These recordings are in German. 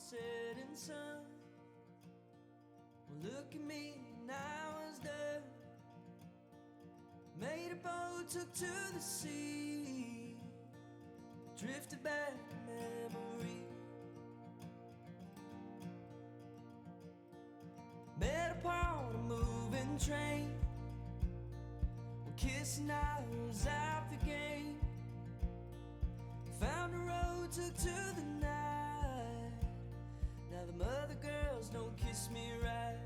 setting sun. Well, look at me, and I was done. Made a boat, took to the sea, drifted back to memory. Met upon a moving train, when kissing I was out the game. Found a road, took to the night. Now the mother girls don't kiss me right.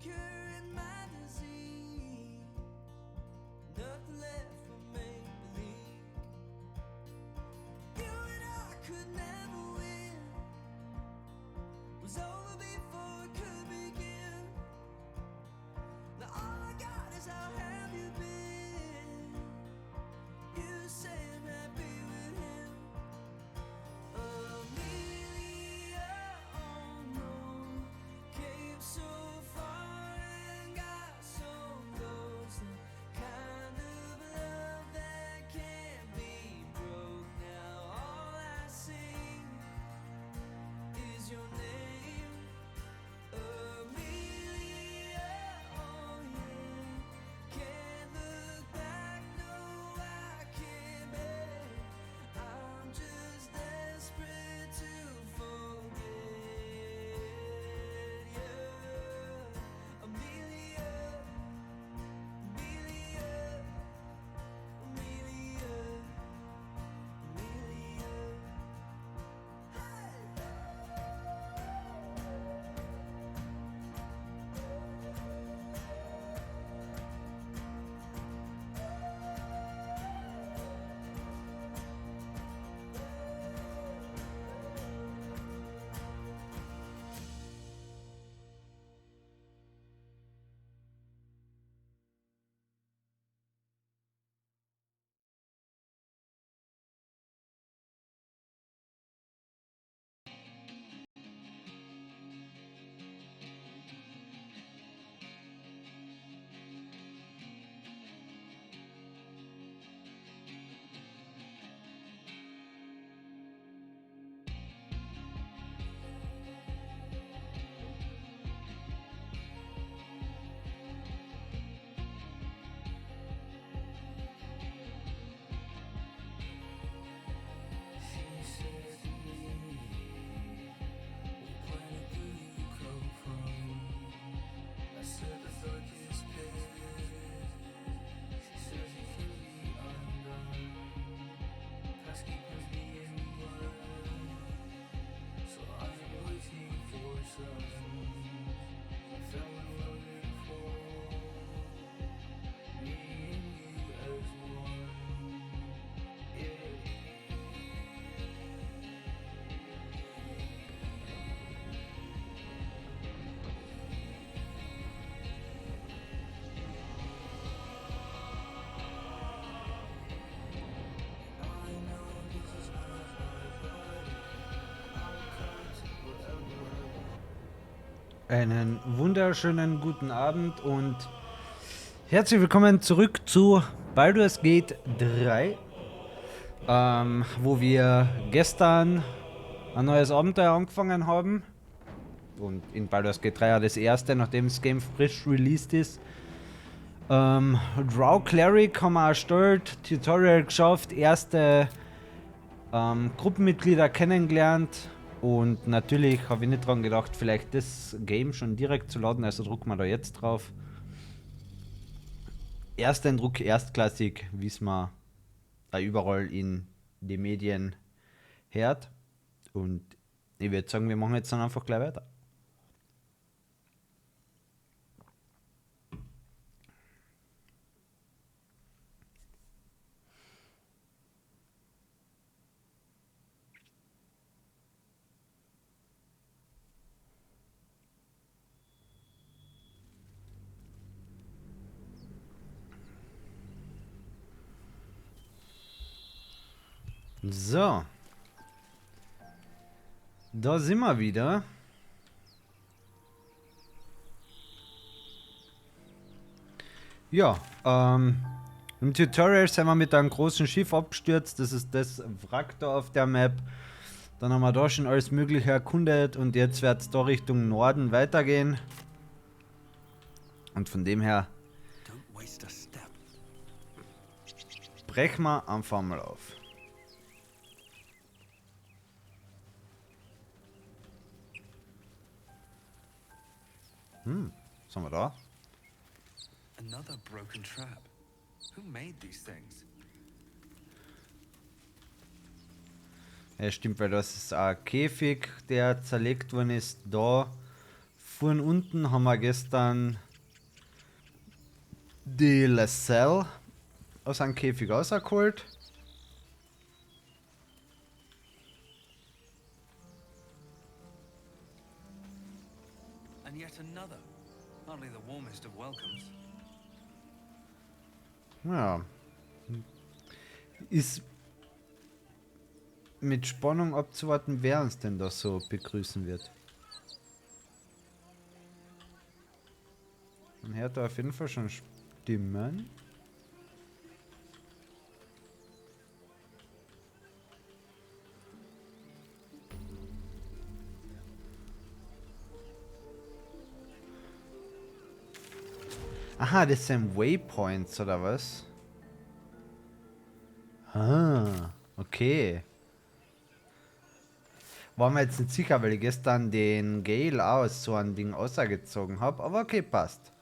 Curing my disease, nothing left for make believe. You and I could never win, was over before it could begin. Now all I got is how have you been? You say I'm happy with him. Amelia, oh no, came so far. Einen wunderschönen guten Abend und herzlich willkommen zurück zu Baldurs Gate 3, wo wir gestern ein neues Abenteuer angefangen haben. Und in Baldur's Gate 3 ja das erste, nachdem das Game frisch released ist. Drow Cleric haben wir erstellt, Tutorial geschafft, erste Gruppenmitglieder kennengelernt und natürlich habe ich nicht dran gedacht, vielleicht das Game schon direkt zu laden, also drucken wir da jetzt drauf. Ersteindruck erstklassig, wie es man da überall in den Medien hört. Und ich würde sagen, wir machen jetzt dann einfach gleich weiter. So. Da sind wir wieder. Ja, im Tutorial sind wir mit einem großen Schiff abgestürzt. Das ist das Wrack da auf der Map. Dann haben wir da schon alles Mögliche erkundet und jetzt wird es da Richtung Norden weitergehen. Und von dem her brechen wir einfach mal auf. Was haben wir da? Another broken trap. Who made these things? Ja, stimmt, weil das ist ein Käfig, der zerlegt worden ist. Da vorn unten haben wir gestern die Lascelle aus einem Käfig rausgeholt. And yet another. Hardly the warmest of welcomes. Ja. Ist mit Spannung abzuwarten, wer uns denn da so begrüßen wird. Man hört da auf jeden Fall schon Stimmen. Aha, das sind Waypoints oder was? Ah, okay. War mir jetzt nicht sicher, weil ich gestern den Gale aus so ein Ding ausgezogen habe, aber okay, passt.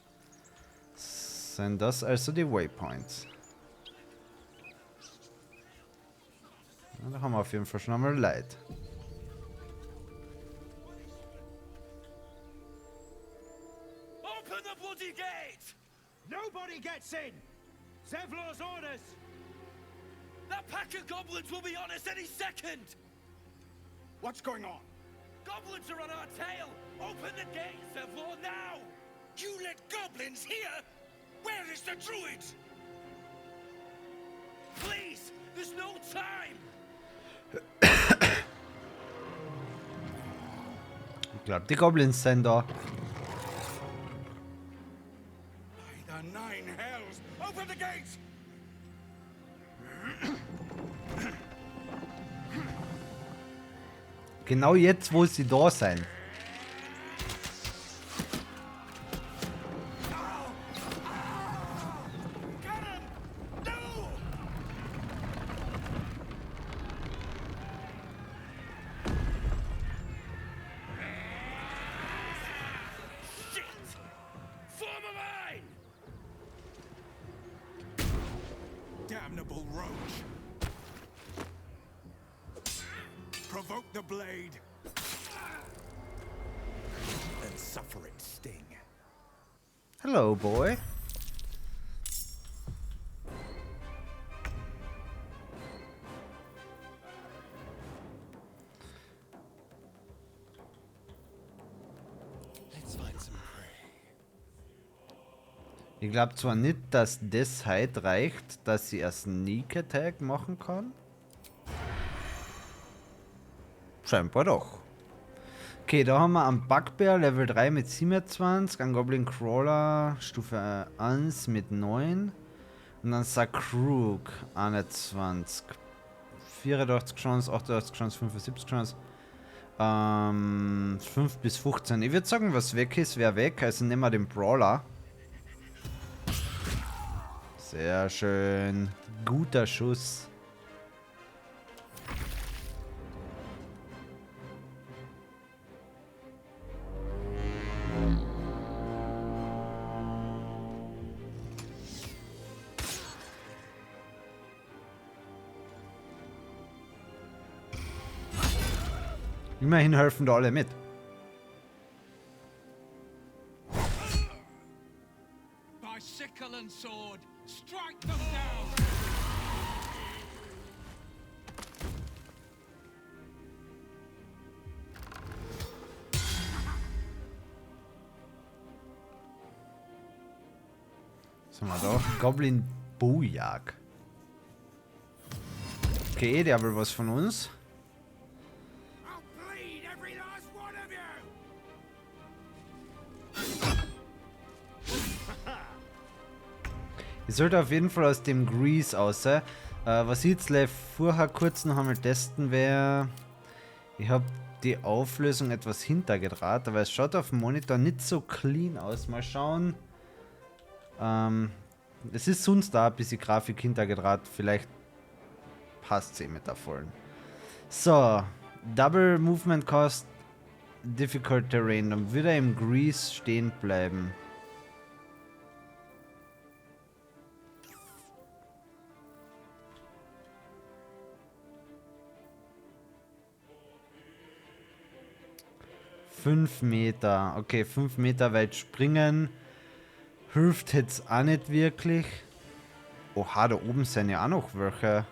Sind das also die Waypoints? Ja, da haben wir auf jeden Fall schon einmal Leid. Open the bloody gate! Nobody gets in! Zevlor's orders! That pack of goblins will be on us any second! What's going on? Goblins are on our tail! Open the gate, Zevlor, now! You let goblins here? Where is the druid? Please! There's no time! Ich glaube, die Goblins sind da. By the nine hells! Open the gates! Genau jetzt, wo sie da sind. Shit! Form a line! Damnable roach! Provoke the blade! And suffer its sting. Hello, boy. Let's find some prey. Ich glaube zwar nicht, dass das heute reicht, dass sie einen Sneak Attack machen kann. Scheinbar doch. Okay, da haben wir einen Bugbear, Level 3 mit 27, einen Goblin Crawler, Stufe 1 mit 9 und dann Sakrug, 21. 84 Chance, 88 Chance, 75 Chance. 5 bis 15. Ich würde sagen, was weg ist, wäre weg, also nehmen wir den Brawler. Sehr schön. Guter Schuss. Immerhin helfen da alle mit. By sickle and sword, strike them down! Was haben wir da? Goblin Bojag. Okay, der will was von uns. I'll bleed every last one of you! Ich sollte auf jeden Fall aus dem Grease raus. Was ich jetzt live vorher kurz noch einmal testen wäre. Ich habe die Auflösung etwas hintergedraht, aber es schaut auf dem Monitor nicht so clean aus. Mal schauen. Es ist sonst da ein bisschen Grafik hintergedraht. Vielleicht passt sie mit der vollen. So, Double Movement Cost, Difficult Terrain. Dann würde er im Grease stehen bleiben. Fünf Meter. Okay, 5 Meter weit springen. Hilft jetzt auch nicht wirklich. Oha, da oben sind ja auch noch welche.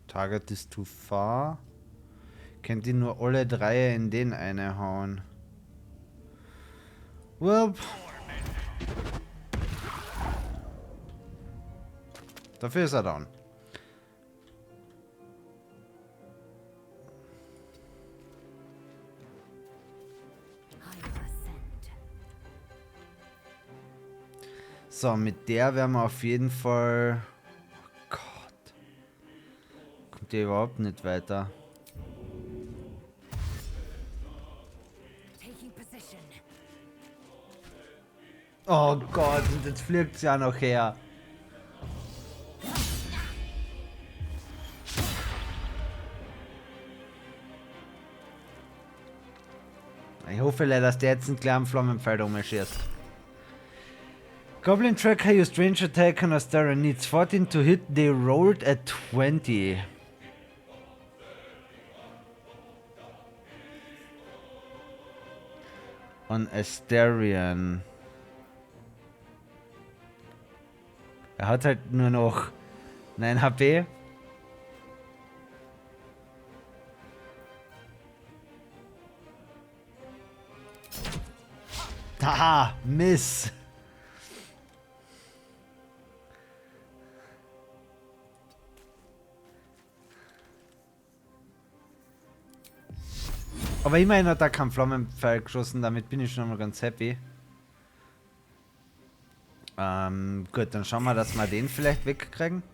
Target is too far. Könnt ihr nur alle drei in den eine hauen. Well. Dafür ist er down. So, mit der werden wir auf jeden Fall... Oh Gott. Kommt ihr überhaupt nicht weiter. Oh Gott, und jetzt fliegt sie ja noch her. Ich hoffe leider, dass der jetzt einen kleinen Flammenpfeil umschießt. Goblin Tracker used range attack on Astera needs 14 to hit. They rolled at 20. On Asterian. Er hat halt nur noch 9 HP. Haha, Miss. Aber immerhin hat er keinen Flammenpfeil geschossen, damit bin ich schon mal ganz happy. Gut, dann schauen wir, dass wir den vielleicht wegkriegen.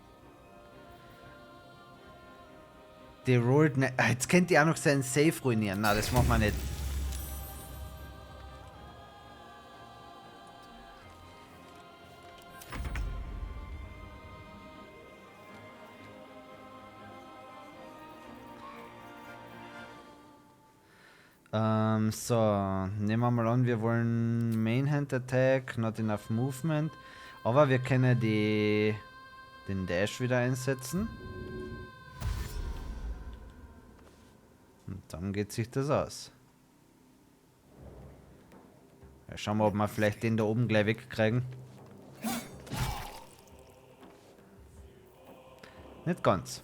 Die rollt ne. Jetzt könnt ihr auch noch seinen Safe ruinieren. Na, das macht man nicht. So, nehmen wir mal an, wir wollen Main Hand Attack, not enough Movement. Aber wir können den Dash wieder einsetzen. Und dann geht sich das aus. Ja, schauen wir, ob wir vielleicht den da oben gleich wegkriegen. Nicht ganz.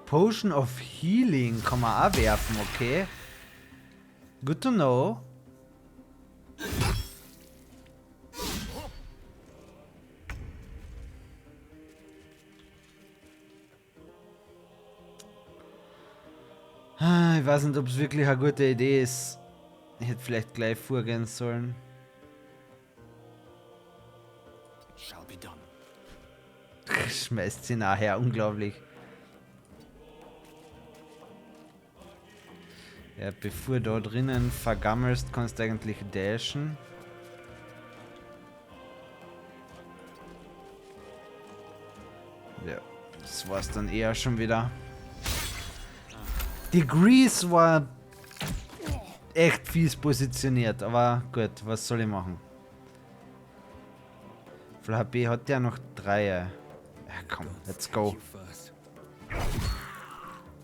Potion of Healing kann man auch werfen, okay. Good to know. Ich weiß nicht, ob es wirklich eine gute Idee ist. Ich hätte vielleicht gleich vorgehen sollen. It shall be done. Schmeißt sie nachher, unglaublich. Ja, bevor du da drinnen vergammelst, kannst du eigentlich dashen. Ja, das war's dann eher schon wieder. Die Grease war echt fies positioniert, aber gut, was soll ich machen? Für HP hat der noch 3. Ja, komm, let's go. You first.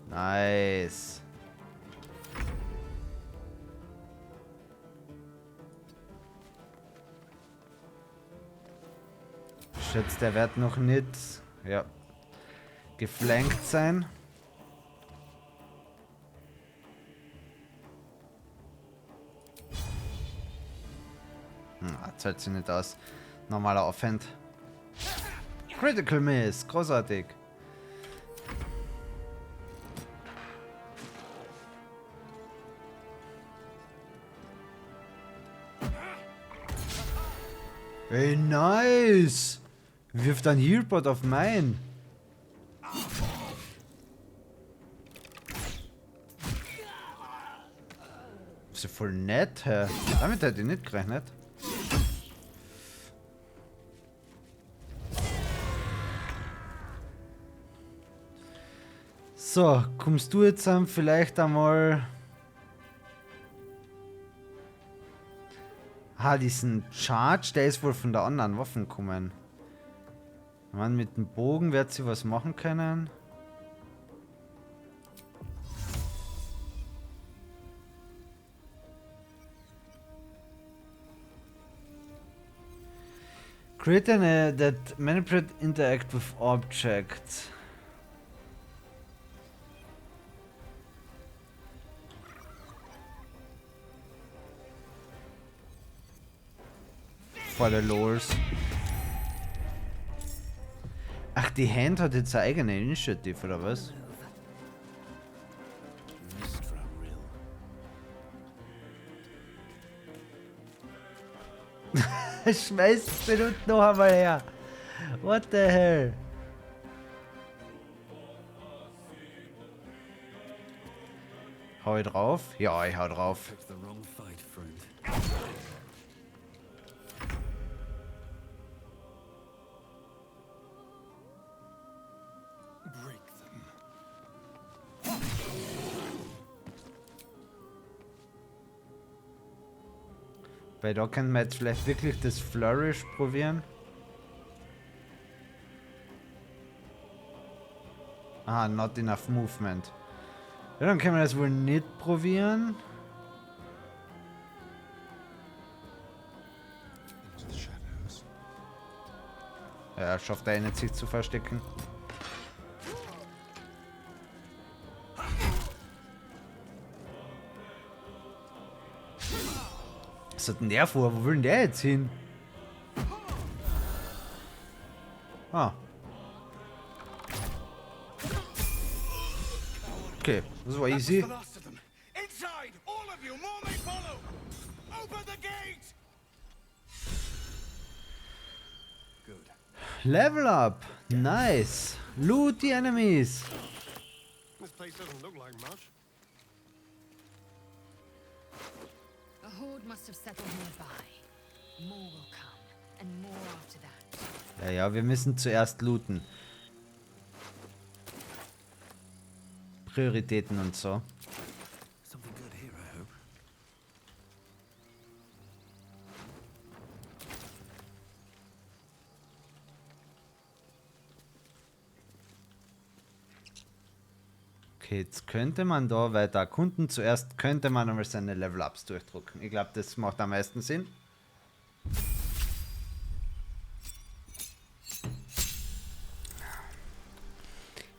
Nice. Schätzt, der wird noch nicht, ja, geflankt sein. Zahlt sich nicht aus. Normaler Offhand. Critical Miss, großartig. Ey, nice! Wirft ein Healbot auf mein. Ist ja voll nett, hä? Damit hätte ich nicht gerechnet. So, kommst du jetzt vielleicht einmal... diesen Charge, der ist wohl von der anderen Waffen gekommen. Ich meine, mit dem Bogen wird sie was machen können. Create an that manipulate interact with objects. For the lores. Ach, die Hand hat jetzt eine eigene Initiative, oder was? Schmeißt den unten noch einmal her. What the hell? Hau ich drauf? Ja, ich hau drauf. Picked the wrong fight, friend. Break them. Weil da können wir jetzt vielleicht wirklich das Flourish probieren. Ah, not enough movement. Ja, dann können wir das wohl nicht probieren. Into the shadows. Ja, schafft er nicht, sich zu verstecken. Was hat denn der vor? Wo will denn der jetzt hin? Ah. Okay, das war easy. The last of them. Inside, all of you. More may follow. Open the gate. Good. Level up. Nice. Loot the enemies. This place doesn't look like much. A horde must have settled nearby. More will come, and more after that. Ja, ja, wir müssen zuerst looten. Prioritäten und so. Something good here, I hope. Okay, jetzt könnte man da weiter erkunden. Zuerst könnte man einmal seine Level-Ups durchdrucken. Ich glaube, das macht am meisten Sinn.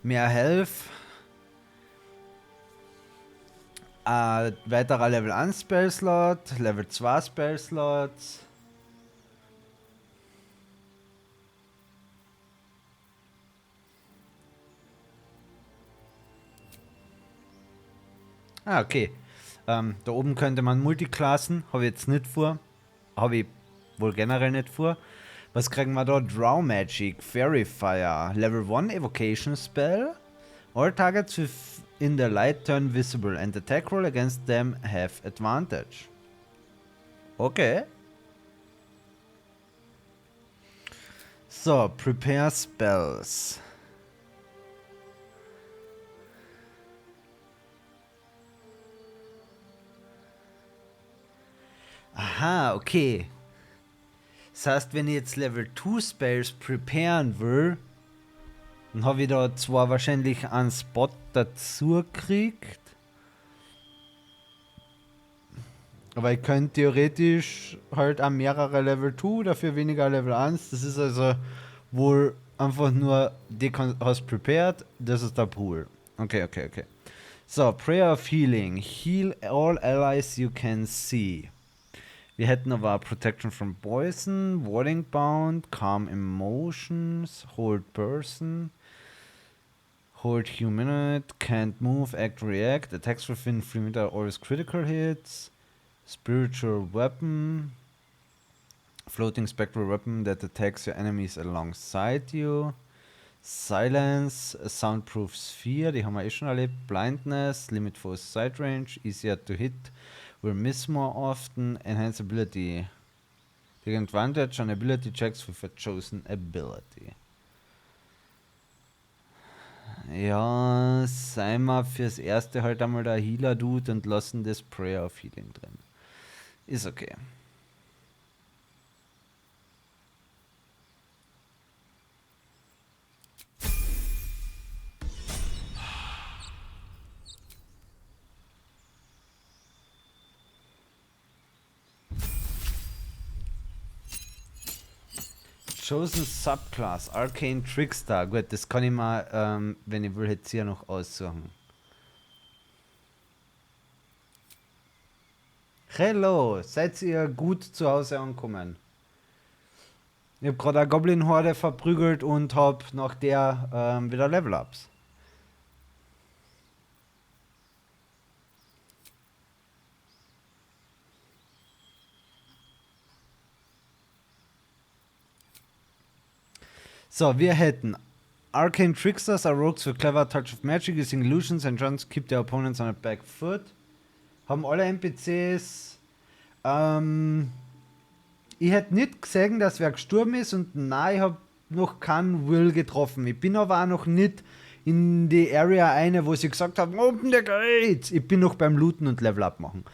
Mehr Health. Ein weiterer Level 1 Spellslot, Level 2 Spellslots. Ah, okay. Da oben könnte man Multiklassen, habe ich jetzt nicht vor. Habe ich wohl generell nicht vor. Was kriegen wir da? Draw Magic, Fairy Fire, Level 1 Evocation Spell. All targets in the light turn visible and attack roll against them have advantage. Okay. So, prepare spells. Aha, okay. Das heißt, wenn ich jetzt Level 2 Spells preparen will, dann habe ich da zwar wahrscheinlich einen Spot dazu gekriegt, aber ich könnte theoretisch halt auch mehrere Level 2, dafür weniger Level 1. Das ist also wohl einfach nur, die hast prepared, das ist der Pool. Okay. So, Prayer of Healing. Heal all allies you can see. Wir hätten aber Protection from Poison, Warding Bound, Calm Emotions, Hold Person, Hold Humanite, Can't Move, Act React, Attacks within 3 meter, always critical hits, Spiritual Weapon, Floating Spectral Weapon that attacks your enemies alongside you, Silence, a Soundproof Sphere, die haben wir eh schon erlebt, Blindness, Limit for Sight Range, easier to hit, will miss more often, Enhance Ability. Take advantage on ability checks with a chosen ability. Ja, sei mal fürs erste halt einmal der Healer-Dude und lassen das Prayer of Healing drin. Ist okay. Chosen Subclass, Arcane Trickster. Gut, das kann ich mal, wenn ich will, jetzt hier noch aussuchen. Hello, seid ihr gut zu Hause angekommen? Ich habe gerade eine Goblin-Horde verprügelt und habe nach der wieder Level-Ups. So, wir hätten Arcane Tricksters are rogues with clever touch of magic using illusions and charms keep their opponents on a back foot. Haben alle NPCs. Ich hätte nicht gesehen, dass wer gestorben ist und nein, ich habe noch keinen Will getroffen. Ich bin aber auch noch nicht in die Area eine, wo sie gesagt haben, open the gates. Ich bin noch beim Looten und Level Up machen.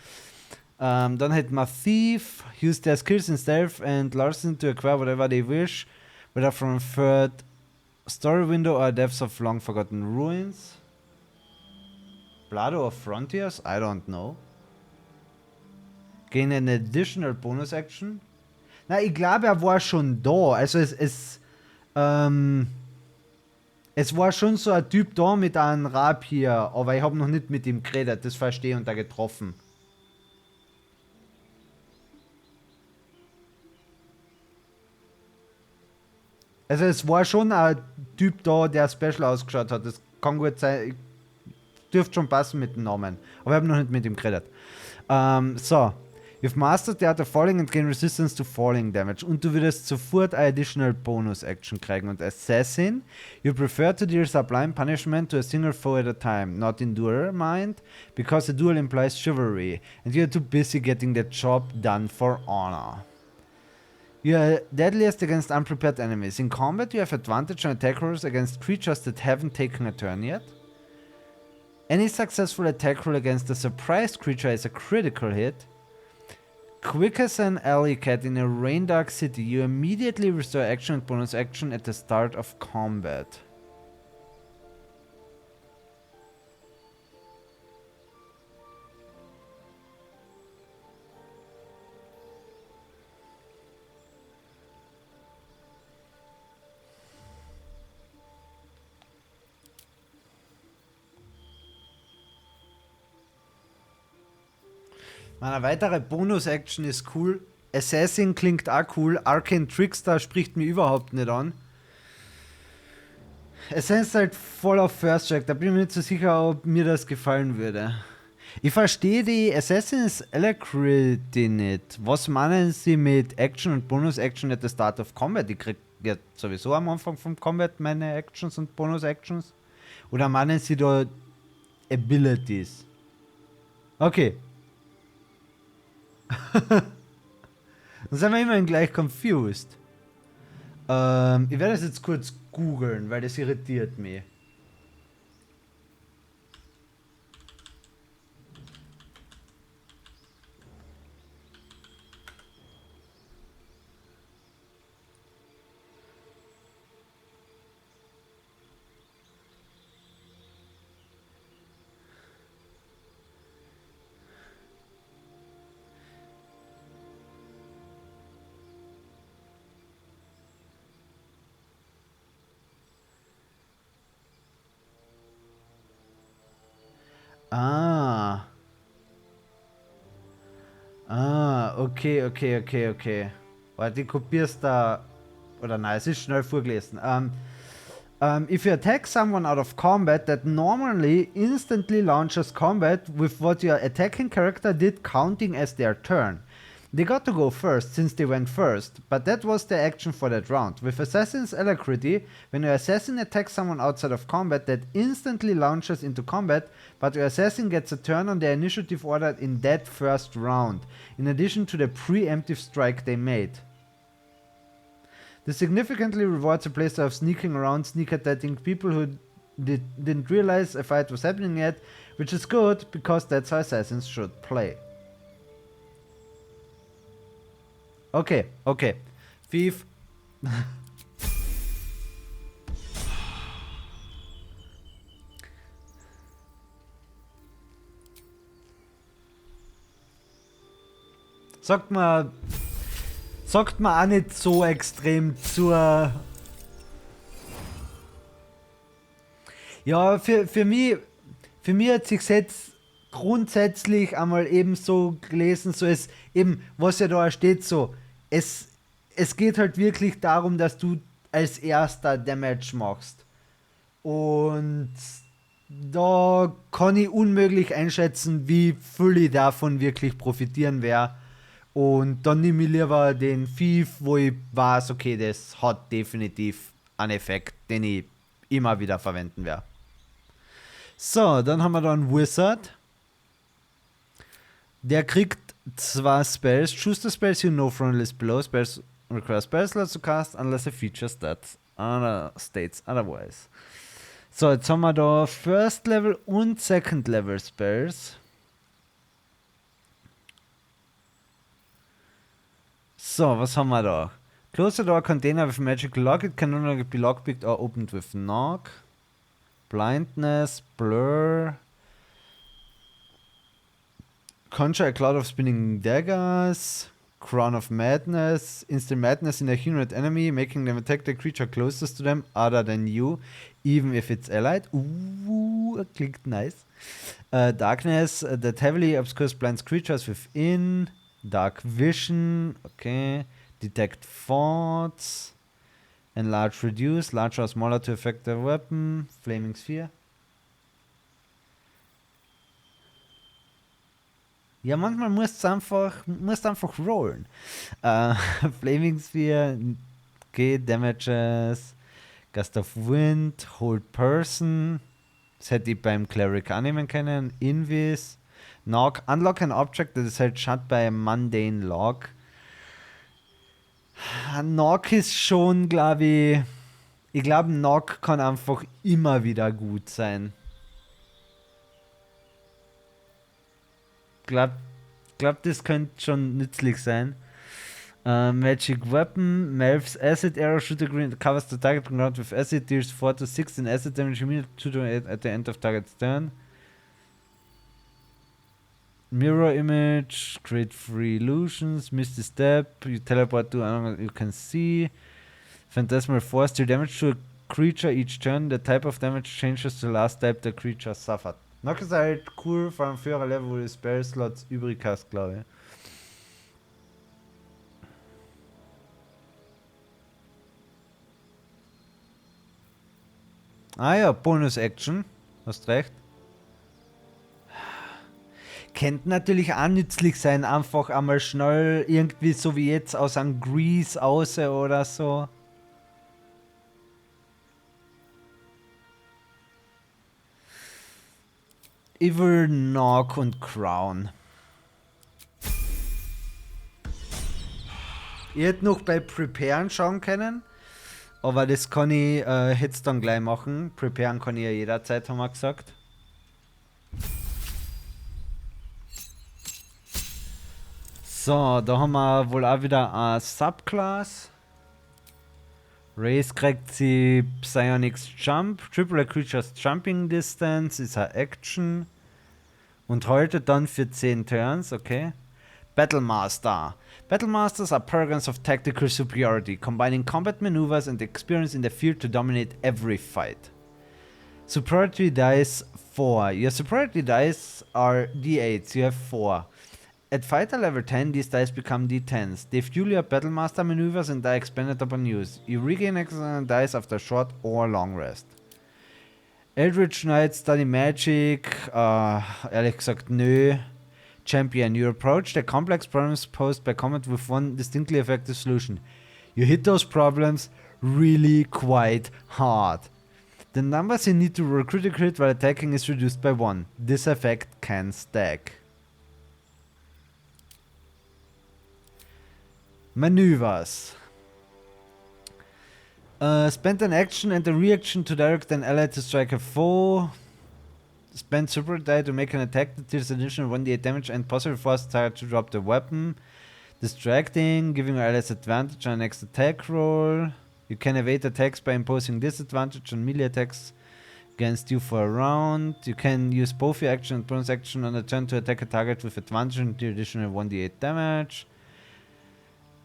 Dann hätten wir Thief, use their skills in Stealth and Larceny to acquire whatever they wish, whether from a third story window or depths of long forgotten ruins. Blood of Frontiers? I don't know. Gain an additional bonus action. Na, ich glaube, er war schon da. Also es war schon so ein Typ da mit einem Rapier, aber ich habe noch nicht mit ihm geredet, das verstehe und da getroffen. Also es war schon ein Typ da, der special ausgeschaut hat. Das kann gut sein, dürfte schon passen mit dem Namen. Aber ich habe noch nicht mit ihm geredet. So. You've mastered the art of falling and gain resistance to falling damage. Und du würdest sofort eine additional bonus action kriegen. Und Assassin, you prefer to deal sublime punishment to a single foe at a time, not endure mind, because a duel implies chivalry, and you're too busy getting the job done for honor. You are deadliest against unprepared enemies. In combat, you have advantage on attack rolls against creatures that haven't taken a turn yet. Any successful attack roll against a surprised creature is a critical hit. Quick as an alley cat in a rain dark city, you immediately restore action and bonus action at the start of combat. Eine weitere Bonus-Action ist cool. Assassin klingt auch cool. Arcane Trickster spricht mir überhaupt nicht an. Assassin ist halt voll auf First Track. Da bin ich mir nicht so sicher, ob mir das gefallen würde. Ich verstehe die Assassin's Alacrity nicht. Was meinen sie mit Action und Bonus-Action at the start of Combat? Ich krieg ja sowieso am Anfang vom Combat meine Actions und Bonus-Actions. Oder meinen sie da Abilities? Okay. Dann sind wir immerhin gleich confused. Ich werde das jetzt kurz googeln, weil das irritiert mich. Ah. Ah, okay. Warte, ich kopier's da. Oder nein, es ist schnell vorgelesen. If you attack someone out of combat, that normally instantly launches combat with what your attacking character did, counting as their turn. They got to go first, since they went first, but that was their action for that round. With Assassin's Alacrity, when your assassin attacks someone outside of combat, that instantly launches into combat, but your assassin gets a turn on their initiative order in that first round, in addition to the preemptive strike they made. This significantly rewards a playstyle of sneaking around, sneak attacking people who didn't realize a fight was happening yet, which is good, because that's how assassins should play. Okay. Thief. Sagt man auch nicht so extrem zur... Ja, für mich hat sich jetzt grundsätzlich einmal eben so gelesen, so es eben, was ja da steht, so, es geht halt wirklich darum, dass du als erster Damage machst. Und da kann ich unmöglich einschätzen, wie viel ich davon wirklich profitieren werde. Und dann nehme ich lieber den Thief, wo ich weiß, okay, das hat definitiv einen Effekt, den ich immer wieder verwenden werde. So, dann haben wir da einen Wizard. Der kriegt 2 Spells. Choose the spells you know from the list below. Spells require spell slots to cast unless a feature states otherwise. So, jetzt haben wir da First Level und Second Level Spells. So, was haben wir da? Close the door container with magical lock. It can no longer be lockpicked or opened with knock. Blindness, blur. Conjure a cloud of spinning daggers. Crown of madness. Instant madness in a humanoid enemy, making them attack the creature closest to them other than you, even if it's allied. Klingt nice. Darkness that heavily obscures blinds creatures within. Dark vision, okay. Detect thoughts. Enlarge, reduce, larger or smaller to affect the weapon. Flaming sphere. Ja, manchmal musst du einfach rollen. Flaming Sphere, okay, Damages, Gust of Wind, Hold Person, das hätte ich beim Cleric annehmen können, Invis, Knock, Unlock an Object that is held shut by a mundane lock. Knock ist schon, glaube ich glaube, Knock kann einfach immer wieder gut sein. Glaub, das könnte schon nützlich sein. Magic Weapon, Melv's Acid Arrow Shooter Green covers the target ground with acid, deals 4 to 6 in acid damage immediately 2 to 8 at the end of target's turn. Mirror Image, create free illusions, Misty Step, you teleport to anyone you can see. Phantasmal Force, deal damage to a creature each turn. The type of damage changes to the last type the creature suffered. Noch ist halt cool vor allem für ein Level, wo du Spell-Slots übrig hast, glaube ich. Ah ja, Bonus-Action. Hast recht. Könnte natürlich auch nützlich sein, einfach einmal schnell irgendwie so wie jetzt aus einem Grease aus oder so. Evil Knock und Crown. Ich hätte noch bei Preparen schauen können, aber das kann ich jetzt dann gleich machen. Preparen kann ich ja jederzeit, haben wir gesagt. So, da haben wir wohl auch wieder eine Subclass. Race kriegt sie Psionics Jump. Triple Creatures Jumping Distance ist eine Action. Und haltet dann für 10 Turns, okay. Battlemaster. Battlemasters are paragons of tactical superiority, combining combat maneuvers and experience in the field to dominate every fight. Superiority dice 4. Your superiority dice are d8s, you have 4. At fighter level 10, these dice become d10s. They fuel your Battlemaster maneuvers and are expended upon use. You regain excellent dice after short or long rest. Eldritch Knight, Study Magic, ehrlich gesagt, nö. Champion, you approach the complex problems posed by combat with one distinctly effective solution. You hit those problems really quite hard. The numbers you need to roll critical hit while attacking is reduced by 1. This effect can stack. Maneuvers. Spend an action and a reaction to direct an ally to strike a foe. Spend super die to make an attack that deals additional 1d8 damage and possibly force the target to drop the weapon. Distracting, giving your allies advantage on next attack roll. You can evade attacks by imposing disadvantage on melee attacks against you for a round. You can use both your action and bonus action on a turn to attack a target with advantage and deal additional 1d8 damage.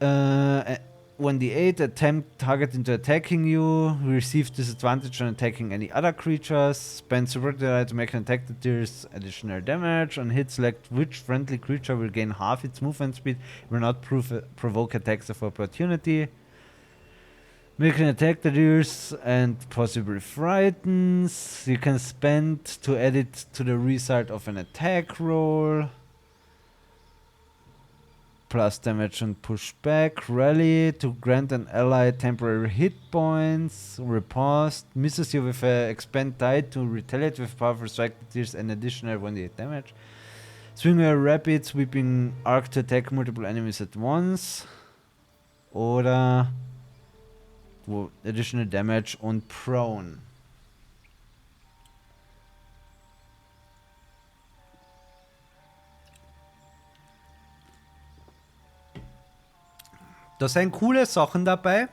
1d8, attempt target into attacking you, receive disadvantage on attacking any other creatures, spend super die to make an attack that deals additional damage, on hit select which friendly creature will gain half its movement speed, will not provoke attacks of opportunity. Make an attack that deals and possibly frightens, you can spend to add it to the result of an attack roll. Plus damage and push back. Rally to grant an ally temporary hit points. Riposte. Misses you with a expend die to retaliate with powerful strike that deals an additional 1d8 damage. Swing a rapid sweeping arc to attack multiple enemies at once. Oder additional damage und prone. Da sind coole Sachen dabei.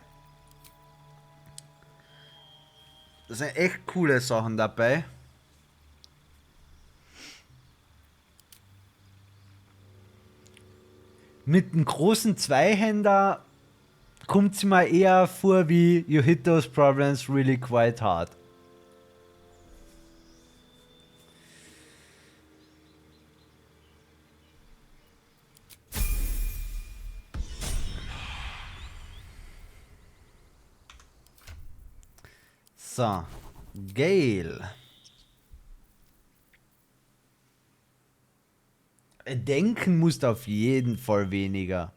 Da sind echt coole Sachen dabei. Mit dem großen Zweihänder kommt es mir eher vor wie You hit those problems really quite hard. So, Gale. Denken musst auf jeden Fall weniger.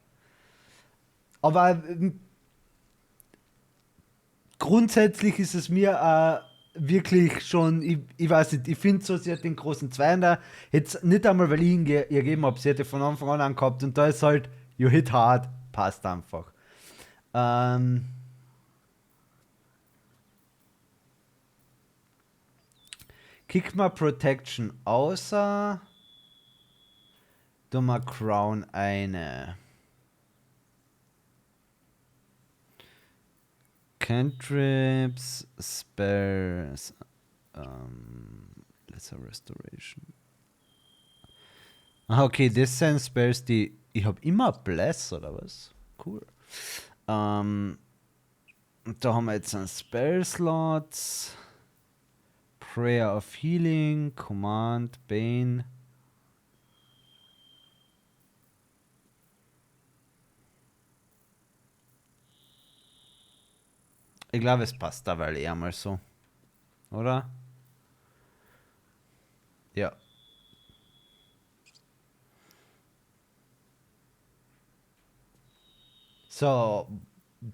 Aber grundsätzlich ist es mir wirklich schon, ich weiß nicht, ich finde so, sie hat den großen Zweihänder, jetzt nicht einmal, weil ich ihn ihr gegeben habe, sie hätte von Anfang an angehabt und da ist halt, you hit hard, passt einfach. Kick mal Protection außer. Du mal Crown eine. Cantrips, Spells, Lesser Restoration. Ah, okay, das sind Spells, die. Ich habe immer Bless oder was? Cool. Da haben wir jetzt einen Spell-Slots. Prayer of Healing, Command, Bane. Ich glaube, es passt da weil eher mal so. Oder? Ja. So,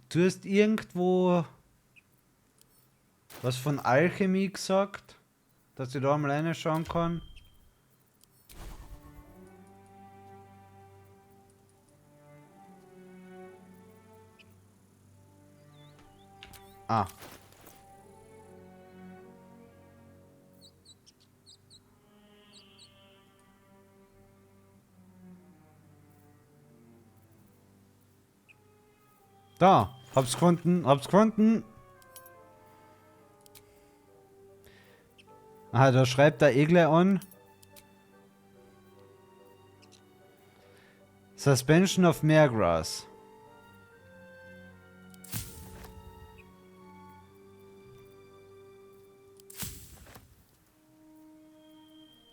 du hast irgendwo was von Alchemie gesagt, dass ich da mal reinschauen kann. Ah. Da, hab's gefunden, hab's gefunden. Ah, da schreibt der Egler an. Suspension of Meergrass.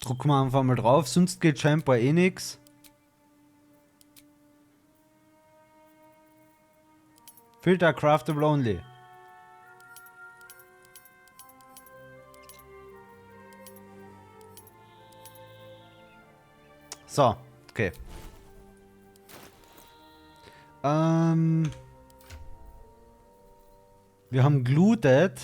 Drucken wir einfach mal drauf, sonst geht scheinbar eh nix. Filter craftable only. So, okay. Wir haben Gluted.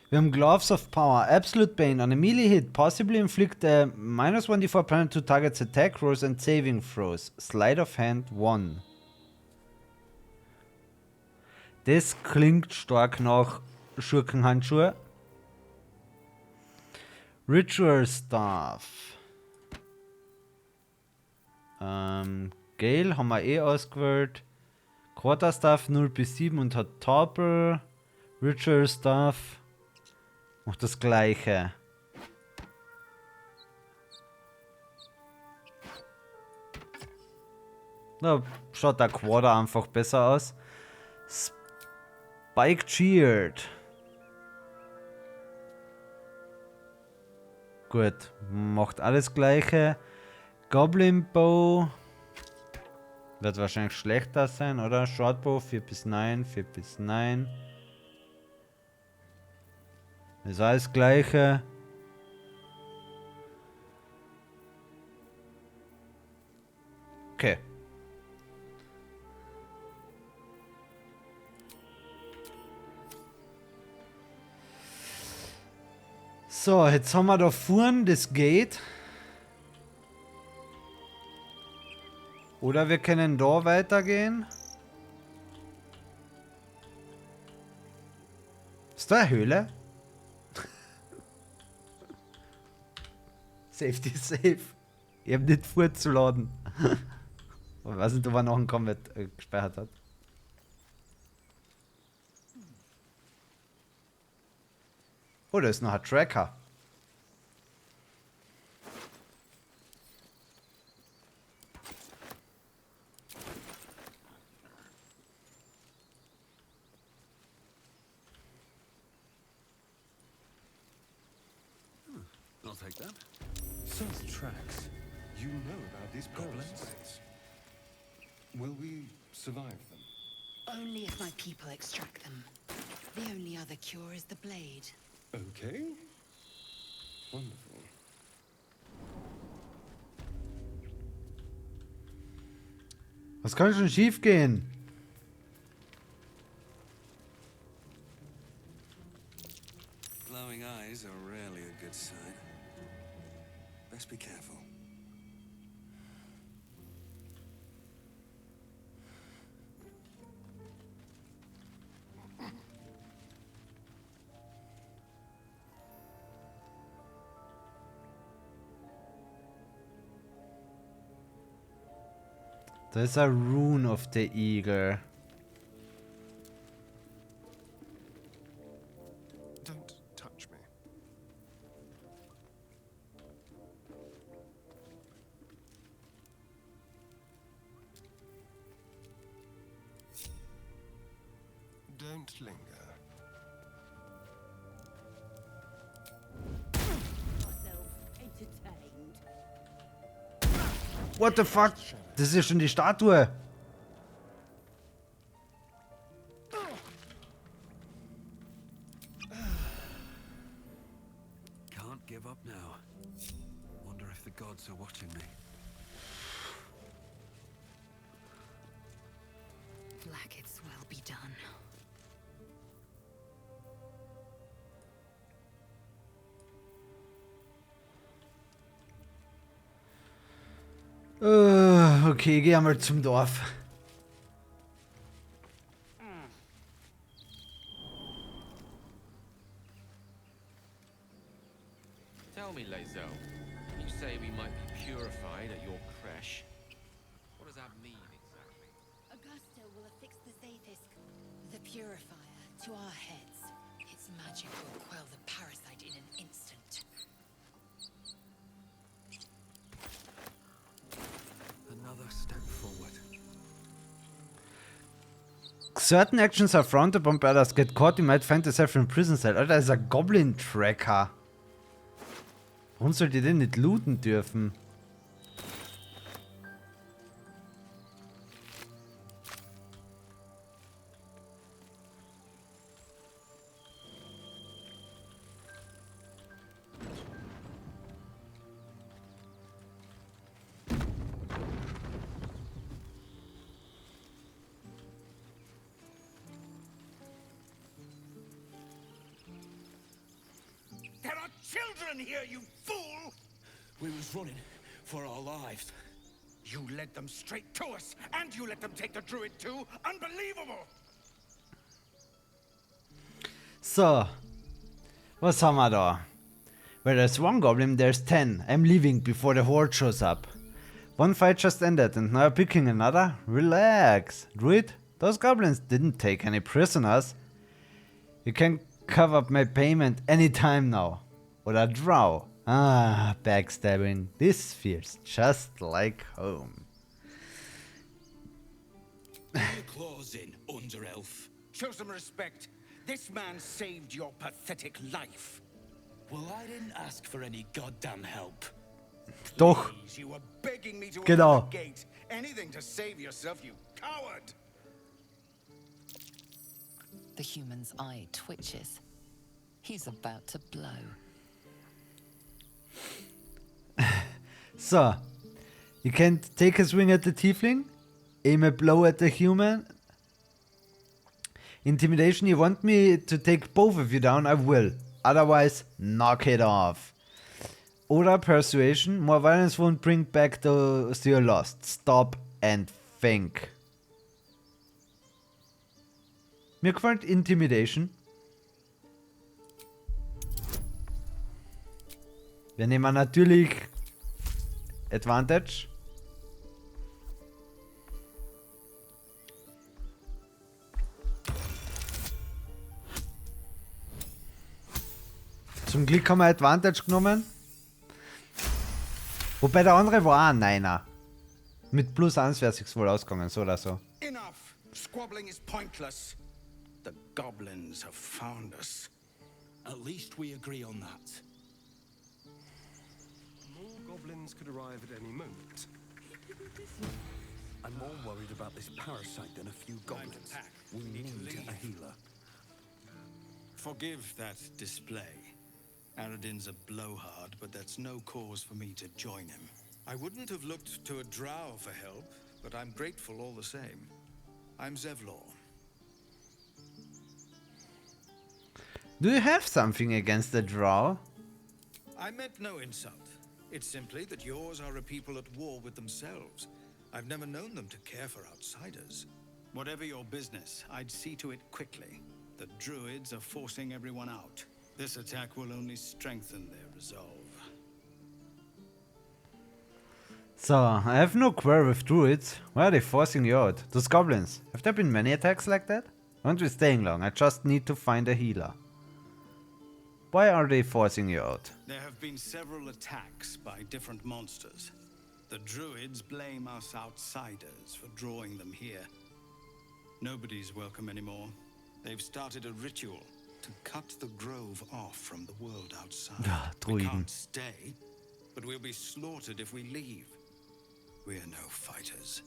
Wir haben Gloves of Power, Absolute Bane on a melee hit, possibly inflict a -1d4 penalty to target's attack rolls and saving throws. Sleight of Hand 1. Das klingt stark nach Schurkenhandschuhe. Ritual Staff. Gale haben wir eh ausgewählt. Quarterstaff 0 bis 7 und hat Topple. Ritual Staff. Macht das gleiche. Da schaut der Quarter einfach besser aus. Spike Cheered. Gut, macht alles gleiche. Goblin Bow. Wird wahrscheinlich schlechter sein, oder? Shortbow 4 bis 9, 4 bis 9. Ist alles gleiche. Okay. So, jetzt haben wir da vorne das Gate. Oder wir können da weitergehen. Ist da eine Höhle? Safety safe. Ich hab nicht vorzuladen. Ich weiß nicht, ob er noch einen Combat gespeichert hat. Oh, da ist noch ein Tracker. I'll take that. Those tracks. You know about these Goblins? parasites. Will we survive them? Only if my people extract them. The only other cure is the blade. Okay. Wonderful. Was kann schon schief gehen? Glowing eyes are rarely a good sign. Best be careful. Da ist ein Rune of the Eagle. Don't touch me. Don't linger. What the fuck? Das ist schon die Statue. Can't give up now. Wonder if the gods are watching me. Blacket's well be done. Okay, gehen wir zum Dorf. Tell me, Lae'zel, you say we might be purified at your creche. What does that mean exactly? Augusta will affix the Zaithis, the purifier, to our heads. Its magic will quell the parasite in an instant. Another step forward. Certain actions are frowned upon by others. Get caught, you might find yourself in a prison cell. Alter, das ist ein Goblin-Tracker. Warum sollt ihr den nicht looten dürfen? There are children here, you fool! We was running for our lives. You led them straight to us, and you let them take the druid too? Unbelievable! So. Was haben wir da? Where there's one goblin, there's 10. I'm leaving before the horde shows up. One fight just ended and now you're picking another? Relax. Druid, those goblins didn't take any prisoners. You can cover up my payment anytime now. Oder drow. Ah, backstabbing. This feels just like home. Your claws in, under elf. Show some respect. This man saved your pathetic life. Well, I didn't ask for any goddamn help. Doch. Please, you were begging me to Genau. open the gate. Anything to save yourself, you coward! The human's eye twitches. He's about to blow. So. You can't take a swing at the tiefling. Aim a blow at the human. Intimidation, you want me to take both of you down? I will. Otherwise, knock it off. Oder persuasion, more violence won't bring back those you lost. Stop and think. Mir gefällt Intimidation. Wir nehmen natürlich Advantage. Zum Glück haben wir Advantage genommen. Wobei der andere war auch ein Niner. Mit +1 wäre es wohl ausgegangen, so oder so. Enough! Squabbling is pointless. The goblins have found us. At least we agree on that. More goblins could arrive at any moment. I'm more worried about this parasite than a few goblins. We need a healer. Forgive that display. Aradin's a blowhard, but that's no cause for me to join him. I wouldn't have looked to a drow for help, but I'm grateful all the same. I'm Zevlor. Do you have something against the drow? I meant no insult. It's simply that yours are a people at war with themselves. I've never known them to care for outsiders. Whatever your business, I'd see to it quickly. The druids are forcing everyone out. This attack will only strengthen their resolve. So, I have no quarrel with druids. Why are they forcing you out? Those goblins. Have there been many attacks like that? I won't be staying long. I just need to find a healer. Why are they forcing you out? There have been several attacks by different monsters. The druids blame us outsiders for drawing them here. Nobody's welcome anymore. They've started a ritual to cut the grove off from the world outside. Ah, We Druiden. can't stay, but we'll be slaughtered if we leave. We're no fighters.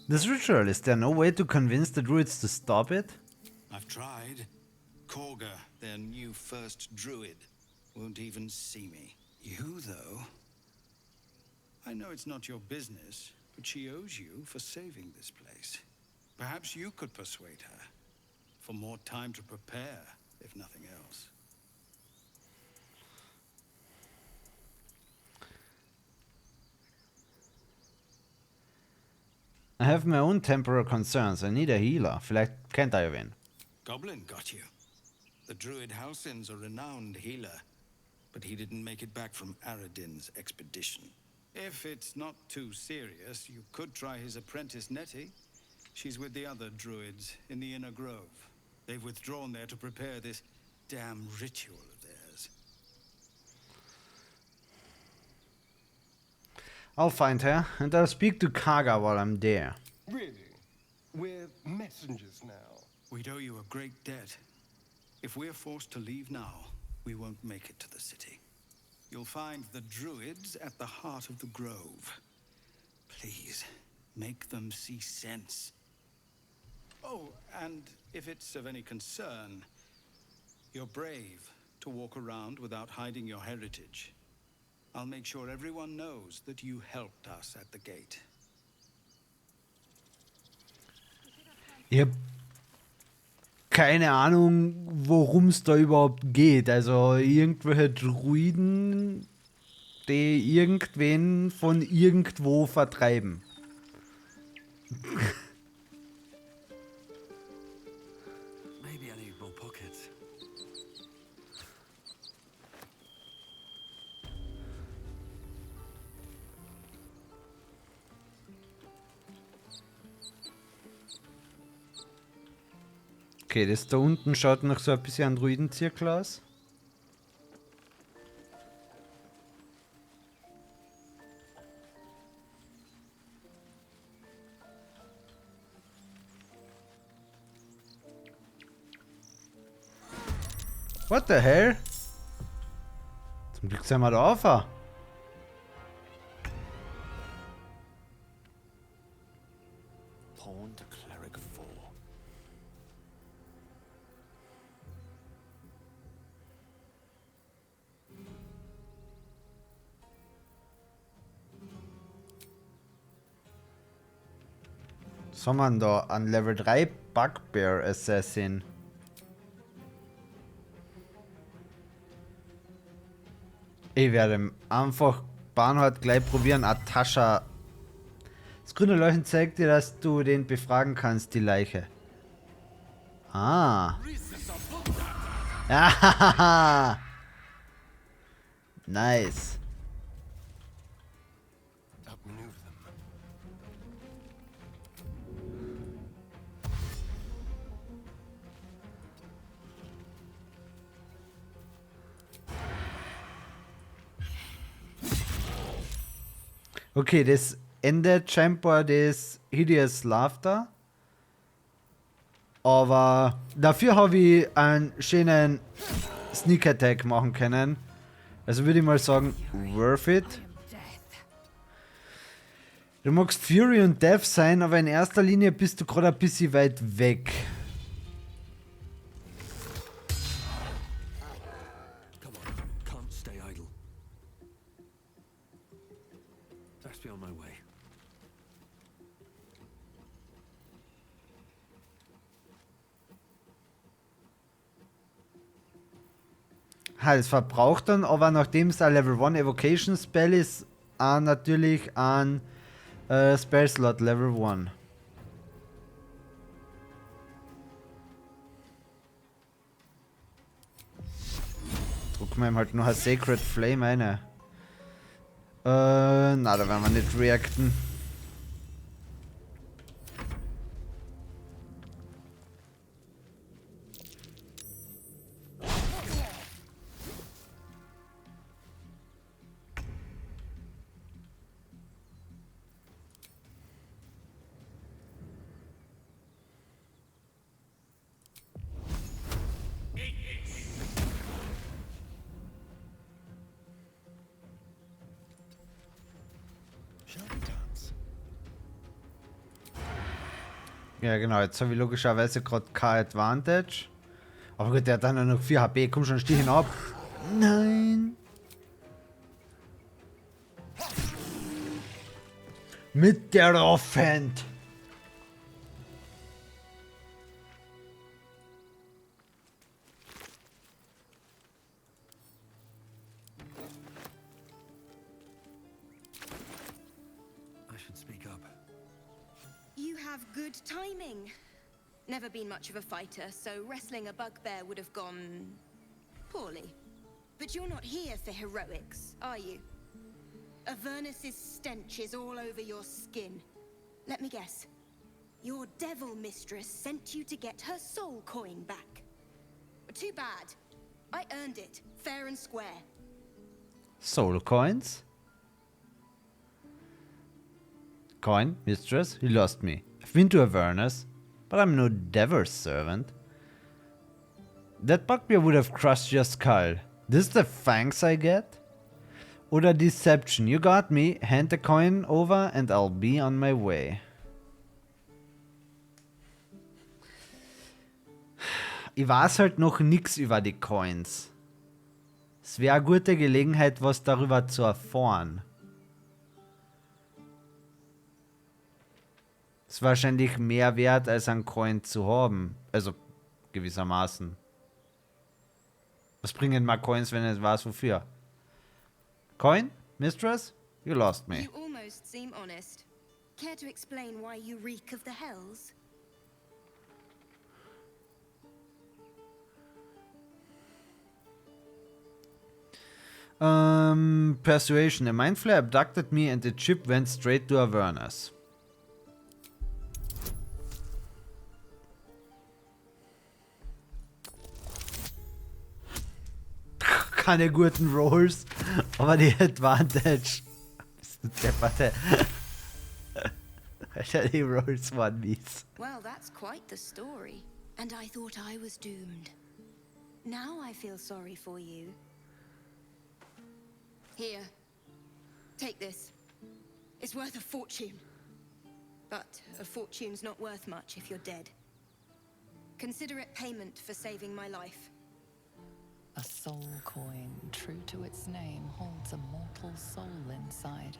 This ritual, is there no way to convince the druids to stop it? I've tried. Korga, their new first druid, won't even see me. You, though? I know it's not your business, but she owes you for saving this place. Perhaps you could persuade her. For more time to prepare, if nothing else. I have my own temporal concerns. I need a healer. Vielleicht kennt ihr wen. Goblin got you. The druid Halsin's a renowned healer, but he didn't make it back from Aradin's expedition. If it's not too serious, you could try his apprentice Nettie. She's with the other druids in the Inner Grove. They've withdrawn there to prepare this damn ritual of theirs. I'll find her, and I'll speak to Kaga while I'm there. Really? We're messengers now. We'd owe you a great debt. If we're forced to leave now, we won't make it to the city. You'll find the druids at the heart of the grove. Please, make them see sense. Oh, and if it's of any concern, you're brave to walk around without hiding your heritage. I'll make sure everyone knows that you helped us at the gate. Ich hab keine Ahnung, worum es da überhaupt geht. Also irgendwelche Druiden, die irgendwen von irgendwo vertreiben. Maybe I need more pockets. Okay, das da unten schaut noch so ein bisschen an Druidenzirkel aus. What the hell? Zum Glück sind wir da auf. Pawn to cleric 4. Was haben wir denn da? An Level 3 Bugbear Assassin. Ich werde einfach Barnhard gleich probieren, Atascha. Das grüne Leuchten zeigt dir, dass du den befragen kannst, die Leiche. Ah. Ah. Nice. Outmaneuver them. Okay, das endet scheinbar das Hideous Laughter. Aber dafür habe ich einen schönen Sneak Attack machen können. Also würde ich mal sagen, worth it. Du magst Fury und Death sein, aber in erster Linie bist du gerade ein bisschen weit weg. Come on, can't stay idle. Best be on my way. Es verbraucht dann, aber nachdem es ein Level 1 Evocation Spell ist, natürlich ein Spell Slot Level 1. Drucken wir ihm halt noch ein Sacred Flame eine. Na, da werden wir nicht reacten. Ja, genau. Jetzt habe ich logischerweise gerade kein Advantage. Aber gut, der hat dann noch 4 HP. Komm schon, steh ihn ab. Nein. Mit der Offhand. I should speak up. You have good timing. Never been much of a fighter, so wrestling a bugbear would have gone poorly. But you're not here for heroics, are you? Avernus's stench is all over your skin. Let me guess. Your devil mistress sent you to get her soul coin back. Too bad. I earned it, fair and square. Soul coins? Coin, mistress, you lost me. I've been to Avernus, but I'm no devil's servant. That bugbear would have crushed your skull. This the thanks I get? Oder Deception. You got me. Hand the coin over and I'll be on my way. Ich weiß halt noch nichts über die Coins. Es wäre eine gute Gelegenheit, was darüber zu erfahren. Ist wahrscheinlich mehr wert, als ein Coin zu haben. Also, gewissermaßen. Was bringen mal Coins, wenn es weiß wofür? Coin? Mistress? You lost me. You almost seem honest. Care to explain why you reek of the hells? Persuasion. A mind flayer abducted me and the ship went straight to Avernus. Keine guten Rolls, aber die Advantage. Bist du depperte. Alter, die Rolls waren mies. Well, that's quite the story. And I thought I was doomed. Now I feel sorry for you. Here. Take this. It's worth a fortune. But a fortune's not worth much if you're dead. Consider it payment for saving my life. A soul coin, true to its name, holds a mortal soul inside.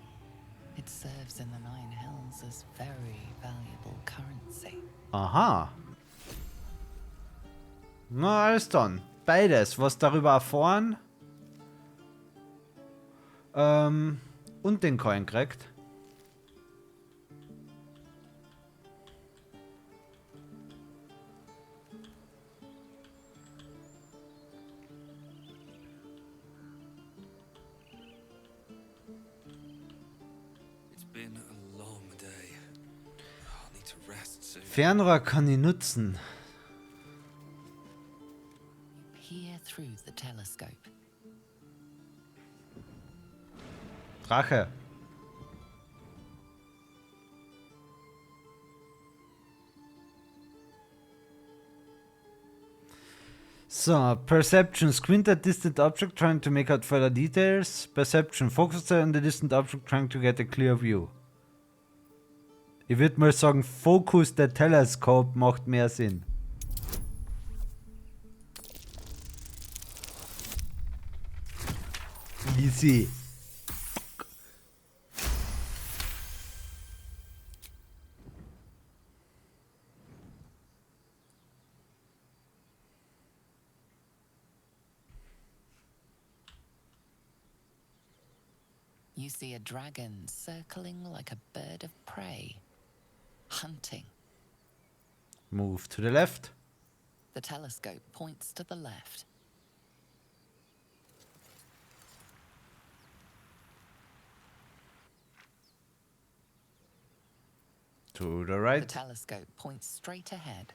It serves in the Nine Hells as very valuable currency. Aha. Na, alles dann. Beides. Was darüber erfahren. Und den Coin kriegt. Fernrohr kann ich nutzen. Peer through the telescope. Drache. So, Perception. Squint at distant object trying to make out further details. Perception. Focus on the distant object trying to get a clear view. Ich würde mal sagen, Focus der Telescope macht mehr Sinn. Easy. You see a dragon circling like a bird of prey, hunting. Move to the left. The telescope points to the left. To the The right. telescope points straight ahead.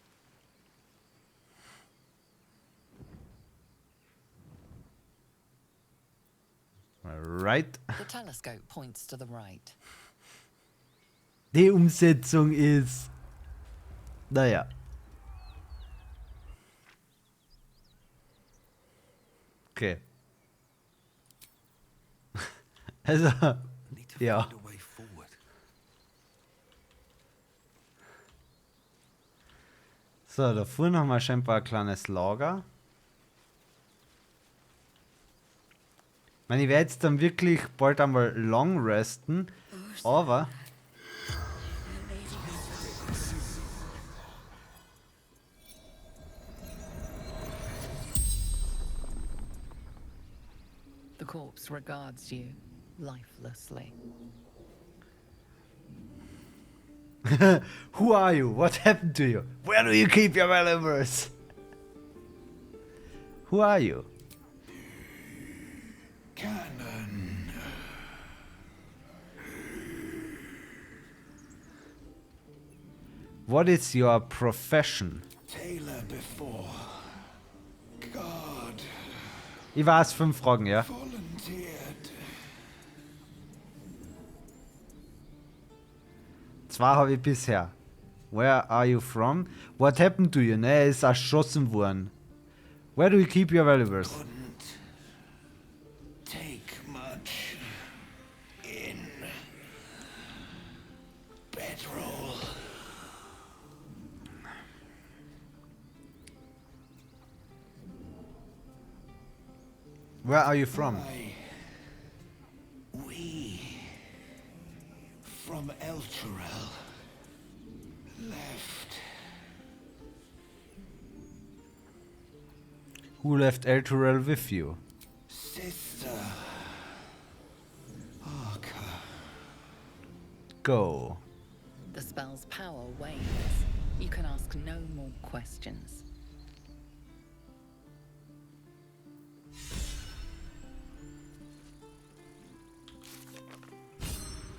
Right. The telescope points to the right. Die Umsetzung ist... Naja. Okay. Also, ja. So, da vorne haben wir scheinbar ein kleines Lager. Ich meine, ich werde jetzt dann wirklich bald einmal long resten, aber The corpse regards you lifelessly. who are you? What happened to you? Where do you keep your valuables? Who are you? Cannon. What is your profession? Tailor before. God. Ich weiß 5 Fragen, ja? Volunteered. 2 habe ich bisher. Where are you from? What happened to you? Ne, er ist erschossen worden. Where do you keep your valuables? Couldn't take much in bedroll. Where are you from? We from Elturel left. Who left Elturel with you? Sister Arca. Go. The spell's power wanes. You can ask no more questions.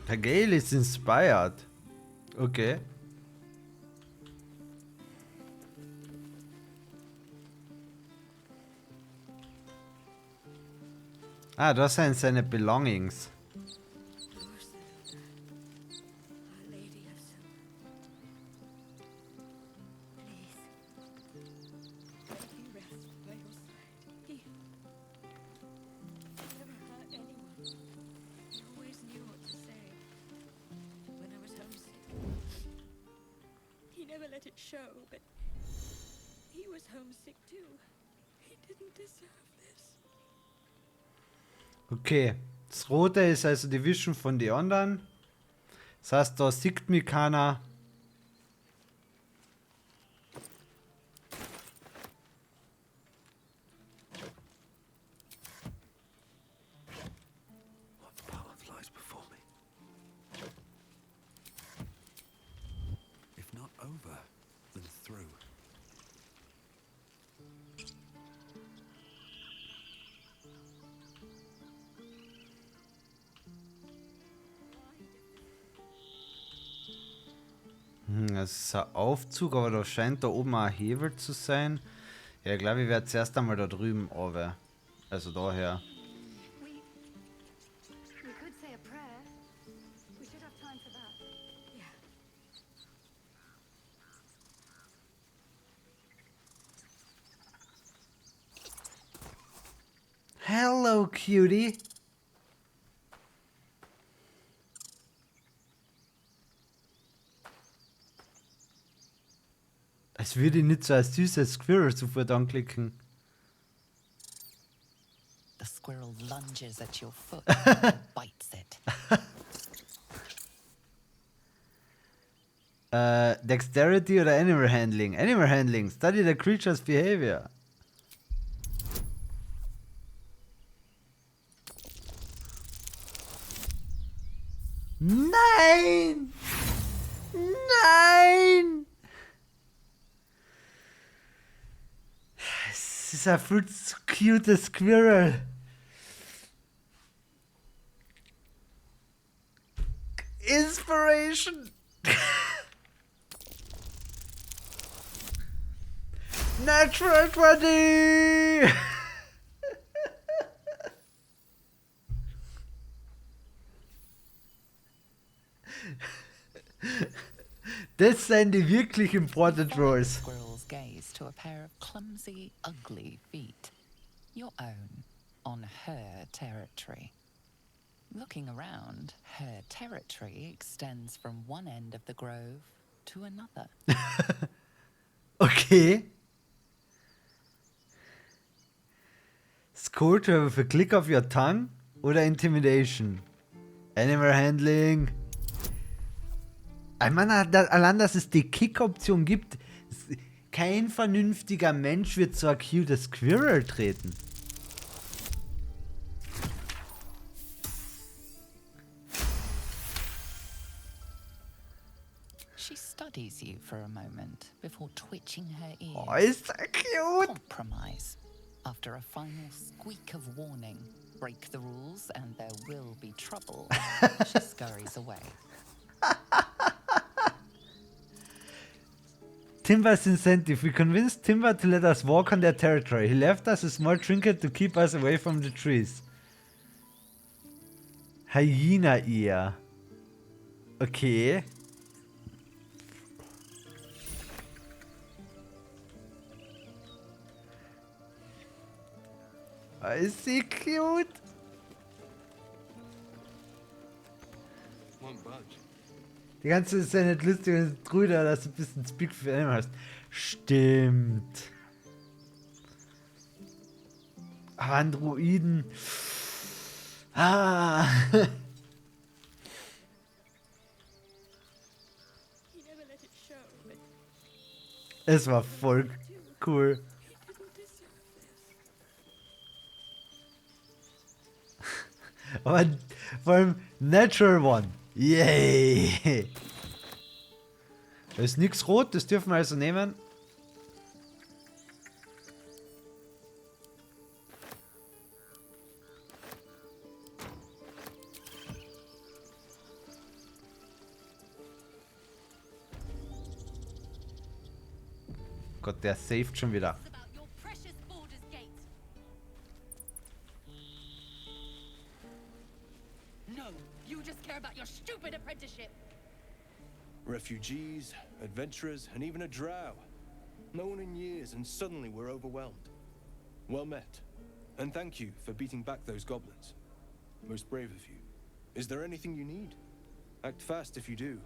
Der Gale is inspired. Okay. Ah, das sind seine Belongings. Let it show, but he was homesick too. He didn't deserve this. Okay. Das Rote ist also die Vision von den anderen. Das heißt, da sieht mich keiner. What path lies before me? If not over, then through. Das ist ein Aufzug, aber da scheint da oben ein Hebel zu sein. Ja, ich glaube, ich werde zuerst einmal da drüben runter. Also daher. We could say a prayer. We should have time for that. Yeah. Hello, cutie. Es würde nicht so ein süßes Squirrel sofort anklicken. The squirrel lunges at your foot and bites it. Dexterity oder Animal Handling? Animal Handling. Study the creature's behavior. Nein! Nein! Es ist ein viel zu cute Squirrel. Inspiration! Natural 20! Das sind die wirklich important rolls. Squirrel's gaze to a pair of clumsy, ugly feet. Your own, on her territory. Looking around, her territory extends from one end of the grove to another. Okay. Score to have a click of your tongue oder Intimidation? Animal Handling. Ich meine, allein, dass es die Kick-Option gibt, kein vernünftiger Mensch wird so ein cute Squirrel treten. She studies you for a moment before twitching her ears. Oh, ist das cute. Compromise. After a final squeak of warning, break the rules and there will be trouble. She scurries away. Timber's incentive. We convinced Timber to let us walk on their territory. He left us a small trinket to keep us away from the trees. Hyena ear. Okay. Ist sie cute? Won't budge. Die ganze ist ja nicht lustig, wenn du Brüder, dass du ein bisschen Speak für Animal hast. Stimmt. Aber Androiden. Ah. He never let it show, but Es war voll cool. he didn't deserve this. Aber vor allem Natural One. Yay! Da ist nichts rot, das dürfen wir also nehmen. Gott, der saved schon wieder. About your precious Baldur's Gate. No, you just care about your stupid apprenticeship. Refugees, adventurers, and even a drow. No one in years, and suddenly we're overwhelmed. Well met. And thank you for beating back those goblins. Most brave of you. Is there anything you need? Act fast if you do.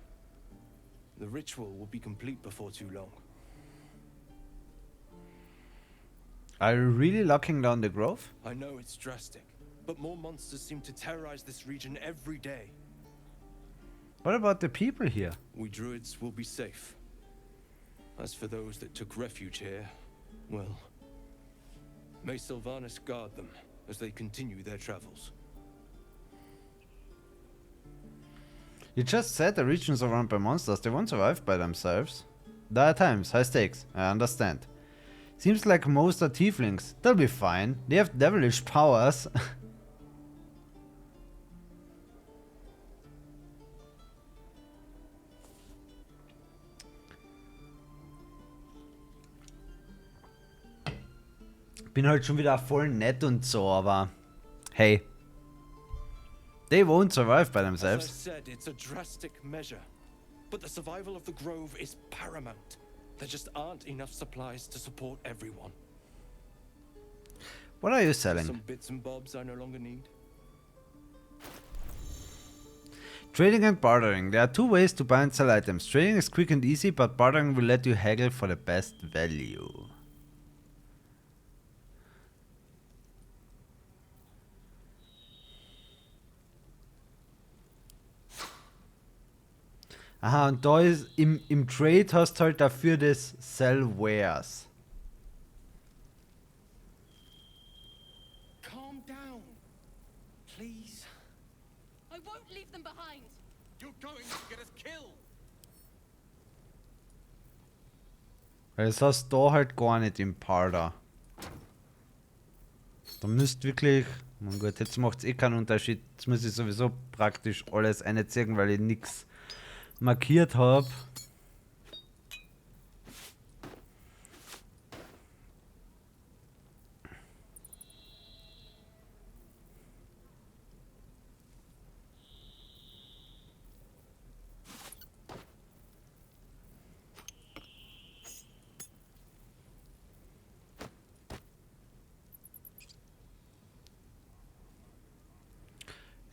The ritual will be complete before too long. Are you really locking down the grove? I know it's drastic, but more monsters seem to terrorize this region every day. What about the people here? We druids will be safe. As for those that took refuge here, well, may Sylvanas guard them as they continue their travels. You just said the region is surrounded by monsters. They won't survive by themselves. There are times, high stakes, I understand. Seems like most are tieflings. They'll be fine. They have devilish powers. Bin halt schon wieder voll nett und so, aber hey. They won't survive by As I themselves. said, it's a drastic measure. But the survival of the grove is paramount. There just aren't enough supplies to support everyone. What are you selling? Some bits and bobs I no longer need. Trading and bartering. There are two ways to buy and sell items. Trading is quick and easy, but bartering will let you haggle for the best value. Aha, und da ist im Trade hast du halt dafür das Sell Wares. Calm down, please. I won't leave them behind. You're going to get us killed. Weil das hast du da halt gar nicht im Parter. Da müsst wirklich... Na gut, jetzt macht es eh keinen Unterschied. Jetzt muss ich sowieso praktisch alles einziehen, weil ich nichts markiert habe.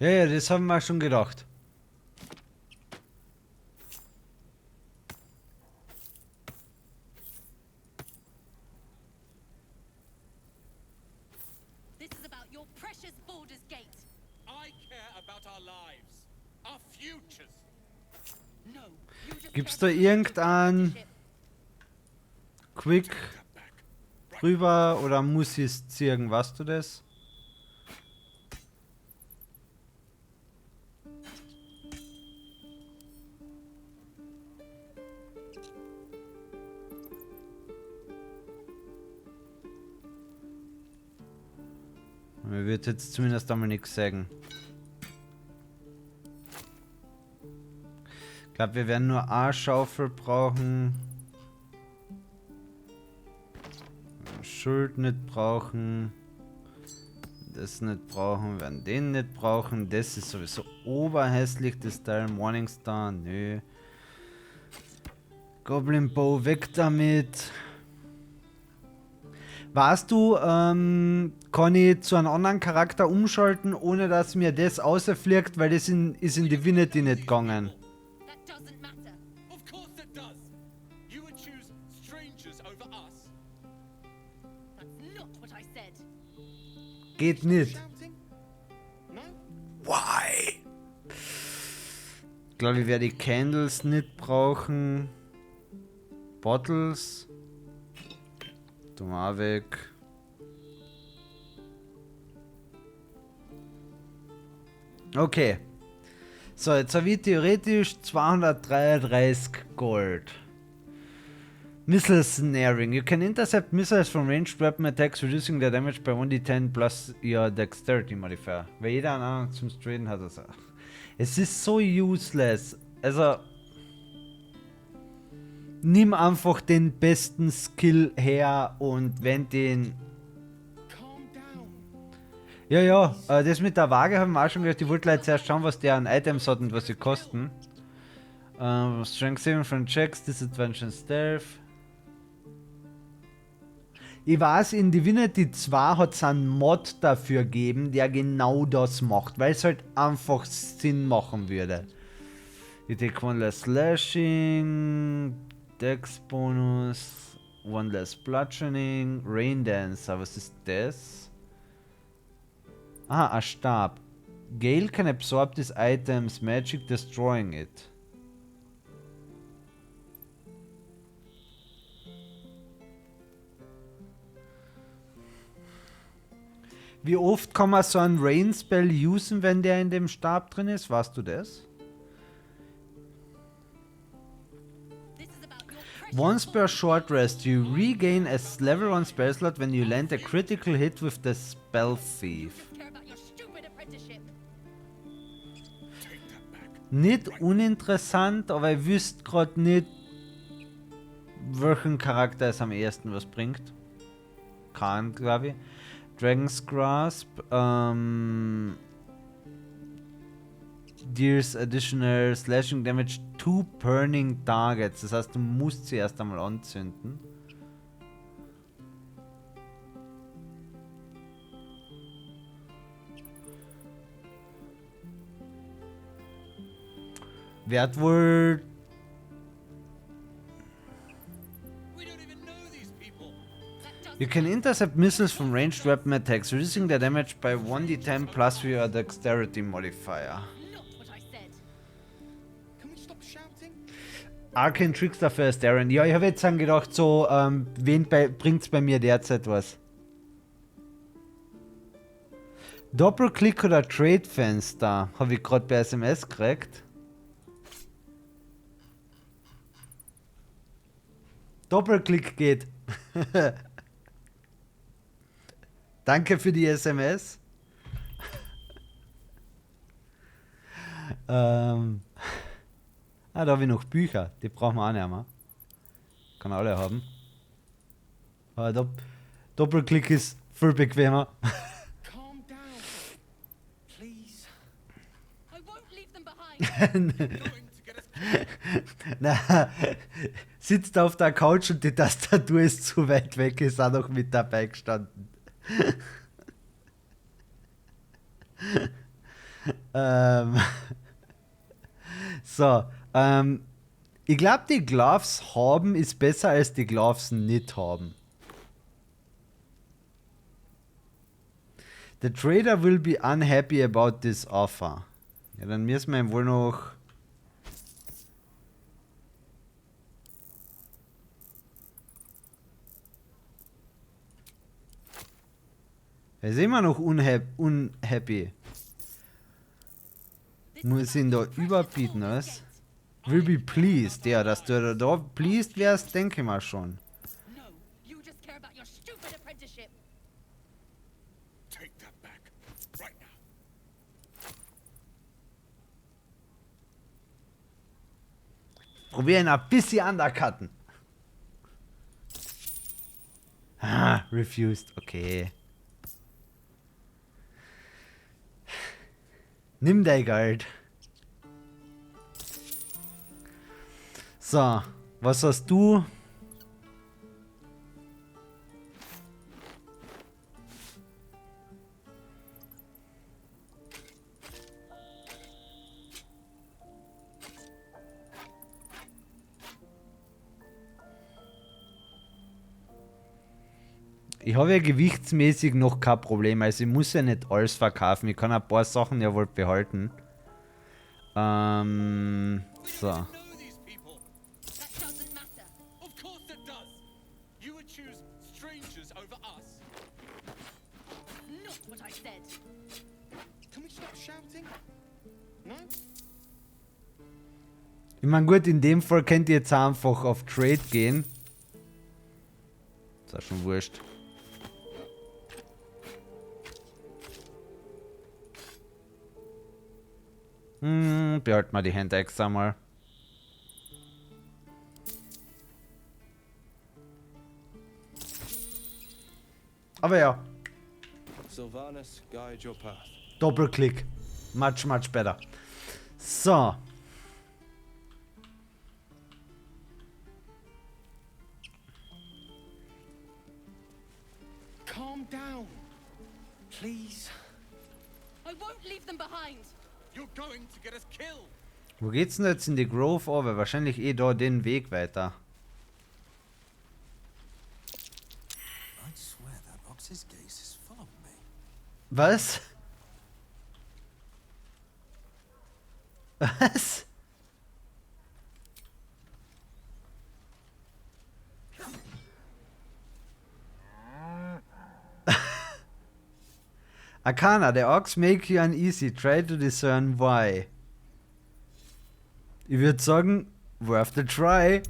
Ja, ja, das haben wir schon gedacht. precious Baldur's Gate. I care about our lives, our futures. No, you just Gibt's care da about your irgendeinen apprenticeship. Quick rüber oder muss ich es ziehen? Weißt du das? Mir wird jetzt zumindest einmal nichts sagen. Ich glaube, wir werden nur eine Schaufel brauchen. Schild nicht brauchen. Das nicht brauchen. Wir werden den nicht brauchen. Das ist sowieso oberhässlich, das Teil. Morningstar, nö. Goblin Bow, weg damit. Weißt du, kann ich zu einem anderen Charakter umschalten, ohne dass mir das außerfliegt, weil das ist in Divinity nicht gegangen. That doesn't matter. Of course it does. You would choose strangers over us. That's not what I said. Geht nicht. Shouting? No? Why? Ich glaube, ich werde die Candles nicht brauchen. Bottles. Tu mal weg. Okay. So, jetzt habe ich theoretisch 233 Gold. Missile Snaring. You can intercept missiles from ranged weapon attacks, reducing their damage by 1d10 plus your Dexterity Modifier. Weil jeder einen anderen zum Straden hat. Also. Es ist so useless. Also. Nimm einfach den besten Skill her und wenn den. Ja, das mit der Waage haben wir auch schon gehört. Ich wollte leider zuerst schauen, was der an Items hat und was sie kosten. Strength 7 von Checks, Disadvantage and Stealth. Ich weiß, in Divinity 2 hat es einen Mod dafür gegeben, der genau das macht, weil es halt einfach Sinn machen würde. You take one less slashing, Dex Bonus, one less bludgeoning, Rain Dancer, was ist das? Ah, ein Stab. Gale can absorb these items, magic destroying it. Wie oft kann man so einen Rain Spell usen, wenn der in dem Stab drin ist? Weißt du das? Once per short rest, you regain a level 1 spell slot when you land a critical hit with the spell thief. Care about your stupid apprenticeship. Nicht uninteressant, aber ich wüsste gerade nicht, welchen Charakter es am ehesten was bringt. Kann, glaube ich. Dragon's Grasp, deals additional slashing damage to burning targets. Das heißt, du musst sie erst einmal anzünden. Wird wohl. You can intercept missiles from ranged weapon attacks, reducing their damage by 1d10 plus your dexterity modifier. Not what I said. Can we stop shouting? Arcane Trickster für Darren. Ja, ich habe jetzt dann gedacht, so, wen bringt's bei mir derzeit was? Doppelklick oder Trade-Fenster? Habe ich gerade bei SMS gekriegt. Doppelklick geht. Danke für die SMS. Da habe ich noch Bücher. Die brauchen wir auch nicht mehr. Kann alle haben. Aber Doppelklick ist viel bequemer. Calm down. Please. I won't leave them behind. Na, sitzt auf der Couch und die Tastatur ist zu weit weg, ist auch noch mit dabei gestanden. So, ich glaube, die Gloves haben ist besser als die Gloves nicht haben. The trader will be unhappy about this offer. Ja, dann müssen wir ihm wohl noch... Er ist immer noch unhappy. Muss ihn da überbieten, was? Will be pleased. Ja, dass du da pleased wärst, denke ich mal schon. No, you just care about your stupid apprenticeship. Take that back. Right now. Probier ihn ein bisschen undercutten. Ah, refused. Okay. Nimm dein Geld. So, was hast du? Ich habe ja gewichtsmäßig noch kein Problem, also ich muss ja nicht alles verkaufen. Ich kann ein paar Sachen ja wohl behalten. So. Ich meine, gut, in dem Fall könnt ihr jetzt einfach auf Trade gehen. Ist auch schon wurscht. Behalten wir die Hand-Axe einmal. Aber ja. Sylvanas, guide your path. Doppelklick. Much, much better. So. Calm down. Please. I won't leave them behind. You're going to get us killed. Wo geht's denn jetzt in die Grove? Oh, wahrscheinlich eh da den Weg weiter. I'd swear that ox's gaze is following me. Was? Was? Arcana, the ox make you uneasy. Try to discern why. Ich würde sagen, worth the try.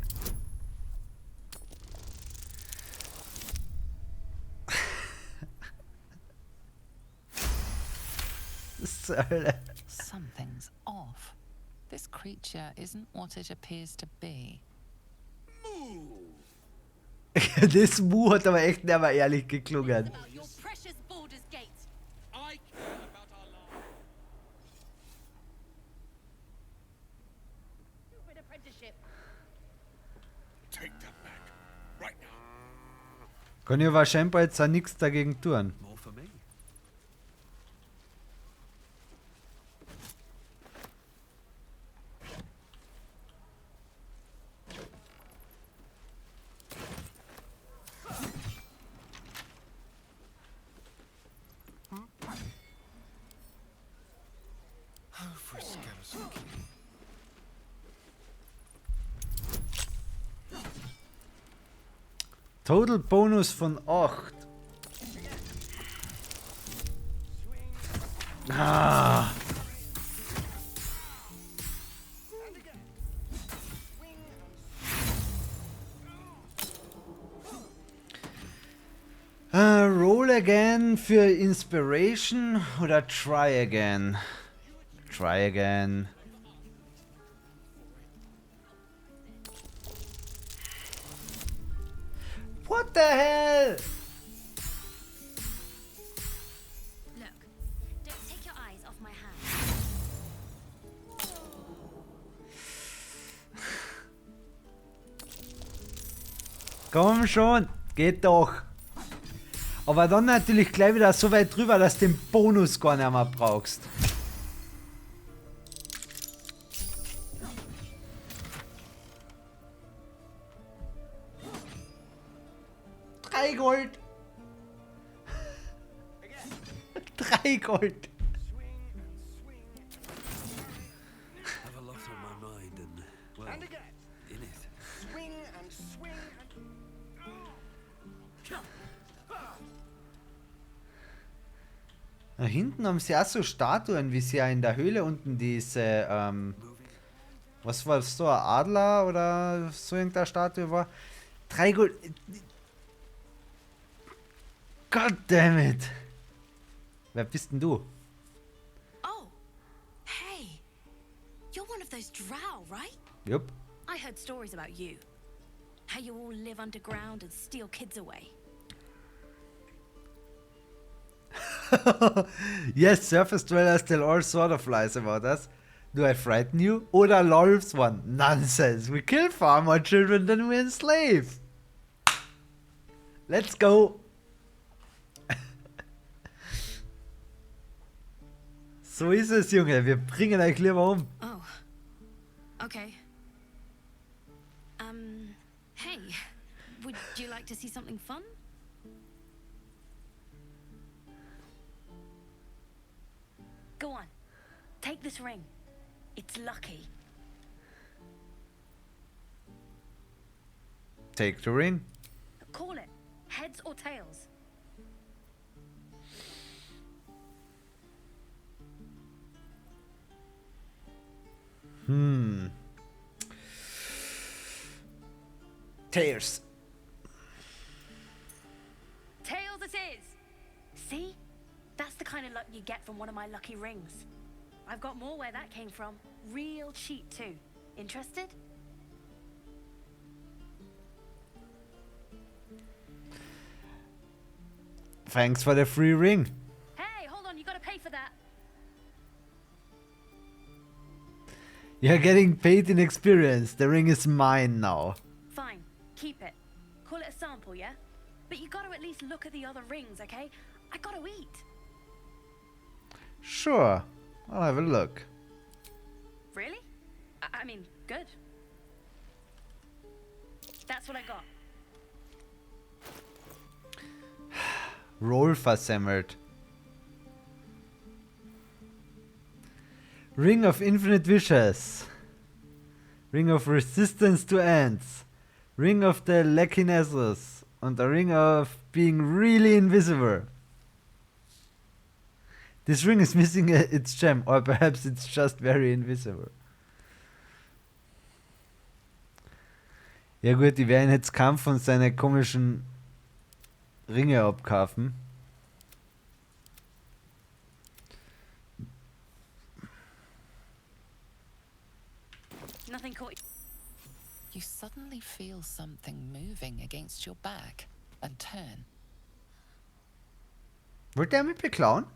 Something's off. This creature isn't what it appears to be. Das Mu hat aber echt nicht mehr ehrlich geklungen. Your precious Baldurs Gate. I care about our lives. Stupid apprenticeship. Take that back. Right now. Kann ich aber scheinbar jetzt auch nichts dagegen tun. More for me. Total Bonus von 8. Ah. Roll again für Inspiration oder try again? Try again. What the hell? Look, don't take your eyes off my hand. Komm schon, geht doch. Aber dann natürlich gleich wieder so weit drüber, dass du den Bonus gar nicht mehr brauchst. 3 Gold. Have a lot on my mind and, well, And again. in it. Swing and swing and... Da hinten haben sie auch so Statuen, wie sie ja in der Höhle unten diese, was war das, so ein Adler oder so irgendeine Statue war. 3 Gold. God damn it. Wer bist denn du? Oh, hey. You're one of those drow, right? Jupp. I heard stories about you. How you all live underground and steal kids away. Yes, surface dwellers tell all sort of lies about us. Do I frighten you? Oder Lolf's one. Nonsense. We kill far more children than we enslave. Let's go. So ist es, Junge. Wir bringen euch lieber um. Oh. Okay. Hey. Would you like to see something fun? Go on. Take this ring. It's lucky. Take the ring. Call it. Heads or tails? Tails. Tails it is! See? That's the kind of luck you get from one of my lucky rings. I've got more where that came from. Real cheap too. Interested? Thanks for the free ring. Hey, hold on, you gotta pay for that. You're getting paid in experience. The ring is mine now. Fine, keep it. Call it a sample, yeah? But you gotta at least look at the other rings, okay? I gotta eat. Sure. I'll have a look. Really? I mean, good. That's what I got. Roll versemmelt. Ring of Infinite Wishes. Ring of Resistance to Ants. Ring of the Lekinessus. Und the Ring of Being Really Invisible. This ring is missing its gem, or perhaps it's just very invisible. Ja gut, die werden jetzt Kampf und seine komischen Ringe abkaufen. Nothing caught You suddenly feel something moving against your back and turn. Wollte er mich beklauen?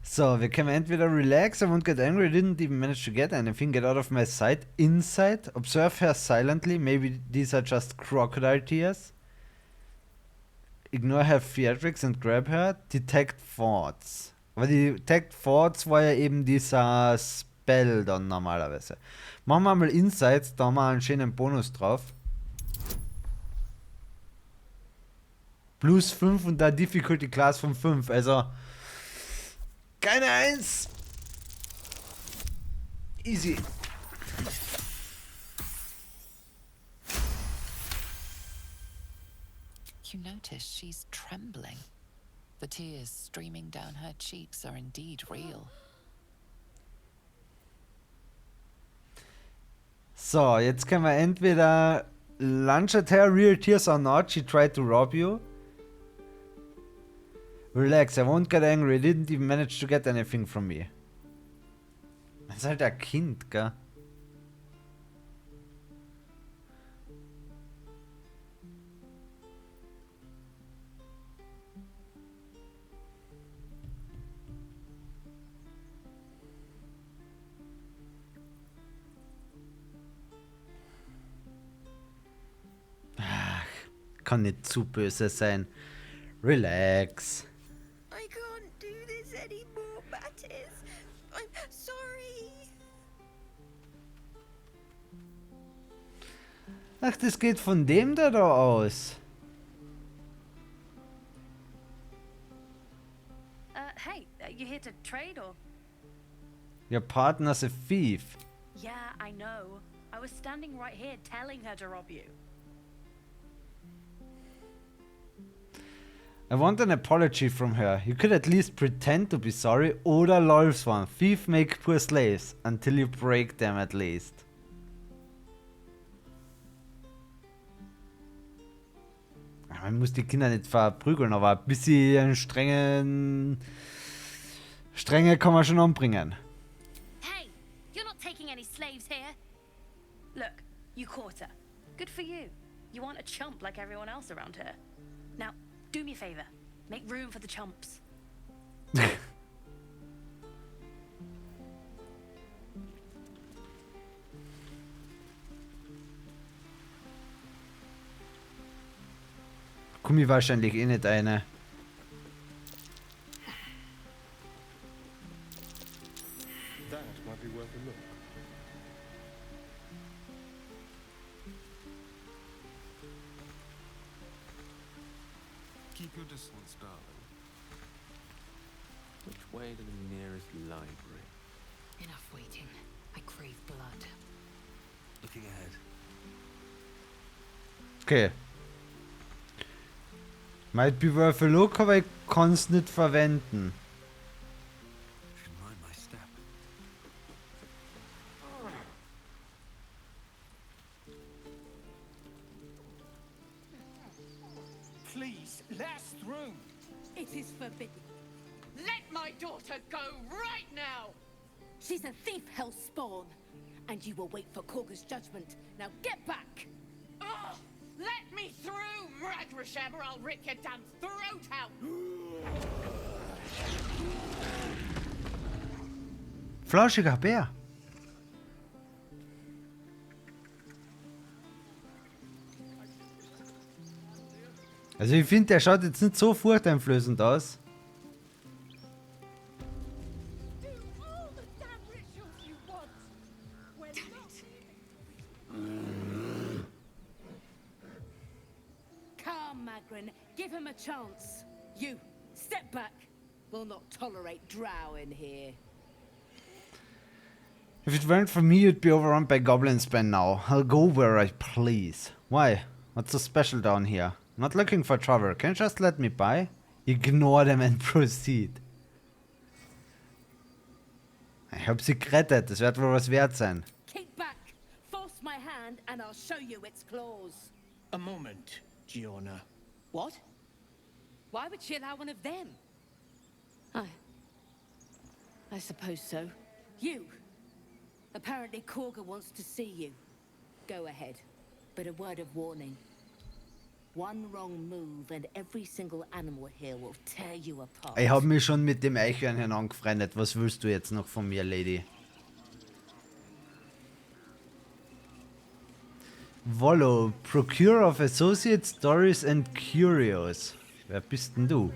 So, wir können entweder relax, I won't get angry, didn't even manage to get anything, get out of my sight, insight, observe her silently, maybe these are just crocodile tears, ignore her theatrics and grab her, detect thoughts. Aber die detect thoughts war ja eben dieser Spell dann normalerweise. Machen wir mal Insights, da haben wir einen schönen Bonus drauf. Plus 5 und da Difficulty Class von 5, also keine 1. Easy. You notice she's trembling. The tears streaming down her cheeks are indeed real. So, jetzt können wir entweder lunge at her, real tears or not, she tried to rob you. Relax, I won't get angry, didn't even manage to get anything from me. Das ist halt ein Kind, gell? Ach, kann nicht zu böse sein. Relax. I can't do this anymore, Mattis. I'm sorry. Ach, das geht von dem da aus. Hey, you here to trade or? Your partner's a thief. Yeah, I know. I was standing right here telling her to rob you. I want an apology from her. You could at least pretend to be sorry oder läufst one. Thief make poor slaves until you break them at least. Man muss die Kinder nicht verprügeln, aber ein bisschen strenge kann man schon umbringen. Hey, you're not taking any slaves here. Look, you caught her. Good for you. You aren't a chump like everyone else around here. Now, do me a favor. Make room for the chumps. Komm ich wahrscheinlich eh nicht eine. That might be worth a look. Keep your distance, darling. Which way to the nearest library? Enough waiting. I crave blood. Looking ahead. Okay. Might be worth a look, aber ich kann's nicht verwenden. Should mind my step. Please, let us through. It is forbidden. Let my daughter go right now! She's a thief, hellspawn. And you will wait for Korga's judgment. Now get back! Oh, let me through, Mragrasham, or I'll rip your damn throat out! Flauschiger Bär. Also ich finde, der schaut jetzt nicht so furchteinflößend aus. Come, Magrin, give him a chance. You, step back. We'll not tolerate drow in here. If it weren't for me, you'd be overrun by goblins by now. I'll go where I please. Why? What's so special down here? Not looking for trouble. Can you just let me by? Ignore them and proceed. Ich hab sie gerettet. Das wird wohl was wert sein. Keep back. Force my hand and I'll show you its claws. A moment, Giona. What? Why would she allow one of them? I suppose so. You. Apparently Korga wants to see you. Go ahead. But a word of warning. One wrong move and every single animal here will tear you apart. Ich hab mich schon mit dem Eichhörnchen angefreundet. Was willst du jetzt noch von mir, Lady? Volo, Procure of Associate Stories and Curios. Wer bist denn du?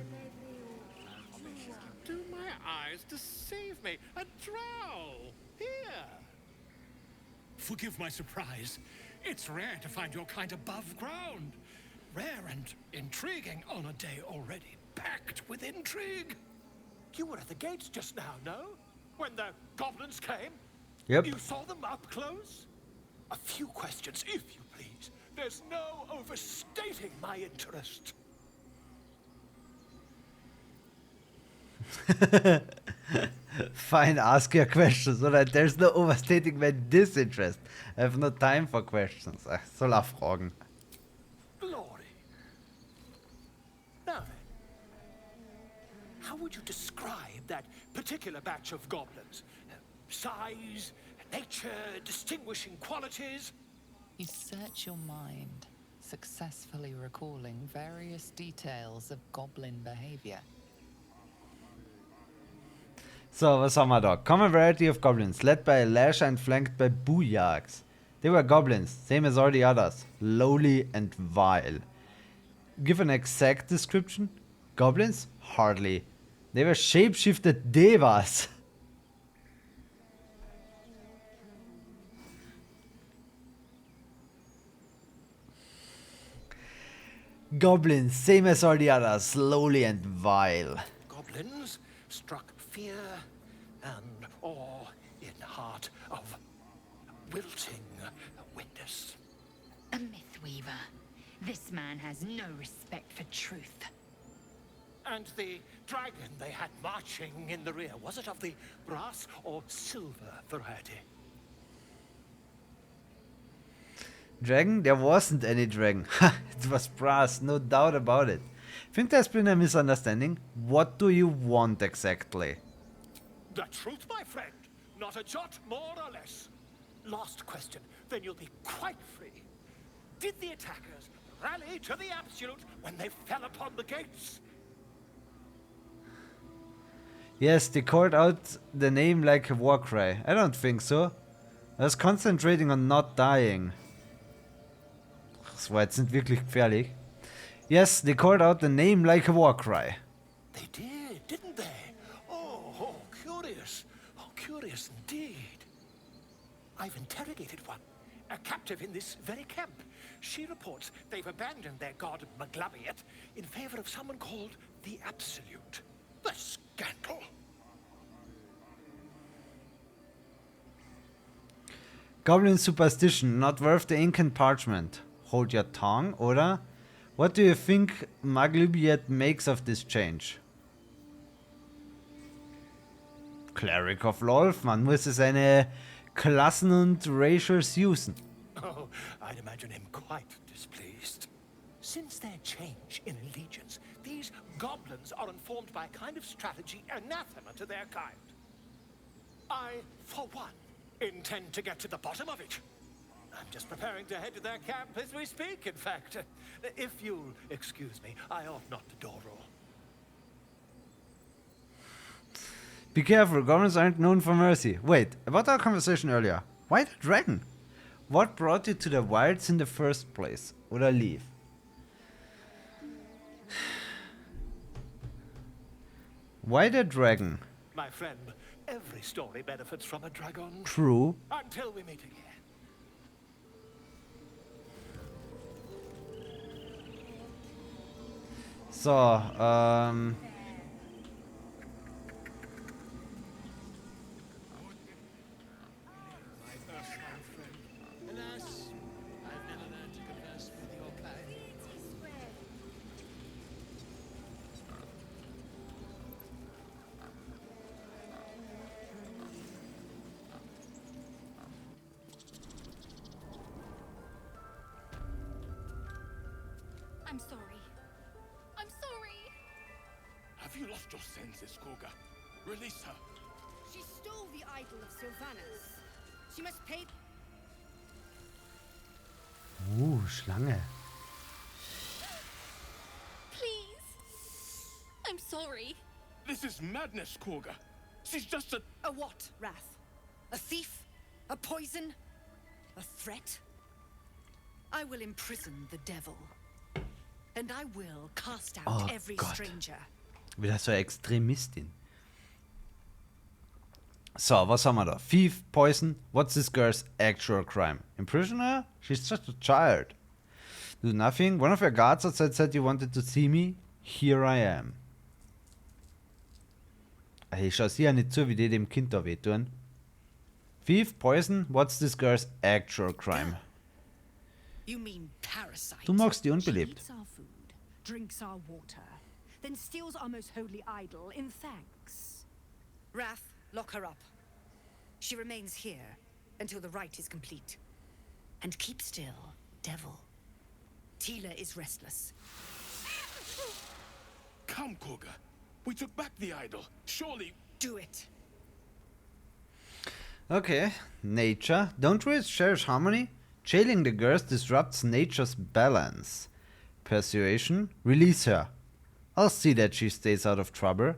Do my eyes deceive me? A drow! Here! Forgive my surprise. It's rare to find your kind above ground. Rare and intriguing on a day already packed with intrigue. You were at the gates just now, no? When the goblins came? Yep. You saw them up close? A few questions, if you please. There's no overstating my interest. Fine, ask your questions. Alright, there's no overstating my disinterest. I have no time for questions. Ach, soll er fragen. Glory. Now then, how would you describe that particular batch of goblins? Size, nature, distinguishing qualities? You search your mind, successfully recalling various details of goblin behavior. So, was haben wir da? Common variety of goblins, led by Lasher and flanked by Booyarks. They were goblins, same as all the others, lowly and vile. Give an exact description? Goblins? Hardly. They were shapeshifted devas. Goblins, same as all the others, slowly and vile. Goblins struck fear and awe in heart of wilting witness. A mythweaver. This man has no respect for truth. And the dragon they had marching in the rear, was it of the brass or silver variety? Dragon? There wasn't any dragon. It was brass, no doubt about it. I think there's been a misunderstanding. What do you want exactly? The truth, my friend. Not a jot more or less. Last question, then you'll be quite free. Did the attackers rally to the absolute when they fell upon the gates? Yes, they called out the name like a war cry. I don't think so. I was concentrating on not dying. Das war jetzt nicht wirklich gefährlich. Yes, they called out the name like a war cry. They did, didn't they? Oh, curious. Oh, curious indeed. I've interrogated one, a captive in this very camp. She reports they've abandoned their god Maglabiet in favor of someone called the Absolute. The scandal! Goblin superstition, not worth the ink and parchment. Hold your tongue, oder? What do you think Maglabiet makes of this change? Cleric of Lolf, man muss seine Klassen und Ratios usen. Oh, I'd imagine him quite displeased. Since their change in allegiance, these goblins are informed by a kind of strategy anathema to their kind. I, for one, intend to get to the bottom of it. I'm just preparing to head to their camp as we speak, in fact. If you'll excuse me, I ought not to door roll. Be careful, goblins aren't known for mercy. Wait, about our conversation earlier. Why the dragon? What brought you to the wilds in the first place? Oder leave? Why the dragon? My friend, every story benefits from a dragon. True. Until we meet again. So, I'm sorry. I'm sorry. Have you lost your senses, Koga? Release her. She stole the idol of Sylvanas. She must pay. Schlange. Please. I'm sorry. This is madness, Koga. She's just a... A what, Wrath? A thief? A poison? A threat? I will imprison the devil. And I will cast out every stranger. Wieder so eine Extremistin. So, was haben wir da? Thief, poison. What's this girl's actual crime? Imprison her? She's just a child. Do nothing. One of your guards outside said you wanted to see me. Here I am. Ich schau sie ja nicht zu, wie die dem Kind da wehtun. Thief, poison. What's this girl's actual crime? You mean parasite? Du magst die unbelebt. Eats our food, drinks our water, then steals our most holy idol in thanks. Wrath, lock her up. She remains here until the rite is complete. And keep still, devil. Tila is restless. Come, Koga. We took back the idol. Surely... Do it. Okay. Nature. Don't we cherish harmony? Jailing the girls disrupts nature's balance. Persuasion. Release her. I'll see that she stays out of trouble.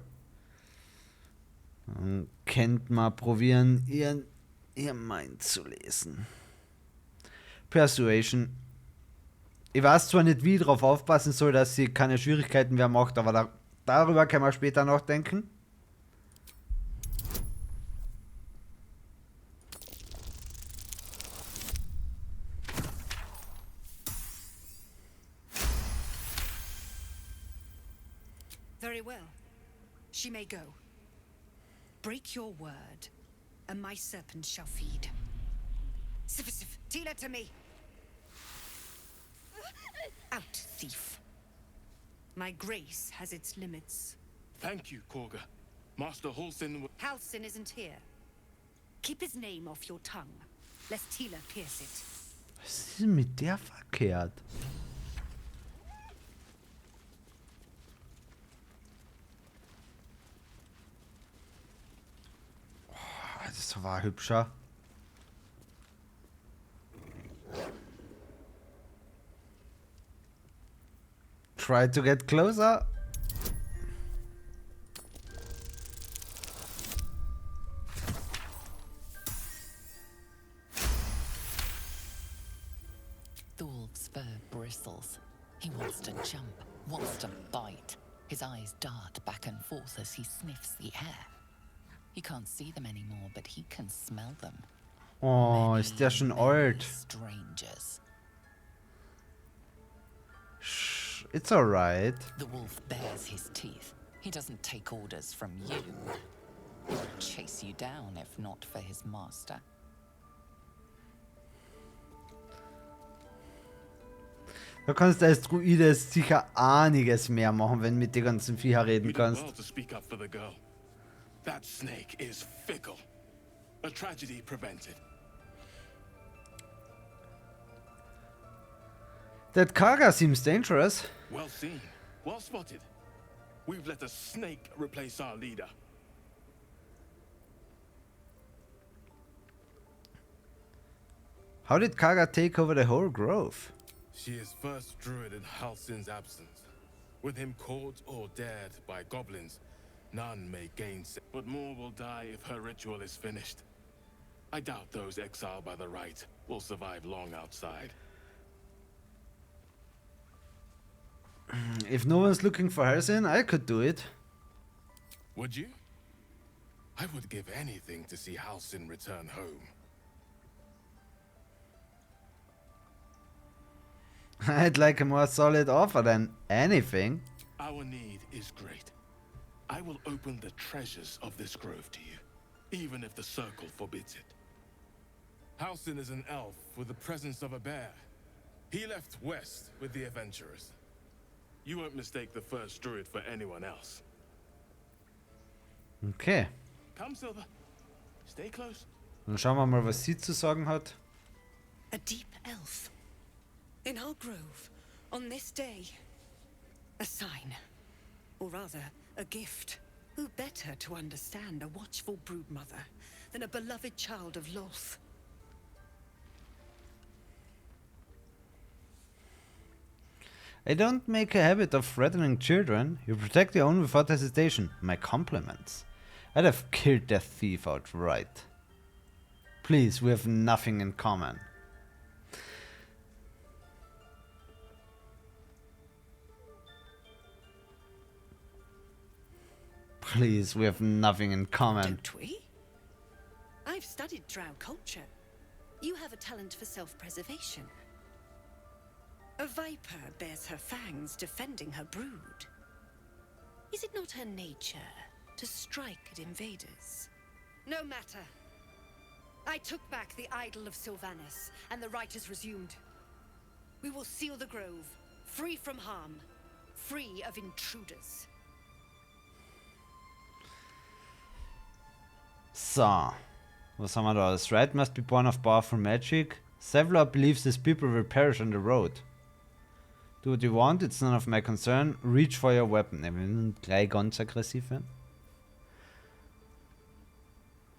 Könnt mal probieren, ihr Mind zu lesen. Persuasion. Ich weiß zwar nicht, wie ich darauf aufpassen soll, dass sie keine Schwierigkeiten mehr macht, aber darüber können wir später noch denken. Very well. She may go. Break your word, and my serpent shall feed. Sif, Tila to me. Out, thief. My grace has its limits. Thank you, Korga. Master Halsin... Halsin isn't here. Keep his name off your tongue, lest Tila pierce it. Was ist denn mit der verkehrt? Oh, das war hübscher. Try to get closer. The wolf's fur bristles. He wants to jump, wants to bite. His eyes dart back and forth as he sniffs the air. He can't see them anymore, but he can smell them. Oh, ist der schon alt? Strangers. Shh, it's alright. The wolf bares his teeth. He doesn't take orders from you. He would chase you down if not for his master. Du kannst als Druide sicher einiges mehr machen, wenn du mit den ganzen Viecher reden kannst. Well to speak up for the girl. That snake is fickle. A tragedy prevented. That Karga seems dangerous. Well seen. Well spotted. We've let a snake replace our leader. How did Karga take over the whole grove? She is first druid in Halsin's absence. With him caught or dared by goblins, none may gainsay. But more will die if her ritual is finished. I doubt those exiled by the right will survive long outside. If no one's looking for Halsin, I could do it. Would you? I would give anything to see Halsin return home. I'd like a more solid offer than anything. Our need is great. I will open the treasures of this grove to you, even if the circle forbids it. Halsin is an elf with the presence of a bear. He left west with the adventurers. You won't mistake the first druid for anyone else. Okay. Come, Silver. Stay close. Dann schauen wir mal, was sie zu sagen hat. A deep elf. In our grove, on this day. A sign. Or rather, a gift. Who better to understand a watchful broodmother than a beloved child of Lolth? I don't make a habit of threatening children. You protect your own without hesitation. My compliments. I'd have killed that thief outright. Please, we have nothing in common. Please, we have nothing in common. Don't we? I've studied drow culture. You have a talent for self-preservation. A viper bears her fangs defending her brood. Is it not her nature to strike at invaders? No matter. I took back the idol of Sylvanas, and the rite is resumed. We will seal the grove, free from harm, free of intruders. So, was haben wir da? This right must be born of powerful magic. Sevlor believes his people will perish on the road. Do what you want, it's none of my concern. Reach for your weapon. Wir müssen gleich ganz aggressiv werden.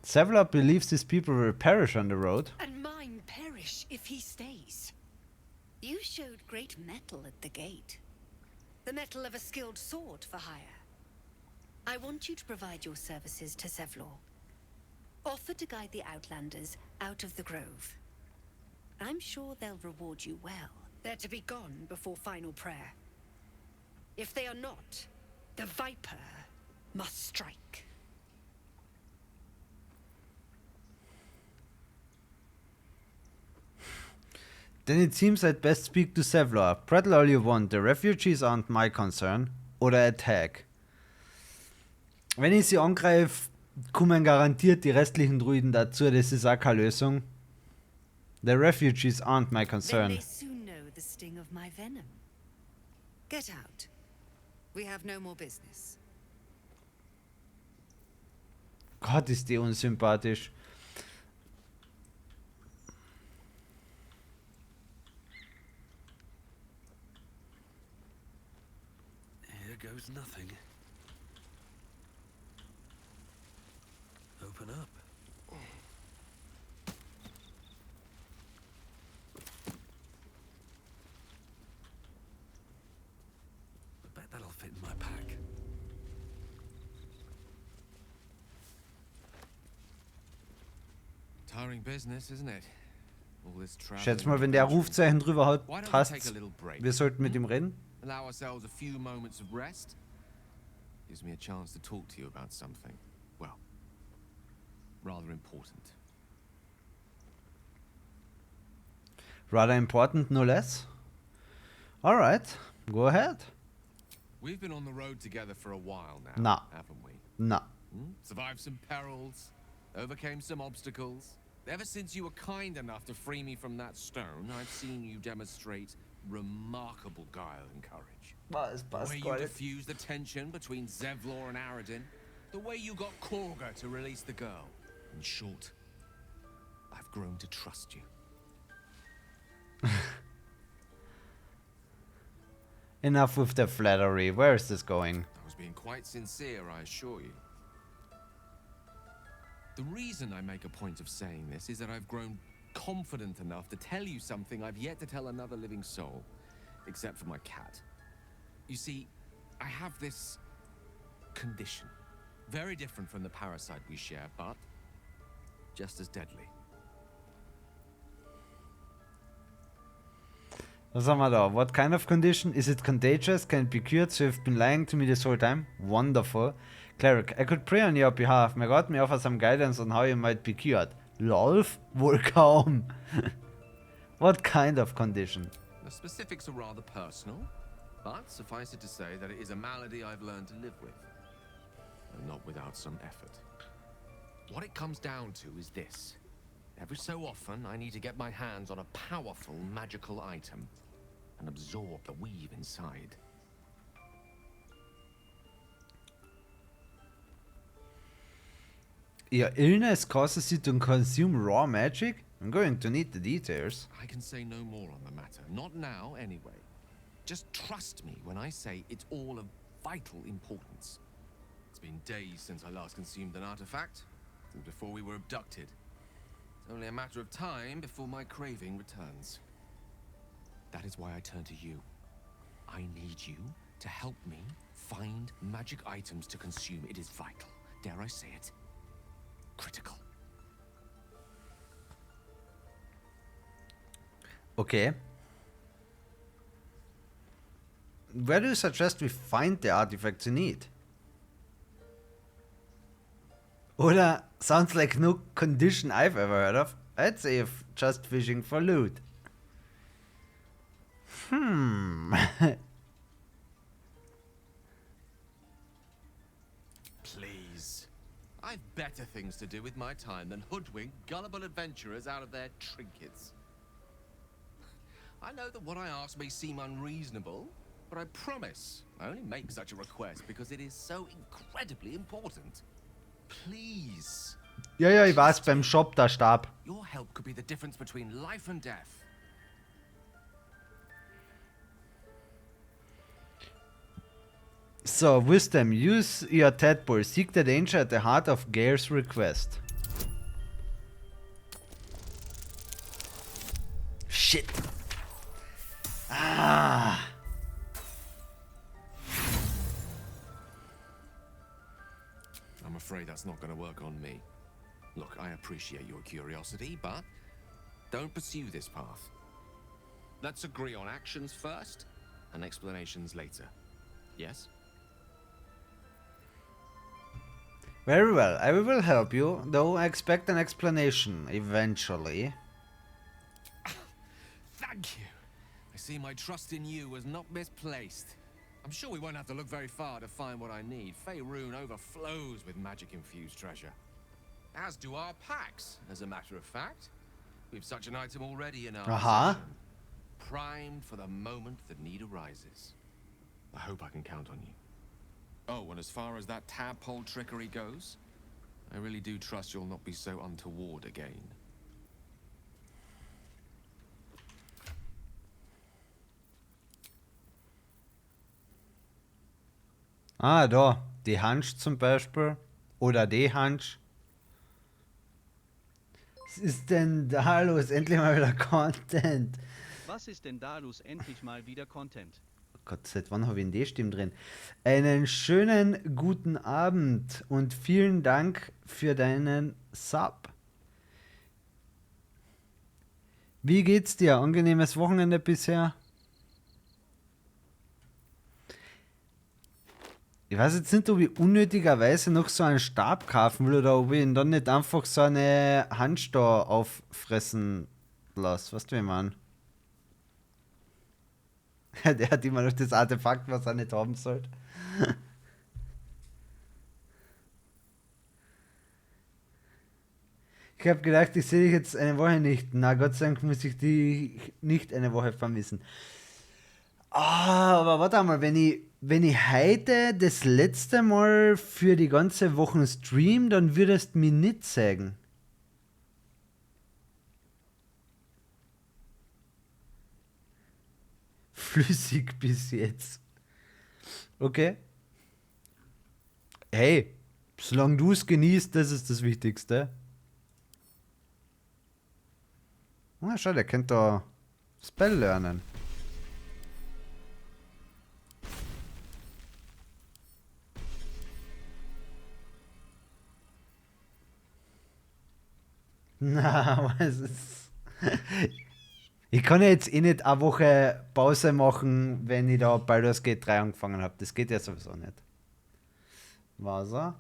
Sevlor believes his people will perish on the road. And mine perish if he stays. You showed great mettle at the gate. The mettle of a skilled sword for hire. I want you to provide your services to Sevlor. Offer to guide the Outlanders out of the grove. I'm sure they'll reward you well. They're to be gone before final prayer. If they are not, the Viper must strike. Then it seems I'd best speak to Sevlor. Prattle all you want, the refugees aren't my concern. Oder attack. Wenn ich sie angreife, kommen garantiert die restlichen Druiden dazu. Das ist auch keine Lösung. The refugees aren't my They concern. may soon know the sting of my venom. Get out. We have no more business. Gott, ist die unsympathisch. Here goes nothing. Open up. I bet that'll fit in my pack. Tiring business, isn't it? All this travel. Schätz mal, wenn der Rufzeichen drüber hat, Why don't we passt's. take a little break? Wir sollten mit ihm reden. Allow ourselves a few moments of rest. Gives me a chance to talk to you about something, well, rather important. Rather important, no less. Alright, go ahead. We've been on the road together for a while now, Nah. haven't we? Nah. Survived some perils, overcame some obstacles. Ever since you were kind enough to free me from that stone, I've seen you demonstrate remarkable guile and courage. The way you diffused the tension between Zevlor and Aradin. The way you got Korga to release the girl. In short, I've grown to trust you. Enough with the flattery. Where is this going? I was being quite sincere, I assure you. The reason I make a point of saying this is that I've grown confident enough to tell you something I've yet to tell another living soul, except for my cat. You see, I have this condition, very different from the parasite we share, but just as deadly. Was haben wir da? What kind of condition? Is it contagious? Can it be cured? So you've been lying to me this whole time? Wonderful. Cleric, I could pray on your behalf. May God may offer some guidance on how you might be cured. Lolf? Wohl kaum. What kind of condition? The specifics are rather personal, but suffice it to say that it is a malady I've learned to live with, and not without some effort. What it comes down to is this. Every so often, I need to get my hands on a powerful magical item and absorb the weave inside. Your illness causes you to consume raw magic? I'm going to need the details. I can say no more on the matter. Not now, anyway. Just trust me when I say it's all of vital importance. It's been days since I last consumed an artifact, since before we were abducted. It's only a matter of time before my craving returns. That is why I turn to you. I need you to help me find magic items to consume. It is vital. Dare I say it? Critical. Okay. Where do you suggest we find the artifacts you need? Oder sounds like no condition I've ever heard of. I'd say if just fishing for loot. Please. I've better things to do with my time than hoodwink gullible adventurers out of their trinkets. I know that what I ask may seem unreasonable, but I promise I only make such a request because it is so incredibly important. Please. Ja, ich weiß, beim Shop der Stab. Your help could be the difference between life and death. So, wisdom. Use your tadpole. Seek the danger at the heart of Gair's request. Shit. Ah. I'm afraid that's not going to work on me. Look, I appreciate your curiosity, but don't pursue this path. Let's agree on actions first and explanations later. Yes? Very well. I will help you, though I expect an explanation eventually. Thank you. I see my trust in you was not misplaced. I'm sure we won't have to look very far to find what I need. Faerun overflows with magic-infused treasure. As do our packs, as a matter of fact. We've such an item already in our possession. Primed for the moment the need arises. I hope I can count on you. Oh, and as far as that tadpole trickery goes, I really do trust you'll not be so untoward again. Ah, da. Die Hansch zum Beispiel. Oder die Hansch. Was ist denn da los? Endlich mal wieder Content. Was ist denn da los? Endlich mal wieder Content. Oh Gott, seit wann habe ich denn die Stimme drin? Einen schönen guten Abend und vielen Dank für deinen Sub. Wie geht's dir? Angenehmes Wochenende bisher? Ich weiß jetzt nicht, ob ich unnötigerweise noch so einen Stab kaufen will oder ob ich ihn dann nicht einfach so eine Hand da auffressen lasse. Weißt du, wie ich meine? Der hat immer noch das Artefakt, was er nicht haben sollte. Ich habe gedacht, ich sehe dich jetzt eine Woche nicht. Na, Gott sei Dank muss ich dich nicht eine Woche vermissen. Ah, aber warte mal, wenn ich heute das letzte Mal für die ganze Woche stream, dann würdest du mir nicht sagen. Flüssig bis jetzt. Okay. Hey, solange du es genießt, das ist das Wichtigste. Ah, schau, der kennt da Spell lernen. Na, was ist... Ich kann ja jetzt eh nicht eine Woche Pause machen, wenn ich da Baldurs Gate 3 angefangen habe. Das geht ja sowieso nicht. Wasser.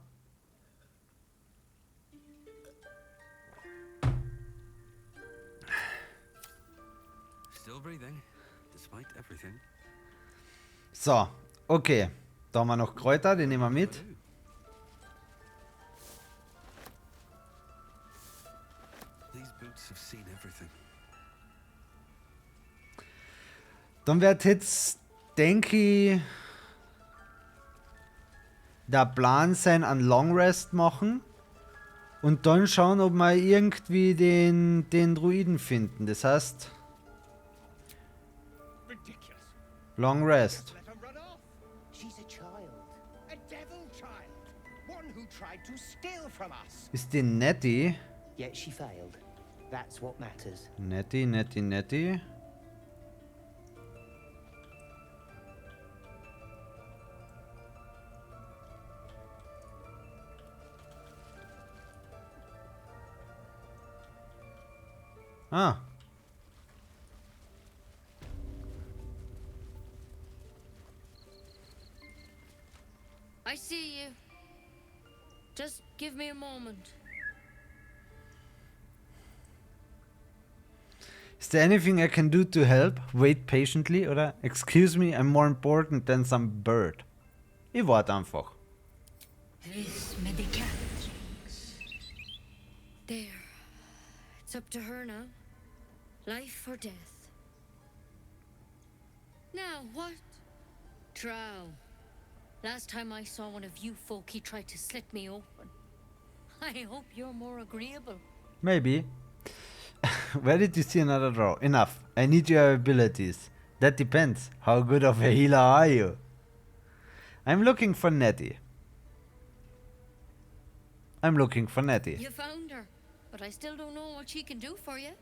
Still breathing, despite everything. So, okay. Da haben wir noch Kräuter, die nehmen wir mit. These boots have seen everything. Dann wird jetzt, denke ich, der Plan sein, einen Long Rest machen und dann schauen, ob wir irgendwie den Druiden finden. Das heißt, Long Rest. Ist die Nettie? Yet she failed. That's what matters. Nettie, Nettie, Nettie. Ah. I see you. Just give me a moment. Is there anything I can do to help? Wait patiently, oder? Excuse me, I'm more important than some bird. Ich warte einfach. This medicat. There. It's up to her now. Life or death. Now, what? Drow. Last time I saw one of you folk, he tried to slit me open. I hope you're more agreeable. Maybe. Where did you see another draw? Enough. I need your abilities. That depends. How good of a healer are you? I'm looking for Nettie. I'm looking for Nettie. You found her, but I still don't know what she can do for you.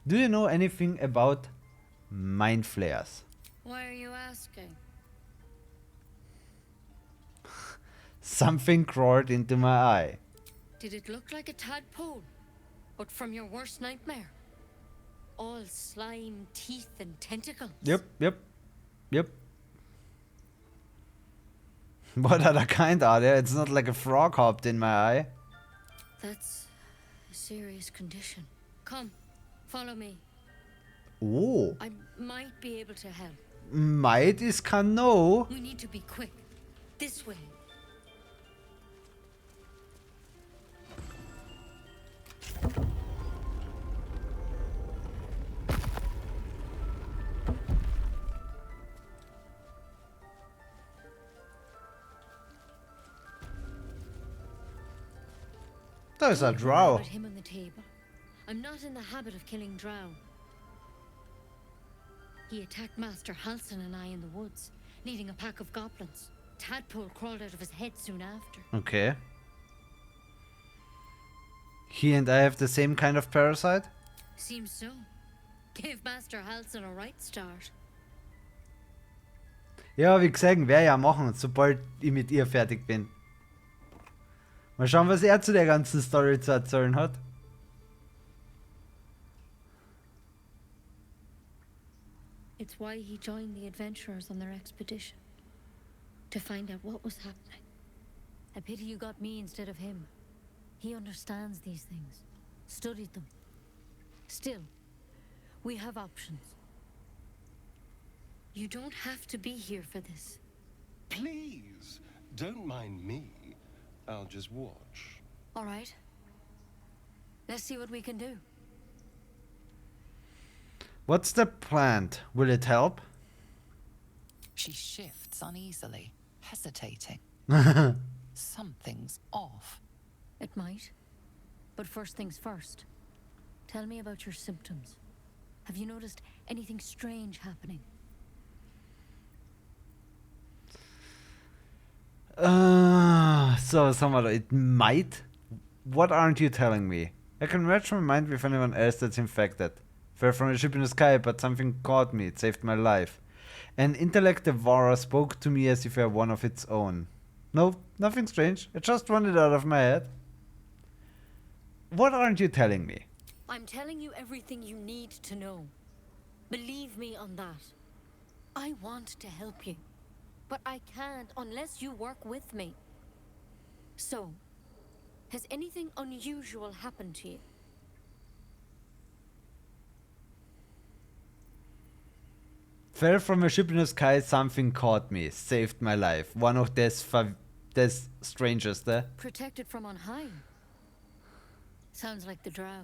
Do you know anything about mind flayers? Why are you asking? Something crawled into my eye. Did it look like a tadpole? But from your worst nightmare? All slime, teeth, and tentacles? Yep. What other kind are there? It's not like a frog hopped in my eye. That's a serious condition. Come, follow me. Oh. I might be able to help. Might is kann no. We need to be quick. This way. There's a Don't worry drow. about him on the table. I'm not in the habit of killing drow. He attacked Master Halsin and I in the woods, leading a pack of goblins. Tadpole crawled out of his head soon after. Okay. He and I have the same kind of parasite? Seems so. Gave Master Halsin a right start. Ja, wie gesagt, werde ja machen, sobald ich mit ihr fertig bin. Mal schauen, was er zu der ganzen Story zu erzählen hat. It's why he joined the adventurers on their expedition. To find out what was happening. A pity you got me instead of him. He understands these things. Studied them. Still, we have options. You don't have to be here for this. Please, don't mind me. I'll just watch. All right. Let's see what we can do. What's the plant? Will it help? She shifts uneasily, hesitating. Something's off. It might. But first things first. Tell me about your symptoms. Have you noticed anything strange happening? So, sagen wir da, it might? What aren't you telling me? I can match my mind with anyone else that's infected. Fell from a ship in the sky, but something caught me. It saved my life. An intellect devourer spoke to me as if I were one of its own. No, nothing strange. It just wandered out of my head. What aren't you telling me? I'm telling you everything you need to know. Believe me on that. I want to help you, but I can't unless you work with me. So, has anything unusual happened to you? Fell from a ship in the sky, something caught me. Saved my life. One of des strangest, eh? Protected from on high. Sounds like the drow.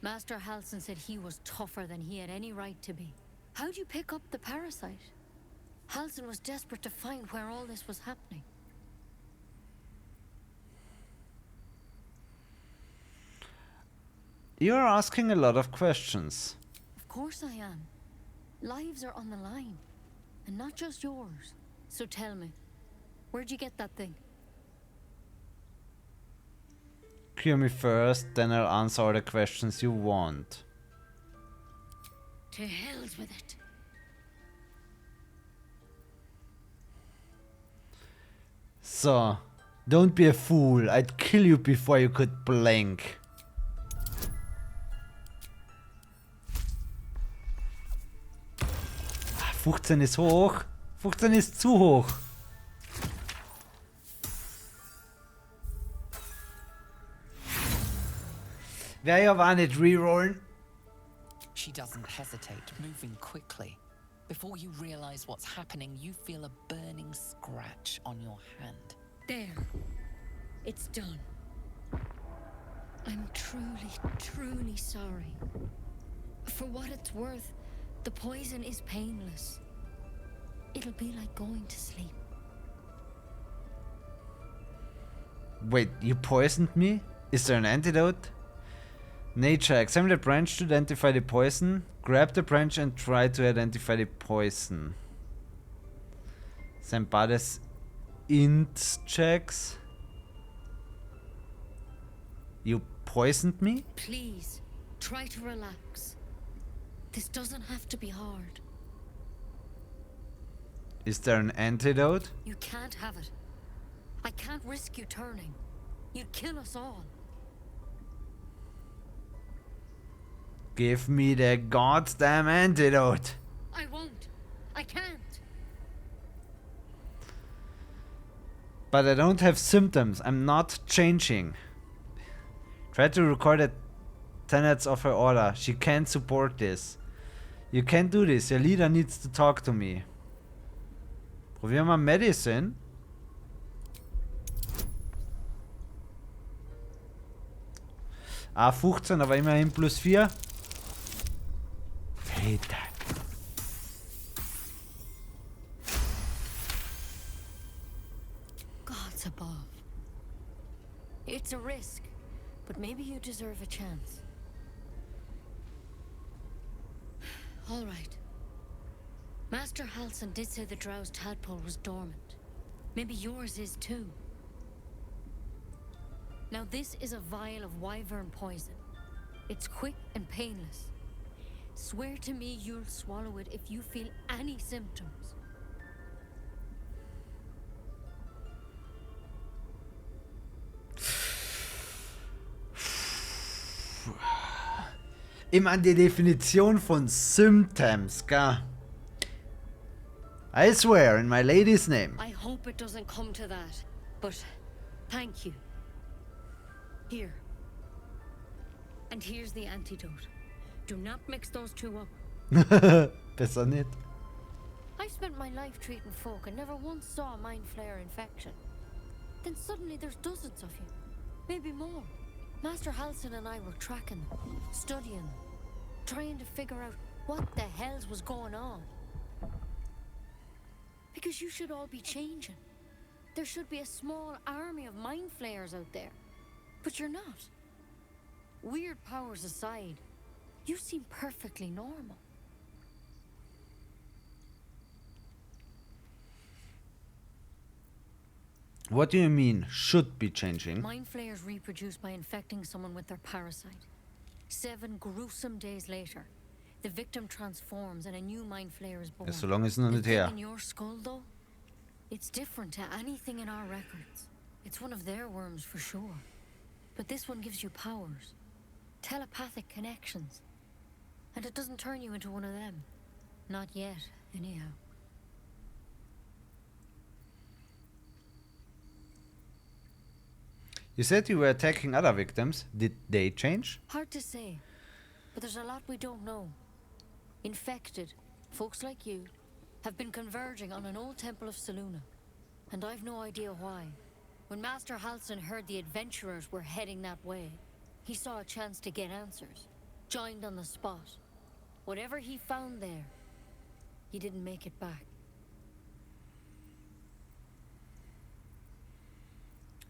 Master Halsin said he was tougher than he had any right to be. How'd you pick up the parasite? Halsin was desperate to find where all this was happening. You're asking a lot of questions. Of course I am. Lives are on the line. And not just yours. So tell me, where'd you get that thing? Cure me first, then I'll answer all the questions you want. To hell's with it. So, don't be a fool. I'd kill you before you could blink. Ah, 15 ist hoch. 15 ist zu hoch. Wer ja war nicht rerollen. She doesn't hesitate, moving quickly. Before you realize what's happening, you feel a burning scratch on your hand. There. It's done. I'm truly, truly sorry. For what it's worth, the poison is painless. It'll be like going to sleep. Wait, you poisoned me? Is there an antidote? Nature, examine the branch to identify the poison. Grab the branch and try to identify the poison. Sein Bades int checks. You poisoned me? Please, try to relax. This doesn't have to be hard. Is there an antidote? You can't have it. I can't risk you turning. You'd kill us all. Give me the goddamn antidote. I won't. I can't. But I don't have symptoms. I'm not changing. Try to record the tenets of her order. She can't support this. You can't do this. Your leader needs to talk to me. Probieren wir Medicine. Ah, 15, aber immerhin plus 4. Bitte. Gods above. It's a risk, but maybe you deserve a chance. All right. Master Halsin did say the drow's tadpole was dormant. Maybe yours is too. Now this is a vial of wyvern poison. It's quick and painless. Swear to me you'll swallow it if you feel any symptoms. Immer die Definition von Symptoms, gell? I swear in my lady's name. I hope it doesn't come to that, but thank you. Here. And here's the antidote. Do not mix those two up. Besser nicht. I've spent my life treating folk and never once saw a mind flayer infection. Then suddenly there's dozens of you. Maybe more. Master Halsin and I were tracking them, studying them, trying to figure out what the hells was going on. Because you should all be changing. There should be a small army of mind flayers out there. But you're not. Weird powers aside, you seem perfectly normal. What do you mean, should be changing? Mind flayers reproduce by infecting someone with their parasite. 7 gruesome days later, the victim transforms and a new mind flayer is born. Ja, so lange ist es noch The nicht thing her. in your skull, though, it's different to anything in our records. It's one of their worms for sure. But this one gives you powers. Telepathic connections. And it doesn't turn you into one of them. Not yet, anyhow. You said you were attacking other victims. Did they change? Hard to say, but there's a lot we don't know. Infected, folks like you, have been converging on an old temple of Selûne, and I've no idea why. When Master Halsin heard the adventurers were heading that way, he saw a chance to get answers, joined on the spot. Whatever he found there, he didn't make it back.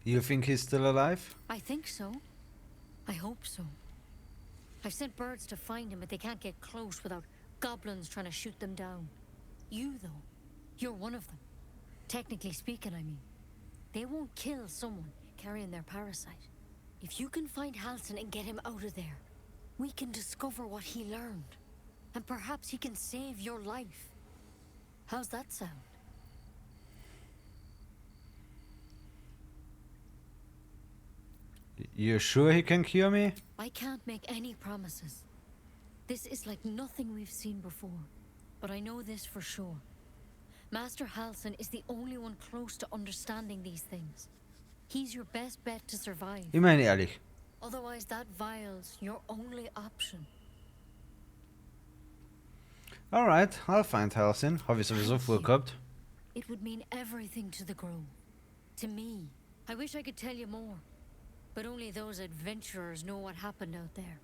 You think he's still alive? I think so. I hope so. I've sent birds to find him, but they can't get close without goblins trying to shoot them down. You, though, you're one of them. Technically speaking, I mean. They won't kill someone carrying their parasite. If you can find Halsin and get him out of there, we can discover what he learned. And perhaps he can save your life. How's that sound? You sure he can cure me? I can't make any promises. This is like nothing we've seen before. But I know this for sure. Master Halsin is the only one close to understanding these things. He's your best bet to survive. Ich meine ehrlich. Otherwise, that vial's your only option. Alright, I'll find Halsin. Habe ich sowieso vorgehabt. It would mean everything to the Grove. To me. I wish I could tell you more. But only those adventurers know what happened out there.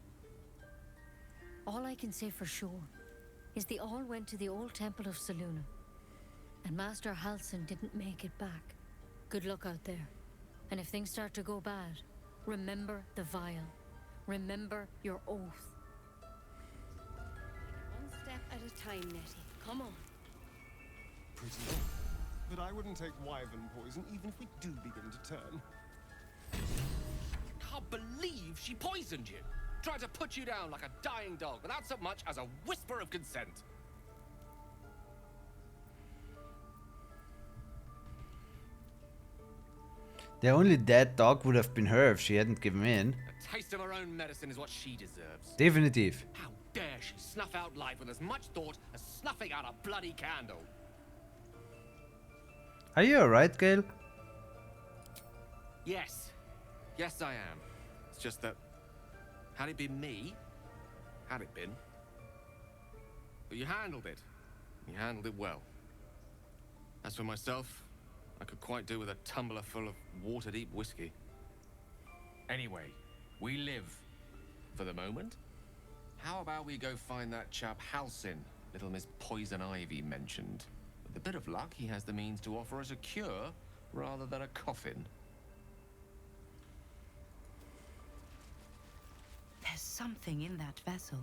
All I can say for sure is they all went to the old temple of Selûne. And Master Halsin didn't make it back. Good luck out there. And if things start to go bad, remember the vial. Remember your oath. One step at a time, Nettie. Come on. Pretty good. But I wouldn't take wyvern poison even if we do begin to turn. Can't believe she poisoned you. Tried to put you down like a dying dog without so much as a whisper of consent. The only dead dog would have been her if she hadn't given in. A taste of her own medicine is what she deserves. Definitiv. How dare she snuff out life with as much thought as snuffing out a bloody candle? Are you alright, Gale? Yes. Yes, I am. It's just that, had it been me, had it been, But you handled it. You handled it well. As for myself, I could quite do with a tumbler full of water-deep whiskey. Anyway, we live for the moment. How about we go find that chap Halsin, little Miss Poison Ivy mentioned? With a bit of luck, he has the means to offer us a cure rather than a coffin. There's something in that vessel.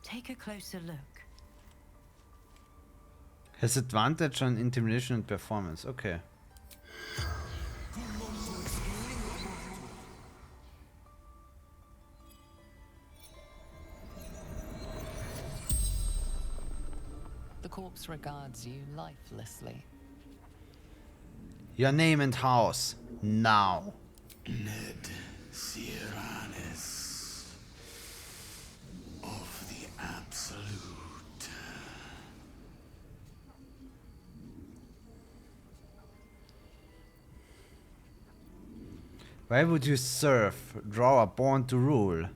Take a closer look. Has advantage on intimidation and performance. Okay. The corpse regards you lifelessly. Your name and house. Now. Ned Sierranis of the Absolute. Why would you serve? Draw a born to rule.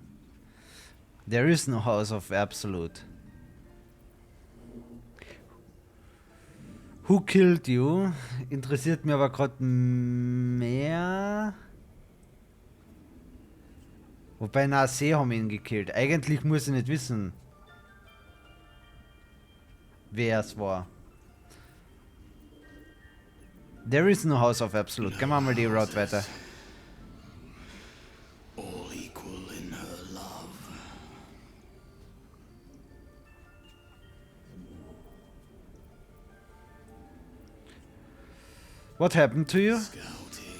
There is no House of Absolute. Who killed you? Interessiert mir aber gerade mehr. Wobei, na, sie haben ihn gekillt. Eigentlich muss ich nicht wissen, wer es war. There is no House of Absolute. Gehen wir mal die Route weiter. All equal in her love. What happened to you? Scouting.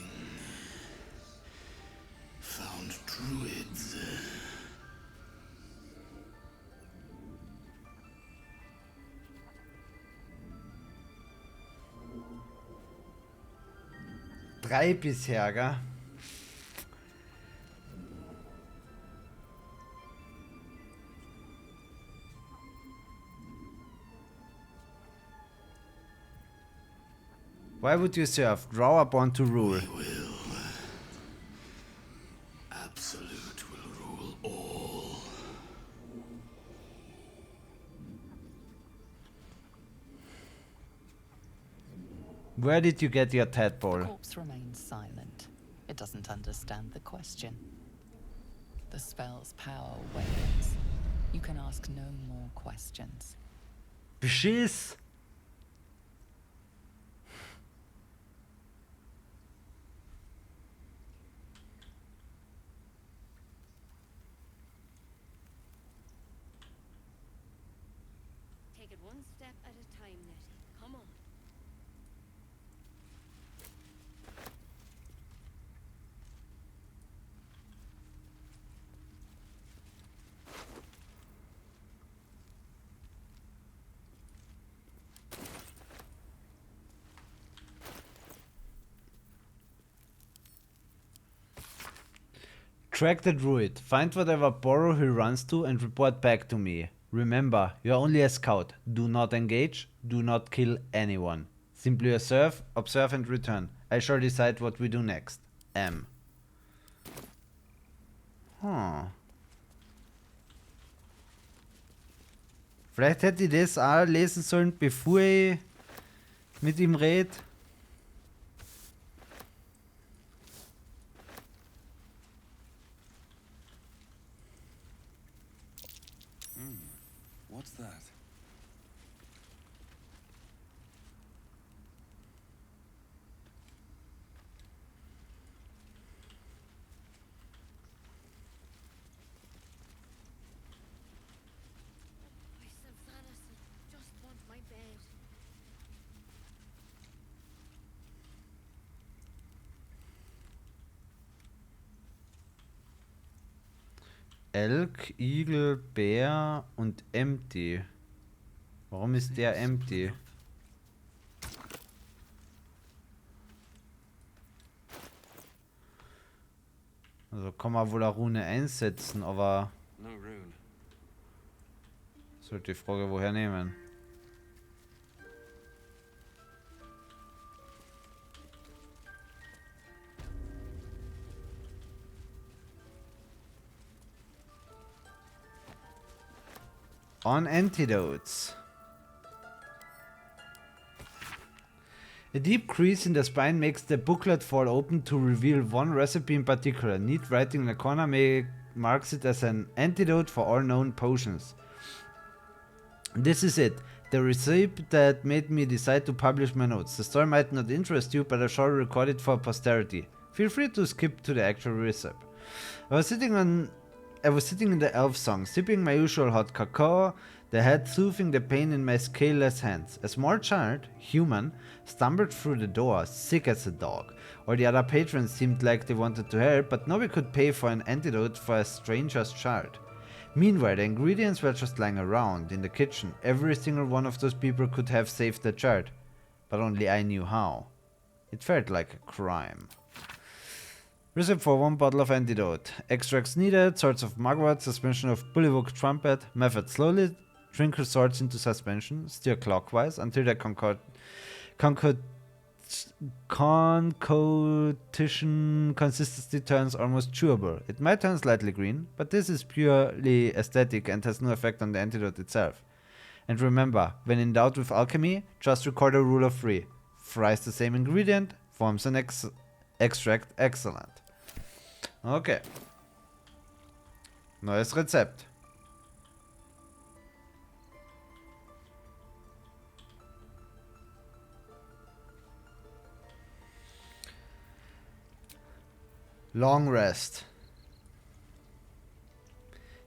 Found druids. Drei bisher, gell? Why would you serve? Draw a born to rule. Absolute will rule all. Where did you get your The tadpole? corpse remains silent. It doesn't understand the question. The spell's power wanes. You can ask no more questions. Beschiss! Take it one step at a time, Nettie. Come on. Track the druid. Find whatever burrow he runs to and report back to me. Remember, you're only a scout. Do not engage. Do not kill anyone. Simply observe and return. I shall decide what we do next. M. Huh. Vielleicht hätte ich das auch lesen sollen, bevor ich mit ihm rede. What's that? Just want my bed. Elk, Igel, Bär und Empty. Warum ist der empty? Also kann man wohl eine Rune einsetzen, aber No rune. sollte die Frage woher nehmen. on antidotes. A deep crease in the spine makes the booklet fall open to reveal one recipe in particular. Neat writing in the corner marks it as an antidote for all known potions. This is it. The recipe that made me decide to publish my notes. The story might not interest you, but I shall record it for posterity. Feel free to skip to the actual recipe. I was sitting in the elf song, sipping my usual hot cacao, the head soothing the pain in my scaleless hands. A small child, human, stumbled through the door, sick as a dog. All the other patrons seemed like they wanted to help, but nobody could pay for an antidote for a stranger's child. Meanwhile, the ingredients were just lying around in the kitchen. Every single one of those people could have saved the child, but only I knew how. It felt like a crime. Recipe for 1 bottle of antidote. Extracts needed, swords of mugwort, suspension of bullywug trumpet. Method: slowly trinkle swords into suspension, steer clockwise until the concoction consistency turns almost chewable. It might turn slightly green, but this is purely aesthetic and has no effect on the antidote itself. And remember, when in doubt with alchemy, just record a rule of 3. Fries the same ingredient, forms an extract. Excellent. Okay. Neues Rezept. Long rest.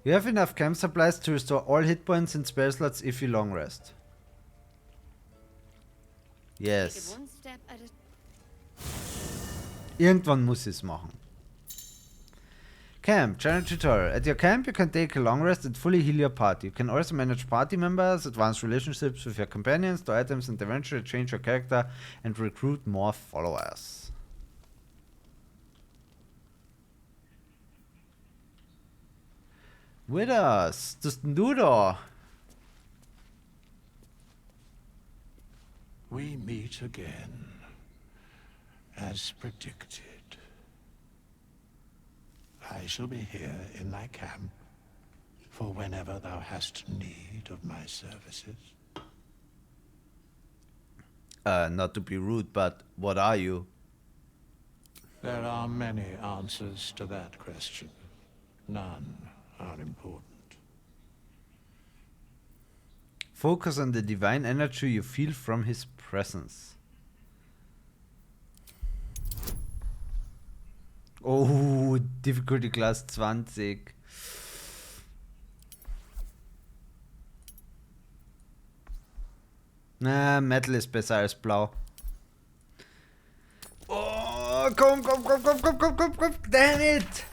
You have enough camp supplies to restore all hit points and spell slots if you long rest. Yes. Irgendwann muss ich es machen. Camp. Challenge tutorial. At your camp you can take a long rest and fully heal your party. You can also manage party members, advance relationships with your companions, store items, and eventually change your character and recruit more followers. Withers, was tust denn du da? We meet again, as predicted. I shall be here in thy camp for whenever thou hast need of my services. Not to be rude, but what are you? There are many answers to that question. None are important. Focus on the divine energy you feel from his presence. Oh, difficulty class 20. Na, Metal ist besser als Blau. Oh, komm, damn it!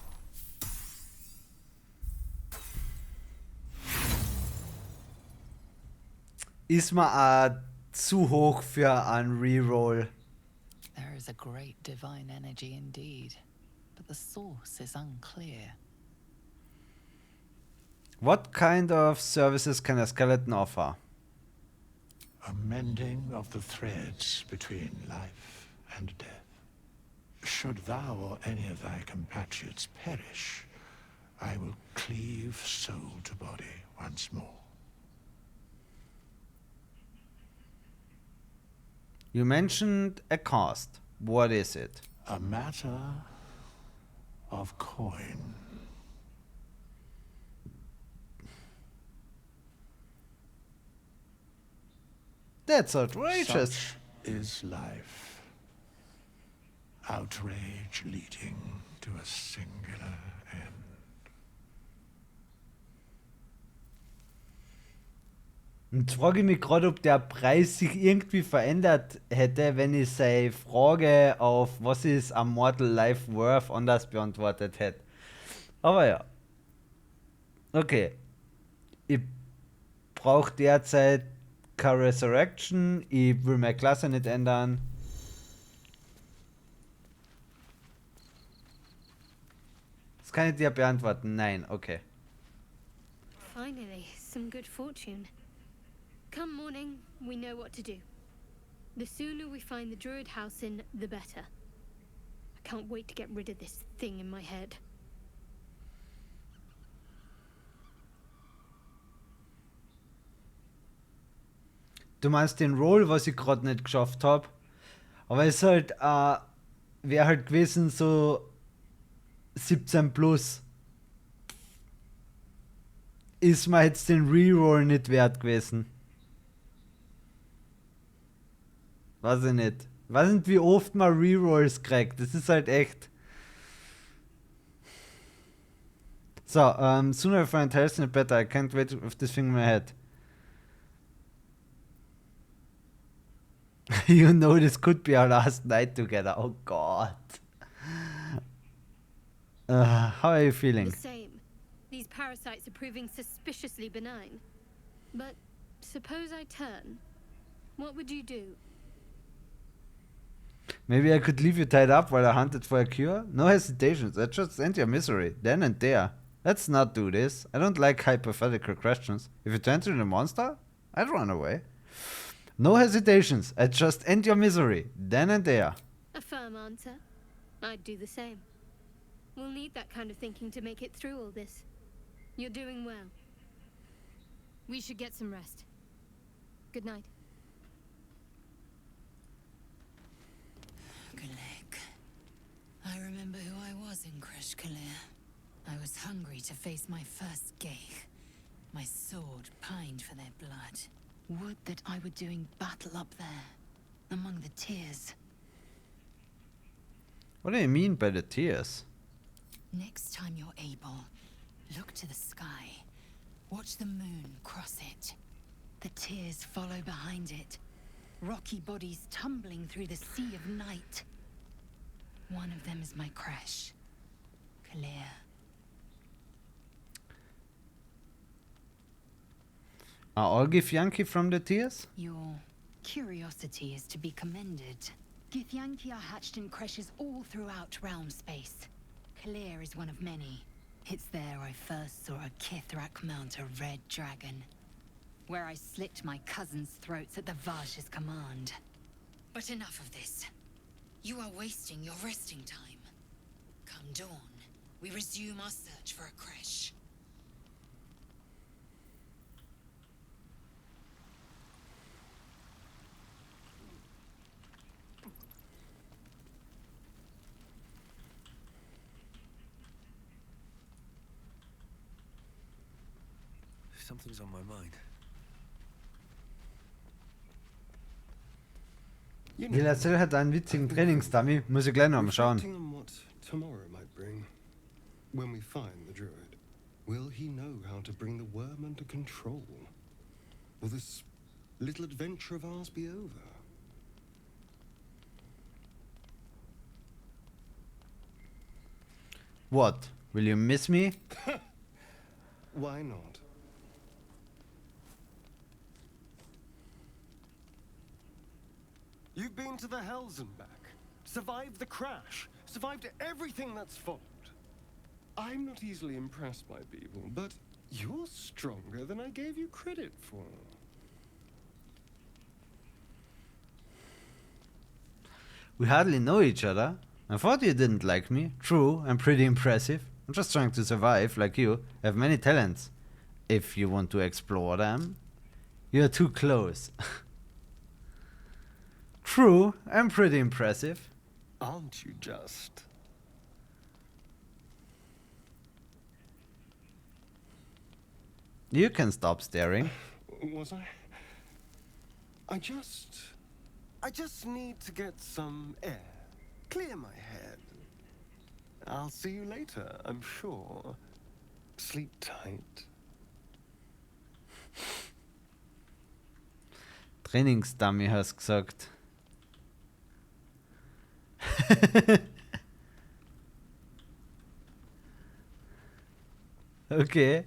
Ist mir zu hoch für ein Reroll. There is a great divine energy indeed, but the source is unclear. What kind of services can a skeleton offer? A mending of the threads between life and death. Should thou or any of thy compatriots perish, I will cleave soul to body once more. You mentioned a cost. What is it? A matter of coin. That's outrageous. Such is life. Outrage leading to a singular end. Und jetzt frage ich mich gerade, ob der Preis sich irgendwie verändert hätte, wenn ich seine Frage auf was ist a mortal life worth anders beantwortet hätte. Aber ja. Okay. Ich brauche derzeit keine Resurrection. Ich will meine Klasse nicht ändern. Das kann ich dir beantworten. Nein, okay. Finally, some good fortune. Come morning, we know what to do. The sooner we find the druid house in, the better. I can't wait to get rid of this thing in my head. Du meinst den Roll, was ich gerade nicht geschafft habe. Aber es ist halt, wäre halt gewesen so 17 plus. Ist mir jetzt den Reroll nicht wert gewesen. Weiß ich nicht. Weiß nicht, wie oft man Rerolls kriegt. Das ist halt echt. So, sooner I find Hellsing better. I can't wait if this thing in my head. You know this could be our last night together. Oh God. How are you feeling? The same. These parasites are proving suspiciously benign. But suppose I turn. What would you do? Maybe I could leave you tied up while I hunted for a cure? No hesitations. I just end your misery. Then and there. Let's not do this. I don't like hypothetical questions. If you turn into a monster, I'd run away. No hesitations. I just end your misery. Then and there. A firm answer. I'd do the same. We'll need that kind of thinking to make it through all this. You're doing well. We should get some rest. Good night. Galek. I remember who I was in Kresh Kalir. I was hungry to face my first Geich. My sword pined for their blood. Would that I were doing battle up there, among the tears. What do you mean by the tears? Next time you're able, look to the sky. Watch the moon cross it. The tears follow behind it. Rocky bodies tumbling through the sea of night. One of them is my Kresh. Kalir. Are all Githyanki from the tears? Your curiosity is to be commended. Githyanki are hatched in creches all throughout realm space. Kalir is one of many. It's there I first saw a Kithrak mount a red dragon. Where I slit my cousins' throats at the Vaj's command. But enough of this. You are wasting your resting time. Come dawn, we resume our search for a creche. Something's on my mind. Erzähl hat einen witzigen Trainingsdummy. Muss ich gleich noch mal schauen. Reflecting on what tomorrow might bring. When we find the druid, will he know how to bring the worm under control? Will this little adventure of ours be over? What? Will you miss me? Why not? You've been to the Hells and back, survived the crash, survived everything that's followed. I'm not easily impressed by people, but you're stronger than I gave you credit for. We hardly know each other. I thought you didn't like me. True, I'm pretty impressive. I'm just trying to survive, like you. I have many talents. If you want to explore them. You're too close. True, I'm pretty impressive. Aren't you just? You can stop staring. Was I? I just need to get some air. Clear my head. I'll see you later, I'm sure. Sleep tight. Trainingsdummy hast gesagt. Okay.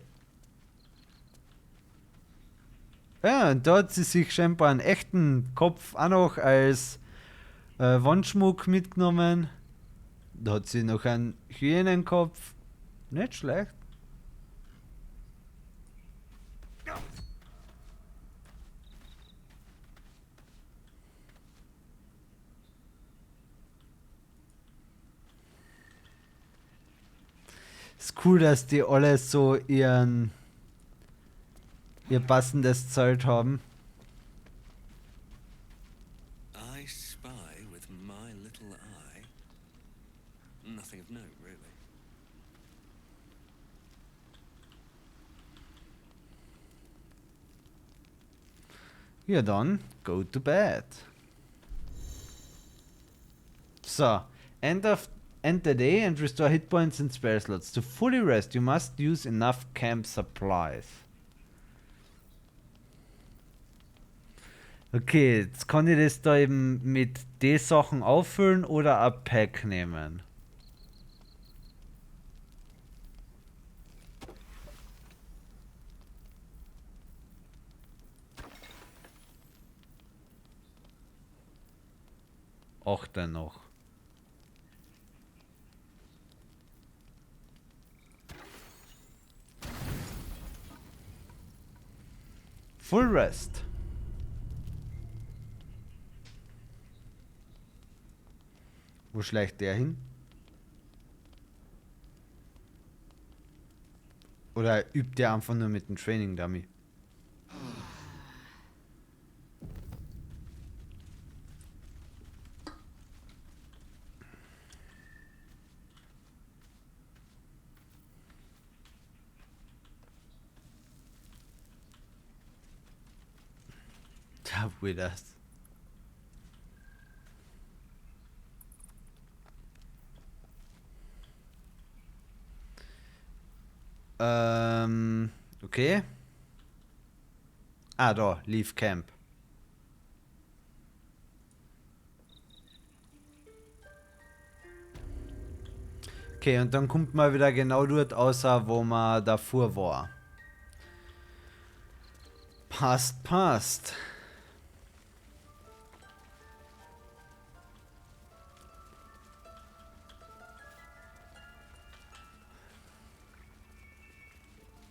Ja, und da hat sie sich scheinbar einen echten Kopf auch noch als Wandschmuck mitgenommen. Da hat sie noch einen Hyänenkopf. Nicht schlecht. Ist cool, dass die alle so ihr passendes Zelt haben. Ja dann, go to bed. So, end the day and restore hit points and spare slots. To fully rest, you must use enough camp supplies. Okay, jetzt kann ich das da eben mit den Sachen auffüllen oder ein Pack nehmen. Auch dann noch. Full rest. Wo schleicht der hin? Oder übt der einfach nur mit dem Training Dummy? Da wohl das. Okay. Ah, da, Leave Camp. Okay, und dann kommt man wieder genau dort außer, wo man davor war. Passt, passt.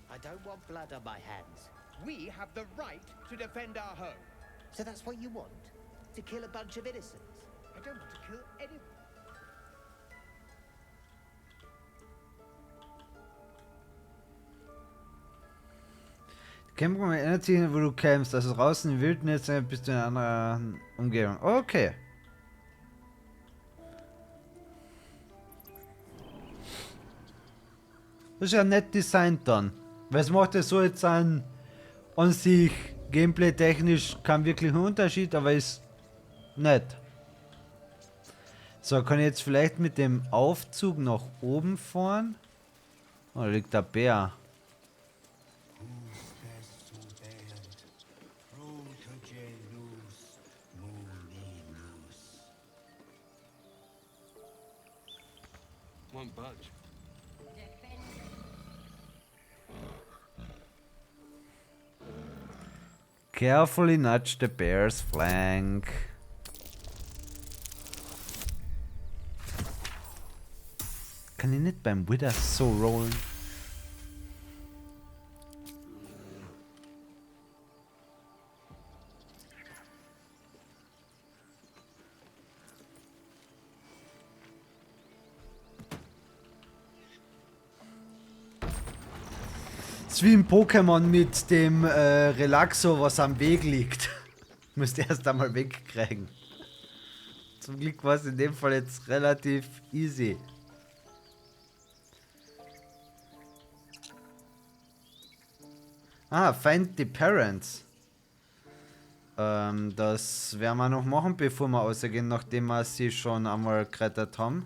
I don't want blood on my hands. We have the right to defend our home. So that's what you want? To kill a bunch of innocents? I don't want to kill anyone. Camping erinnert sich, wo du campst. Also draußen im Wildnis bist du in einer anderen Umgebung. Okay. Das ist ja nett designt dann. Was macht es so jetzt an sich gameplay-technisch keinen wirklichen Unterschied, aber ist nett. So, kann ich jetzt vielleicht mit dem Aufzug nach oben fahren? Oh, da liegt der Bär. Won't budge. Carefully nudge the bear's flank. Kann ich nicht beim Wither so rollen? Das ist wie ein Pokémon mit dem Relaxo, was am Weg liegt. Müsst erst einmal wegkriegen. Zum Glück war es in dem Fall jetzt relativ easy. Ah, find the parents. Das werden wir noch machen, bevor wir rausgehen, nachdem wir sie schon einmal gerettet haben.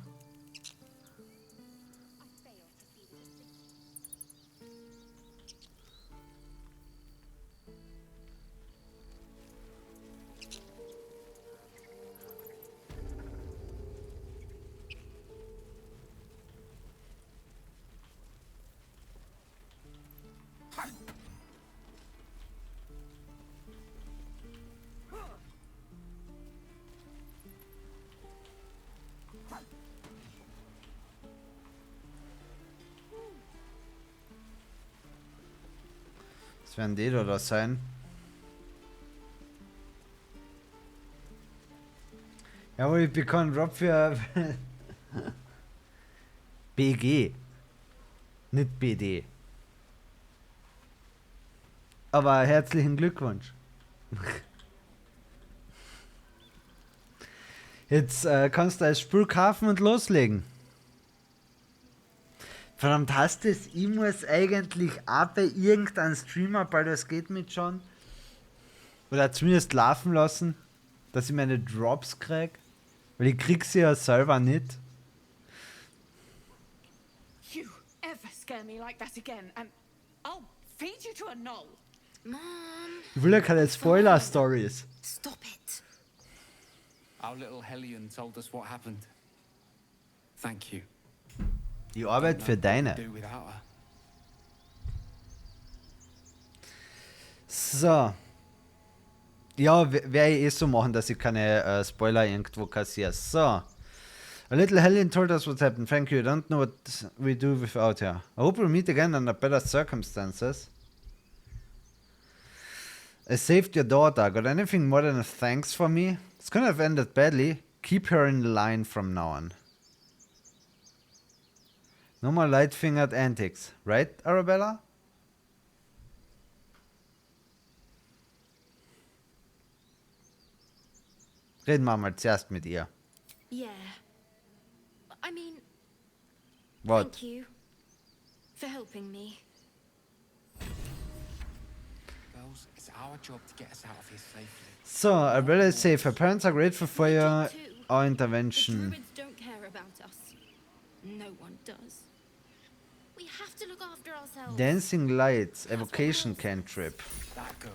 Das werden die da sein. Jawohl, ich bekomme einen Drop für BG. Nicht BD. Aber herzlichen Glückwunsch. Jetzt kannst du das Spiel kaufen und loslegen. Verdammt, hast du es? Ich muss eigentlich auch bei irgendeinem Streamer Baldurs geht mit schon Oder zumindest laufen lassen, dass ich meine Drops krieg. Weil ich krieg sie ja selber nicht. You ever scare me like that again, and I'll feed you to a knoll. Mom. Ich will ja keine Spoiler-Stories. Stop it. Our little Hellion told us what happened. Thank you. Ich arbeite für deine. Do without her. So. Ja, werde ich eh so machen, dass ich keine Spoiler irgendwo kassiere. So. A little Hellion told us what happened. Thank you. I don't know what we do without her. I hope we'll meet again under better circumstances. I saved your daughter. Got anything more than a thanks for me? It's gonna have ended badly. Keep her in line from now on. No more light-fingered antics. Right, Arabella? Reden wir mal zuerst mit ihr. Yeah. I mean, What? thank you for helping me. Girls, it's our job to get us out of here safely. So, Arabella is safe. Her parents are grateful for our The intervention. Druids don't care about us. No one does. We have to look after ourselves. Dancing Lights, Evocation Cantrip. That girl.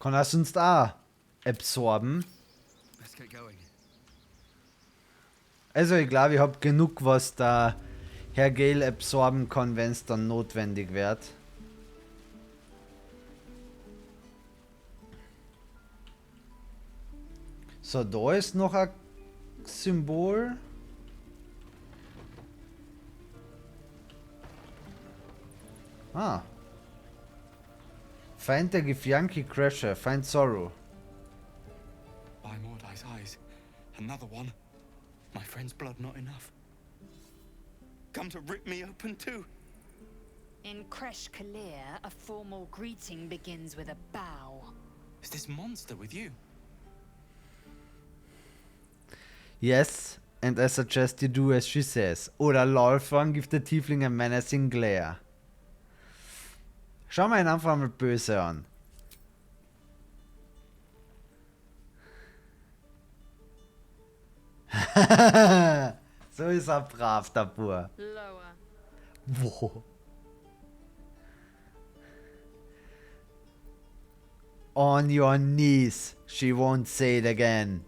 Kann er sonst auch absorben. Let's get going. Also ich glaube, ich habe genug, was der Herr Gale absorben kann, wenn es dann notwendig wird. So, da ist noch ein Symbol. Ah. Find the Githyanki Crasher, find sorrow. By Mordai's eyes. Another one. My friend's blood not enough. Come to rip me open too. In Kresh Kalir, a formal greeting begins with a bow. Is this monster with you? Yes, and I suggest you do as she says. Oder lauf an, give the Tiefling a menacing glare. Schau mal ihn einfach mal böse an. So ist er brav, der Bur. Lower. Wo? On your knees. She won't say it again.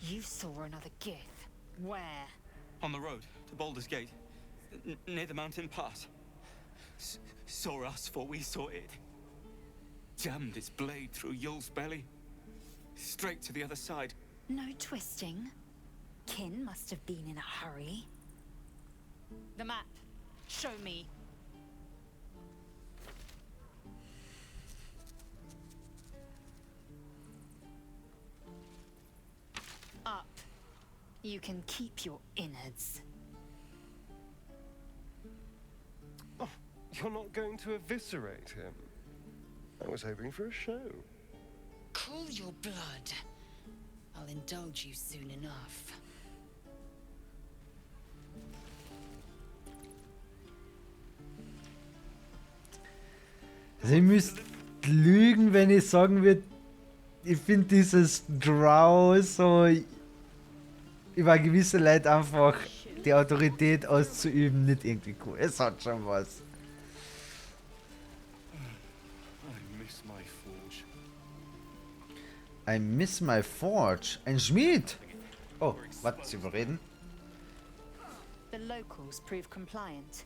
You saw another Gith. Where? On the road to Baldur's Gate. Near the mountain pass. Saw us for we saw it. Jammed its blade through Yul's belly. Straight to the other side. No twisting. Kin must have been in a hurry. The map. Show me. Up. You can keep your innards. Oh, you're not going to eviscerate him? I was hoping for a show. Cool your blood. I'll indulge you soon enough. Also ich müsste lügen, wenn ich sagen würde, ich finde dieses Drow so über gewisse Leute einfach die Autorität auszuüben nicht irgendwie cool. Es hat schon was. I miss my forge. I miss my forge. Ein Schmied! Oh, was? Sie überreden? The locals prove compliant.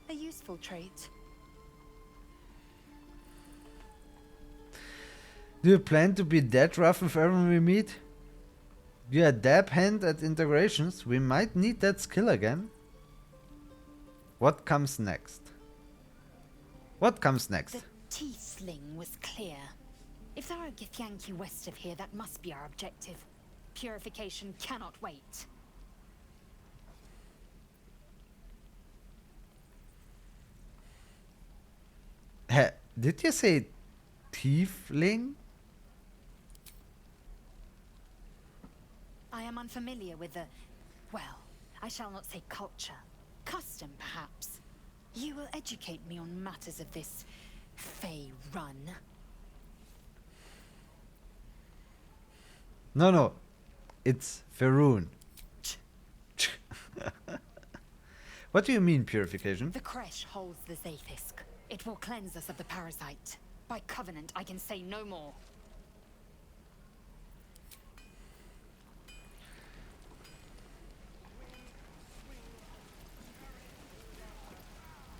A useful trait. Do you plan to be that rough with everyone we meet? You're a dab hand at integrations. We might need that skill again. What comes next? What comes next? The Tiefling was clear. If there are Githyanki west of here, that must be our objective. Purification cannot wait. Did you say tiefling? I am unfamiliar with the, well, I shall not say culture. Custom, perhaps. You will educate me on matters of this Fey run. No. It's Faerun. What do you mean, purification? The creche holds the Zaithisk. It will cleanse us of the parasite. By covenant, I can say no more.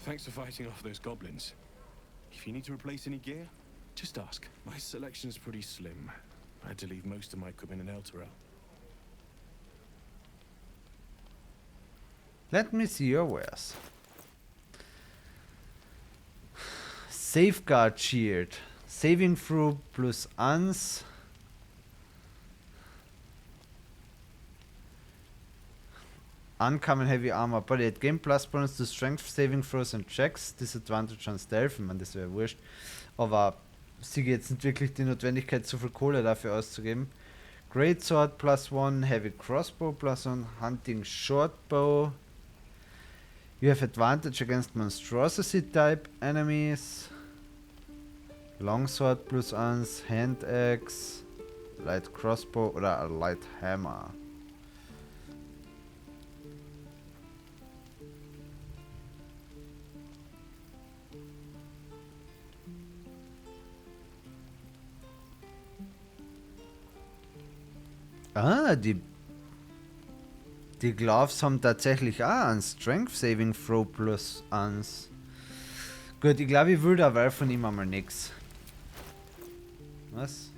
Thanks for fighting off those goblins. If you need to replace any gear, just ask. My selection's pretty slim. I had to leave most of my equipment in Elturel. Let me see your wares. Safeguard shield. Saving throw plus uns. Uncommon heavy armor. Body at game plus bonus to strength saving throws and checks. Disadvantage on stealth. Ich meine, das wäre wurscht. Aber sehe jetzt nicht wirklich die Notwendigkeit, so viel Kohle dafür auszugeben. Great Sword plus 1. Heavy Crossbow plus 1. Hunting Shortbow. You have advantage against monstrosity type enemies. Longsword plus 1, Hand Axe, Light Crossbow oder a Light Hammer. Ah, die Gloves haben tatsächlich auch einen Strength Saving Throw plus 1. Gut, ich glaube, ich will dabei von ihm einmal nix. Was?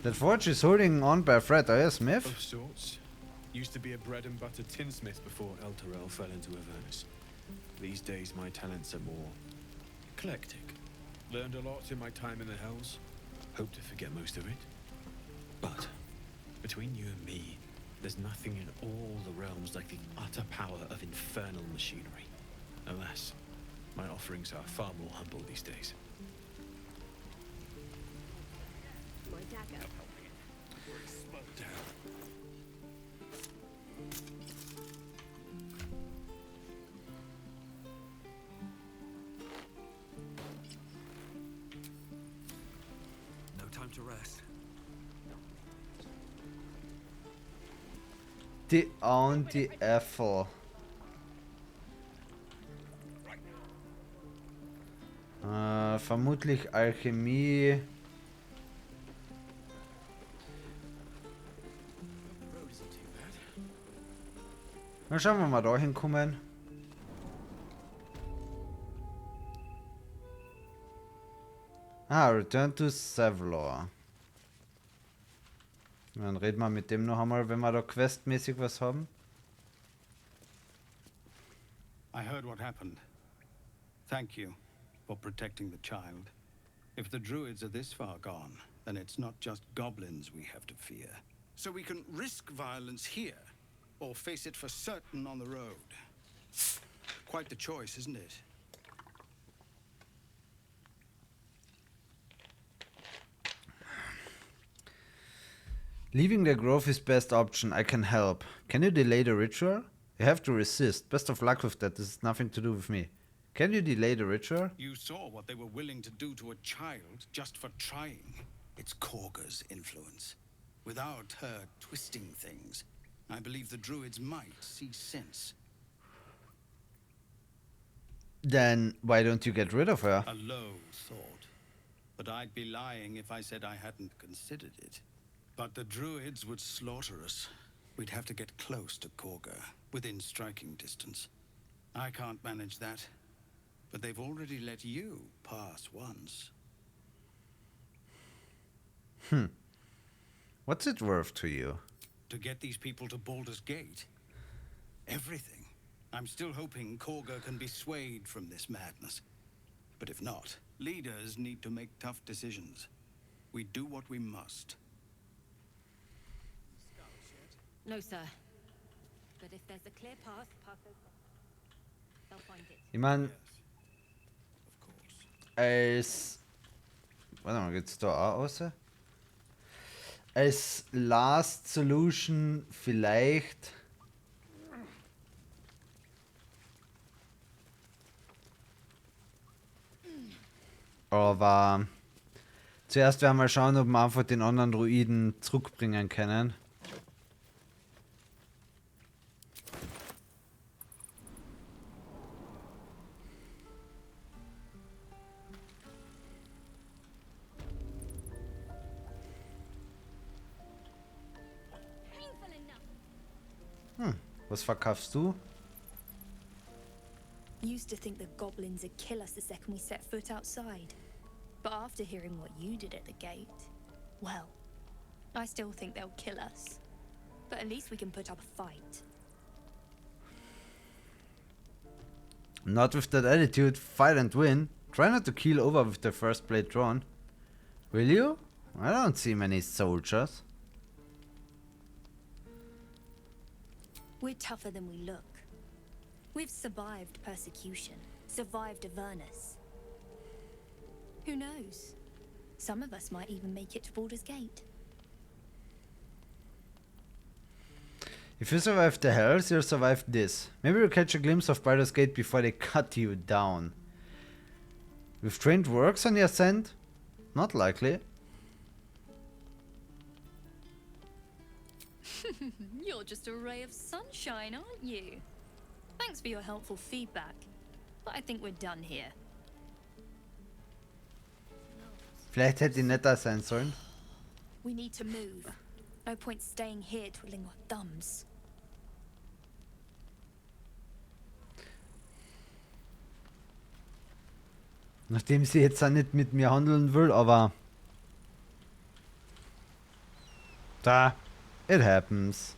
That forge is holding on by a thread. Oh, yeah, Smith? Of sorts. Used to be a bread and butter tinsmith before Elturel fell into Avernus. These days, my talents are more eclectic. Learned a lot in my time in the Hells. Hope to forget most of it. But between you and me, there's nothing in all the realms like the utter power of infernal machinery. Alas, my offerings are far more humble these days. My dagger. Down. No time to rest. Die und die Äpfel. Vermutlich Alchemie. Na, schauen wir mal da hinkommen. Ah, Return to Savlor. Dann reden wir mit dem noch einmal, wenn wir da questmäßig was haben. I heard what happened. Thank you for protecting the child. If the druids are this far gone, then it's not just goblins we have to fear. So we can risk violence here, or face it for certain on the road. Quite the choice, isn't it? Leaving the grove is best option. I can help. Can you delay the ritual? You have to resist. Best of luck with that. This has nothing to do with me. Can you delay the ritual? You saw what they were willing to do to a child just for trying. It's Korga's influence. Without her twisting things, I believe the druids might see sense. Then why don't you get rid of her? A low thought. But I'd be lying if I said I hadn't considered it. But the druids would slaughter us. We'd have to get close to Korga, within striking distance. I can't manage that. But they've already let you pass once. What's it worth to you? To get these people to Baldur's Gate? Everything. I'm still hoping Korga can be swayed from this madness. But if not, leaders need to make tough decisions. We do what we must. No, sir. But if there's a clear path, they'll find it. Ich meine, als... Warte mal, geht's da auch raus? Als Last Solution vielleicht... Aber... Zuerst werden wir schauen, ob wir einfach den anderen Druiden zurückbringen können. Was verkaufst du? Used to think the goblins would kill us the second we set foot outside. But after hearing what you did at the gate, well, I still think they'll kill us. But at least we can put up a fight. Not with that attitude. Fight and win. Try not to keel over with the first blade drawn. Will you? I don't see many soldiers. We're tougher than we look. We've survived persecution, survived Avernus. Who knows? Some of us might even make it to Baldur's Gate. If you survive the hells, you'll survive this. Maybe you'll catch a glimpse of Baldur's Gate before they cut you down. With trained works on the ascent? Not likely. You're just a ray of sunshine, aren't you? Thanks for your helpful feedback. But I think we're done here. Vielleicht hätte die netter sein sollen. We need to move. No point staying here twiddling our thumbs. Nachdem sie jetzt auch nicht mit mir handeln will, aber... Da, it happens.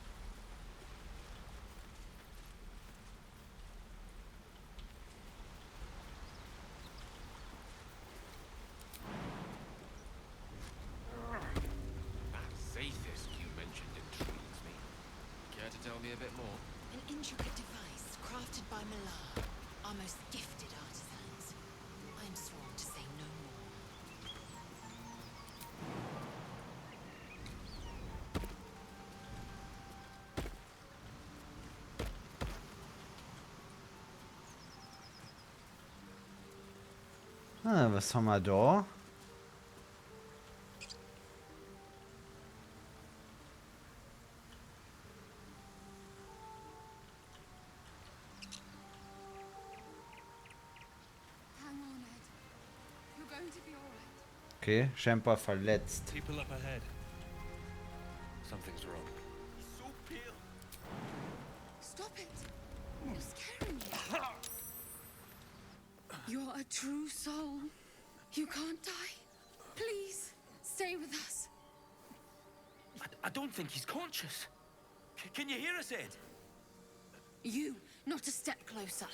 A bit more. An intricate device crafted by Malar, our most gifted artisans. I am sworn to say no more. Was haben wir da? Okay, scheinbar verletzt. People up ahead. Something's wrong. So pale. Stop it! You're scaring me. You're a true soul. You can't die. Please, stay with us. I don't think he's conscious. Can you hear us, Ed? You, not a step closer.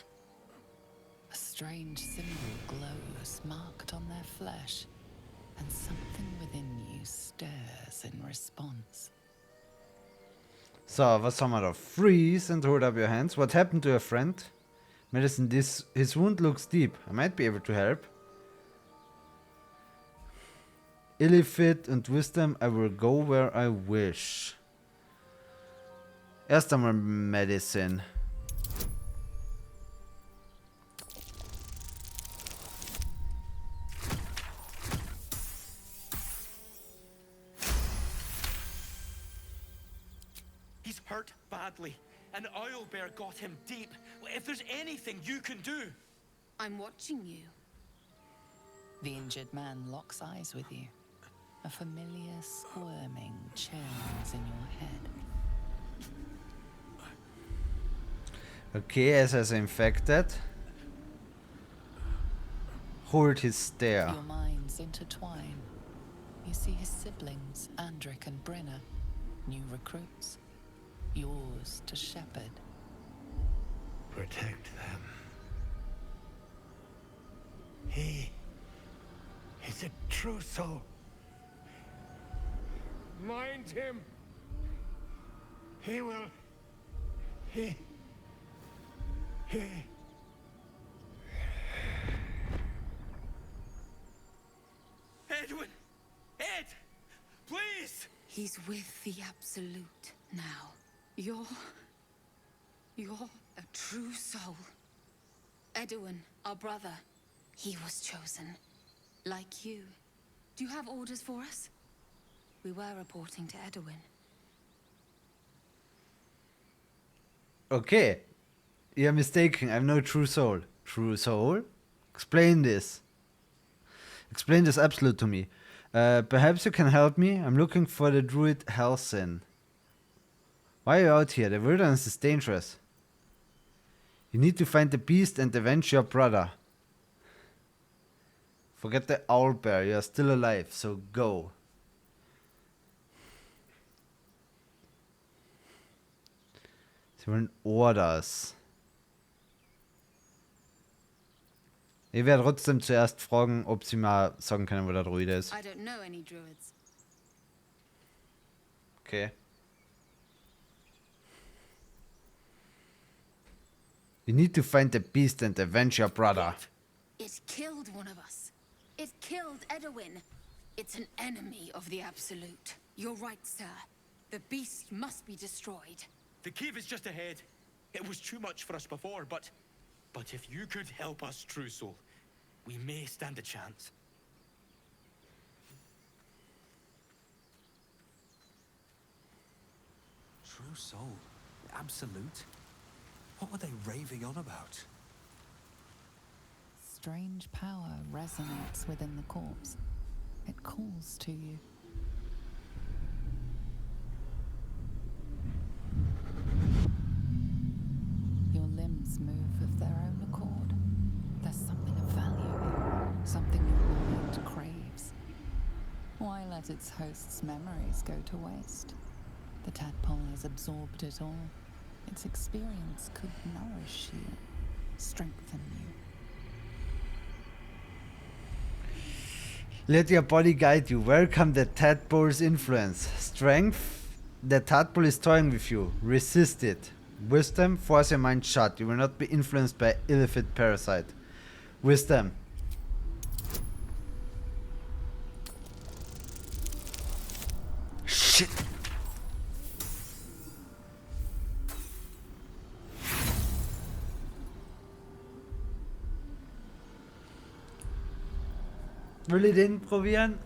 A strange symbol glows, marked on their flesh, and something within you stirs in response. So, was haben wir da? Freeze and hold up your hands. What happened to your friend? Medicine, his wound looks deep. I might be able to help. Illifit and wisdom, I will go where I wish. Erst einmal Medicine. He's hurt badly. An owlbear got him deep. If there's anything you can do... I'm watching you. The injured man locks eyes with you. A familiar squirming churns in your head. Okay, as is infected. Hold his stare. Your minds intertwine. You see his siblings, Andric and Brenna, new recruits. Yours to shepherd. Protect them. He's a true soul. Mind him. He will. He. He's with the Absolute now. You're a true soul. Edwin, our brother, he was chosen. Like you. Do you have orders for us? We were reporting to Edwin. Okay. You're mistaken. I'm no true soul. True soul? Explain this. Explain this absolute to me. Perhaps you can help me? I'm looking for the druid Halsin. Why are you out here? The wilderness is dangerous. You need to find the beast and avenge your brother. Forget the owl bear. You are still alive, so go. Sie wollen Orders. Ich werde trotzdem zuerst fragen, ob sie mal sagen können, wo der Druide ist. I don't know any druids. Okay. You need to find the beast and avenge your brother. It killed one of us. It killed Edwin. It's an enemy of the Absolute. You're right, sir. The beast must be destroyed. The cave is just ahead. It was too much for us before, but if you could help us, True Soul, we may stand a chance. True soul? Absolute? What were they raving on about? Strange power resonates within the corpse. It calls to you. Your limbs move of their own accord. There's something of value here, something your mind craves. Why let its host's memories go to waste? The tadpole has absorbed it all. Its experience could nourish you, strengthen you. Let your body guide you. Welcome the tadpole's influence. Strength. The tadpole is toying with you. Resist it. Wisdom. Force your mind shut. You will not be influenced by illithid parasite. Wisdom. Shit. Will ich den probieren?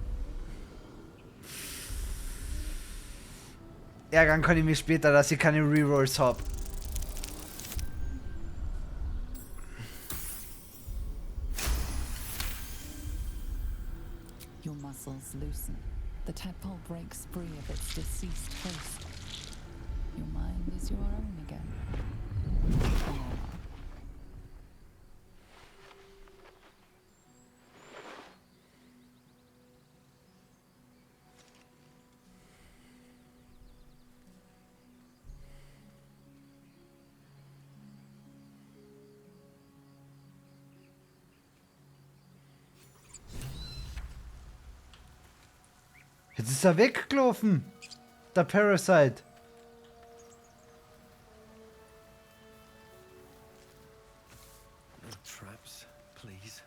Ärgern kann ich mich später, dass ich keine Rerolls habe. Your muscles loosen. The tadpole breaks free of its deceased host. Your mind is your own again. Jetzt ist er weggelaufen. Der Parasite. No traps, please.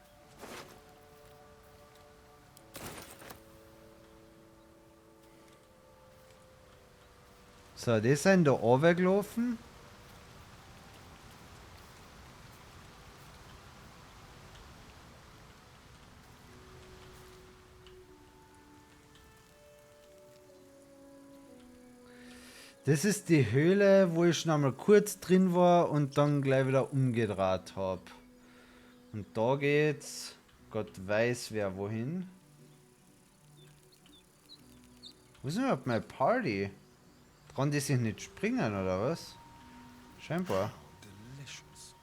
So, die sind da runtergelaufen. Das ist die Höhle, wo ich noch mal kurz drin war und dann gleich wieder umgedreht habe. Und da geht's, Gott weiß wer wohin. Wo ist denn überhaupt meine Party? Kann die sich nicht springen oder was? Scheinbar. Delicious.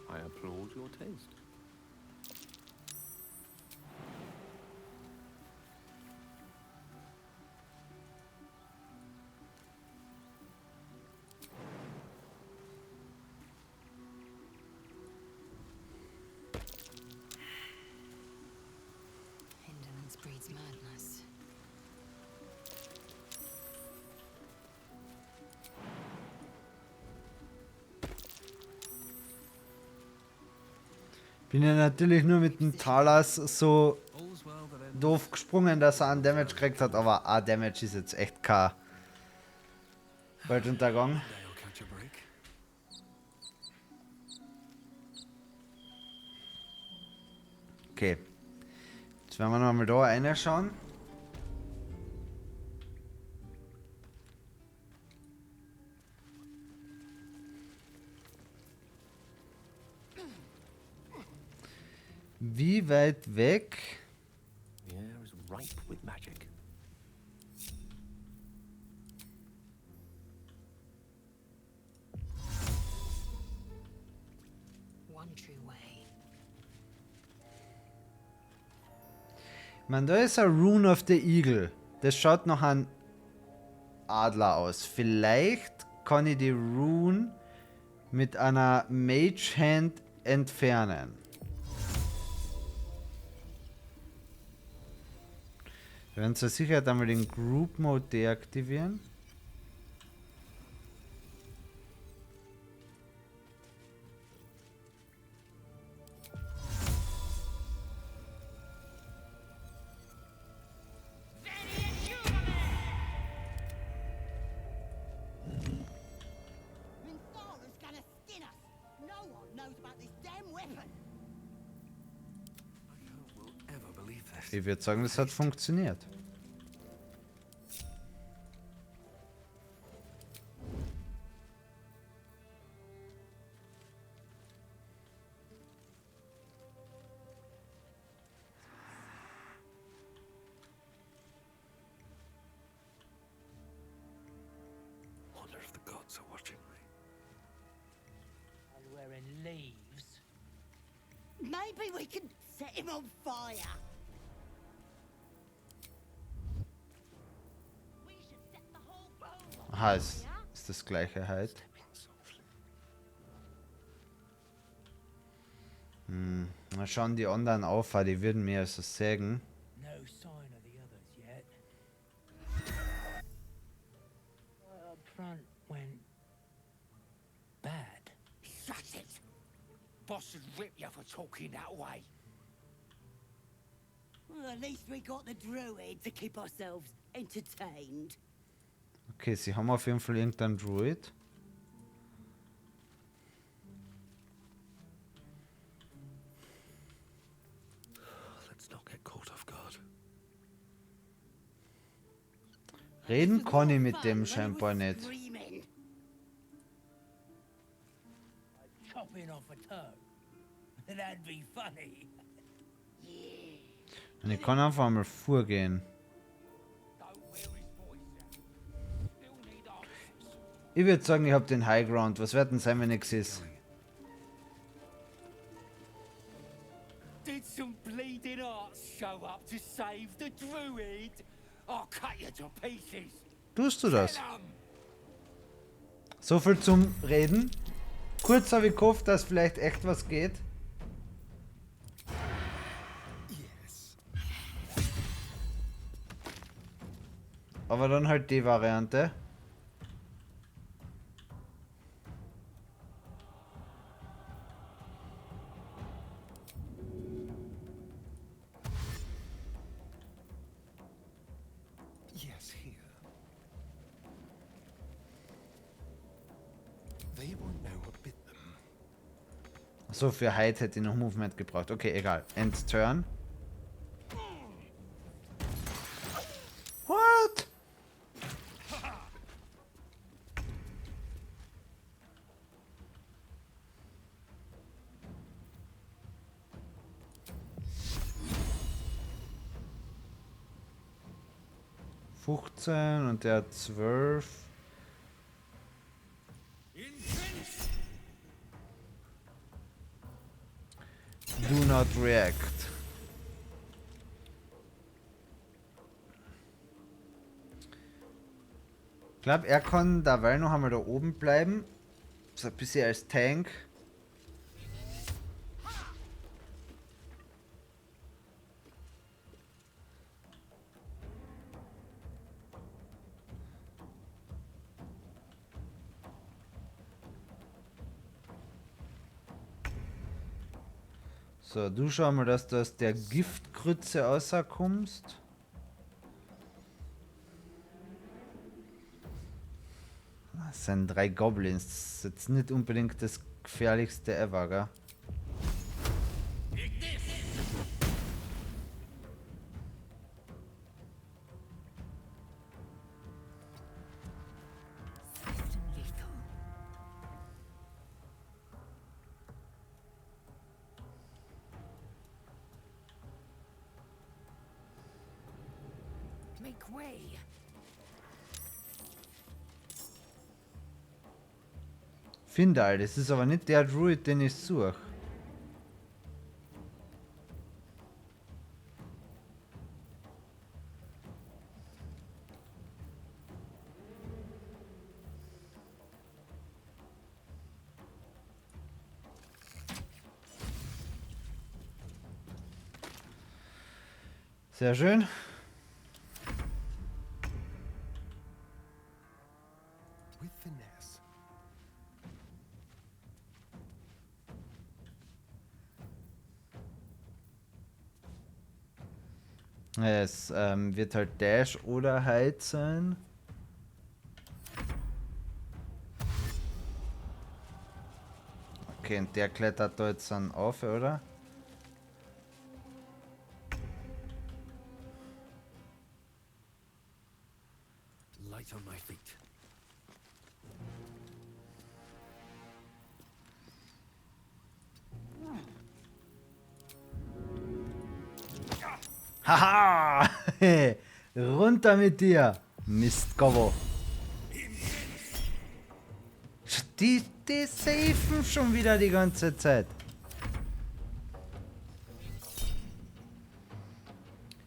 I applaud your taste. Indolence breeds madness. Bin ja natürlich nur mit dem Talas so doof gesprungen, dass er einen Damage gekriegt hat, aber Damage ist jetzt echt kein Weltuntergang. Okay. Jetzt werden wir nochmal da reinschauen. Wie weit weg? The air is ripe with magic. One true way. Man, da ist ein Rune of the Eagle. Das schaut nach einem Adler aus. Vielleicht kann ich die Rune mit einer Mage Hand entfernen. Wir werden zur Sicherheit einmal den Group Mode deaktivieren. Ich würde sagen, das hat funktioniert. Wonder if the gods are watching me. And wearing leaves. Maybe we can set him on fire. Aha, ist das gleiche halt. Mal schauen die anderen auf, weil die würden mir so sagen. No sign of the others yet. Up front went bad. Shut it! Boss would rip you for talking that way. Well, at least we got the druid to keep ourselves entertained. Okay, sie haben auf jeden Fall irgendeinen Druid. Let's not get caught off guard. Reden kann ich mit dem scheinbar nicht. Chopping off a toe. That'd be funny. Und ich kann einfach mal vorgehen. Ich würde sagen, ich habe den High Ground. Was wird denn sein, wenn nichts ist? Did some bleeding arts show up to save the druid? I'll cut you to pieces. Tust du das? So viel zum Reden. Kurz habe ich gehofft, dass vielleicht echt was geht. Aber dann halt die Variante. Yes, here. They won't know what bit them. So, für Hide hätte ich noch Movement gebraucht. Okay, egal. End Turn. What? 15 und der hat 12. Do not react. Ich glaube, er kann dabei noch einmal da oben bleiben. So ein bisschen als Tank. So, du schau mal, dass du aus der Giftgrütze rauskommst. Das sind 3 Goblins. Das ist jetzt nicht unbedingt das gefährlichste ever, gell? Make way. Findal, das ist aber nicht der Druid, den ich suche. Sehr schön. With finesse. Es wird halt Dash oder Hide sein. Okay, und der klettert da jetzt dann auf, oder? Light on my feet. Haha! Runter mit dir! Mistgobbo. Die safen schon wieder die ganze Zeit.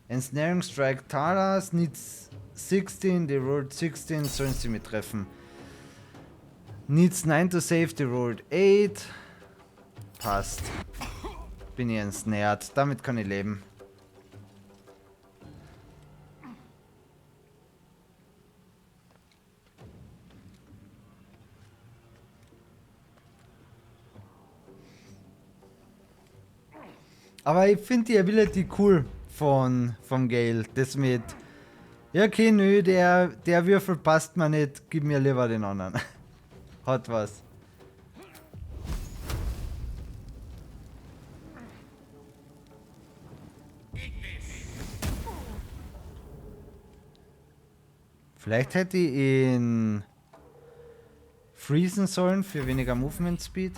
Ensnaring Strike Talas needs 16, they rolled 16, sollen sie mit treffen. Needs 9 to save, they rolled 8. Passt. Bin ich ensnared, damit kann ich leben. Aber ich finde die Ability cool vom Gale. Das mit, ja okay, nö, der Würfel passt mir nicht, gib mir lieber den anderen. Hat was. Vielleicht hätte ich ihn freezen sollen für weniger Movement Speed.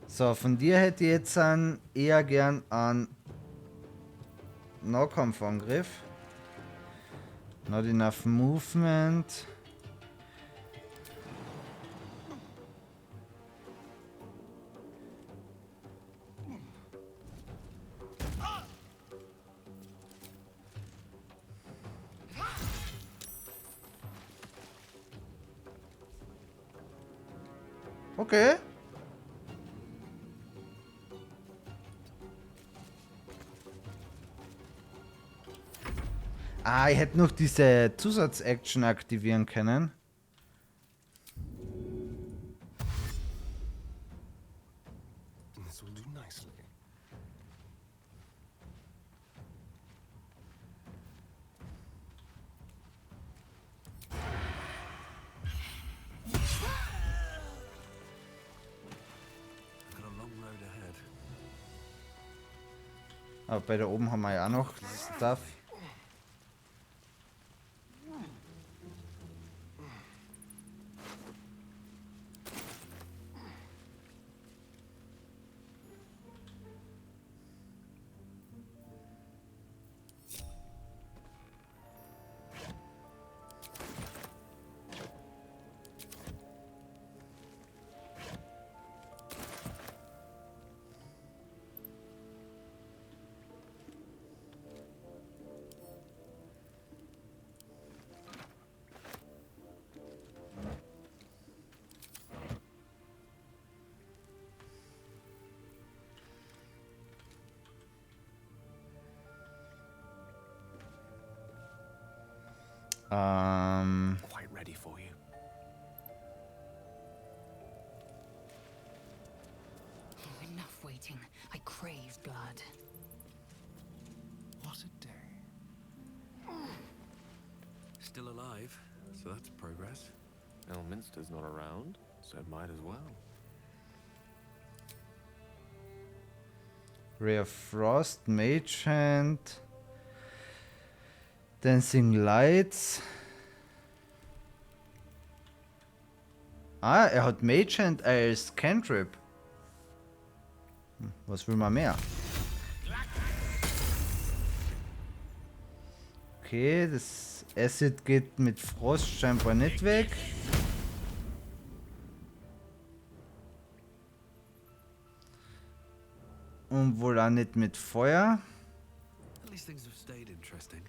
So, von dir hätte ich jetzt eher gern einen Nahkampfangriff. Not enough movement. Okay. Ah, ich hätte noch diese Zusatzaction aktivieren können. This will do nicely. I've got a long road ahead. Aber bei da oben haben wir ja auch noch Stuff. Quite ready for you. Enough waiting. I crave blood. What a day. Still alive, so that's progress. Elminster's not around, so it might as well. Ray of Frost, Mage Hand, Dancing Lights. Ah, er hat Mage Hand als Cantrip. Was will man mehr? Okay, das Acid geht mit Frost scheinbar nicht weg. Und wohl auch nicht mit Feuer. At least things have stayed interesting.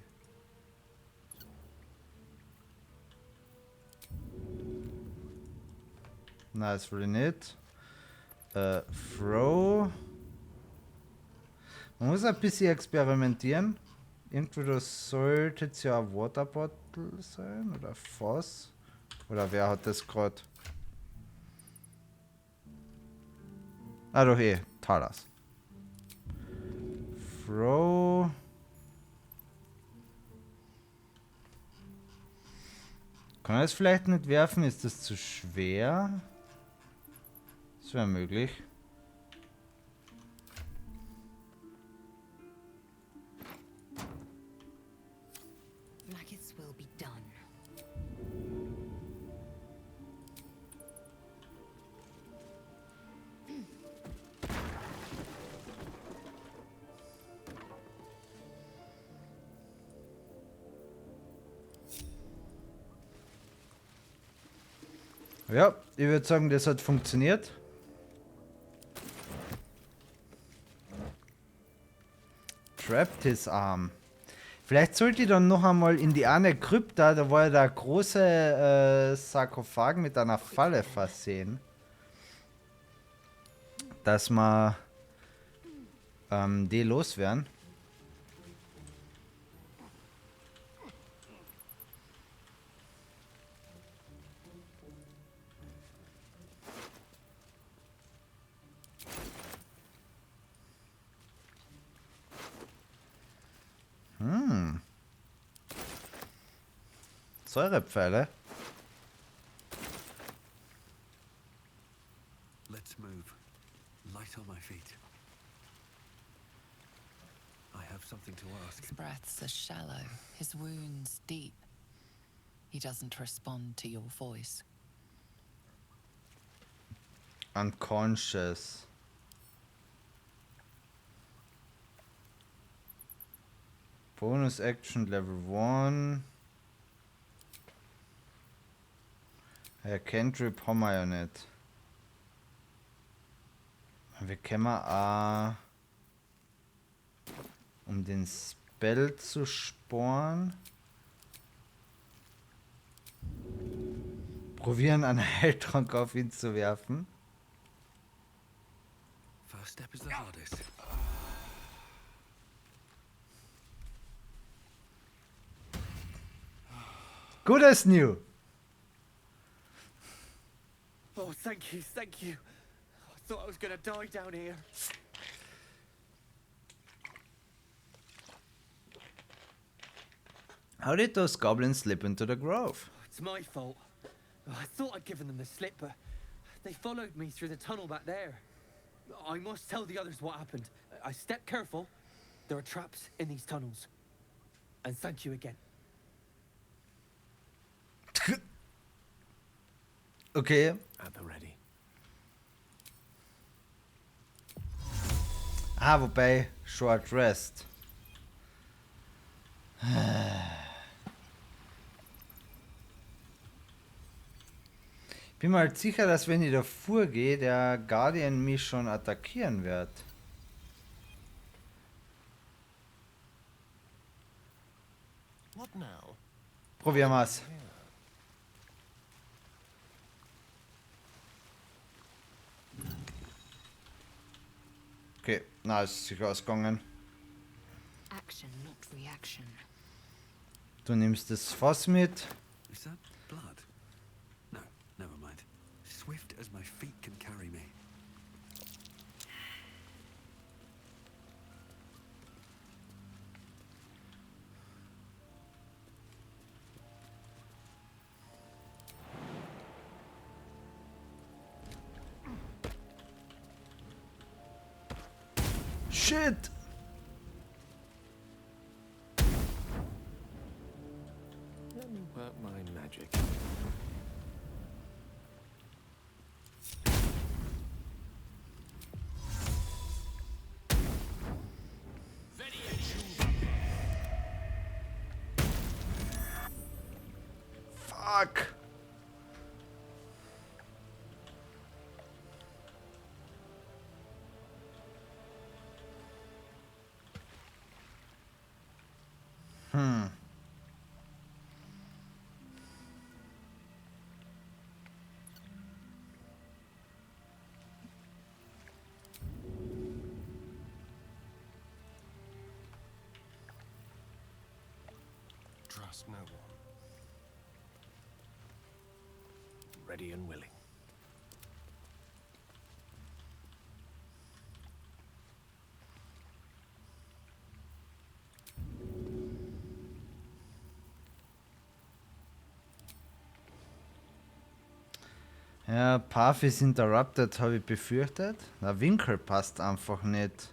Nein, das will ich nicht. Throw. Man muss ein bisschen experimentieren. Entweder sollte es ja ein Waterbottle sein oder Foss. Oder wer hat das gerade? Ah, doch eh. Talas. Throw. Kann er es vielleicht nicht werfen? Ist das zu schwer? Das wäre möglich. Maggots will be done. Ja, ich würde sagen, das hat funktioniert. Trapped his arm. Vielleicht sollte ich dann noch einmal in die eine Krypta, da war ja der große Sarkophag mit einer Falle versehen. Dass wir die loswerden. Säurepfeile. Let's move. Light on my feet. I have something to ask. His breaths are shallow, his wounds deep. He doesn't respond to your voice. Unconscious. Bonus Action Level 1. Ja, Cantrip haben wir ja nicht. Wir können auch, um den Spell zu sporen, probieren, einen Heiltrank auf ihn zu werfen. First step is the hardest. Good as new. Oh, thank you, thank you. I thought I was gonna die down here. How did those goblins slip into the grove? It's my fault. I thought I'd given them the slip, but they followed me through the tunnel back there. I must tell the others what happened. I stepped careful. There are traps in these tunnels. And thank you again. Okay. At the ready. Ah, wobei, Short Rest. Bin mir halt sicher, dass wenn ich davor gehe, der Guardian mich schon attackieren wird. What now? Probieren wir's. Okay, na, ist sicher ausgegangen. Action, not reaction. Du nimmst das Fass mit. Is that blood? No, never mind. Swift as my feet can carry me. Shit! Let me work my magic. Fuck! Trust no one. Ready and willing. Ja, Path is interrupted, habe ich befürchtet. Der Winkel passt einfach nicht.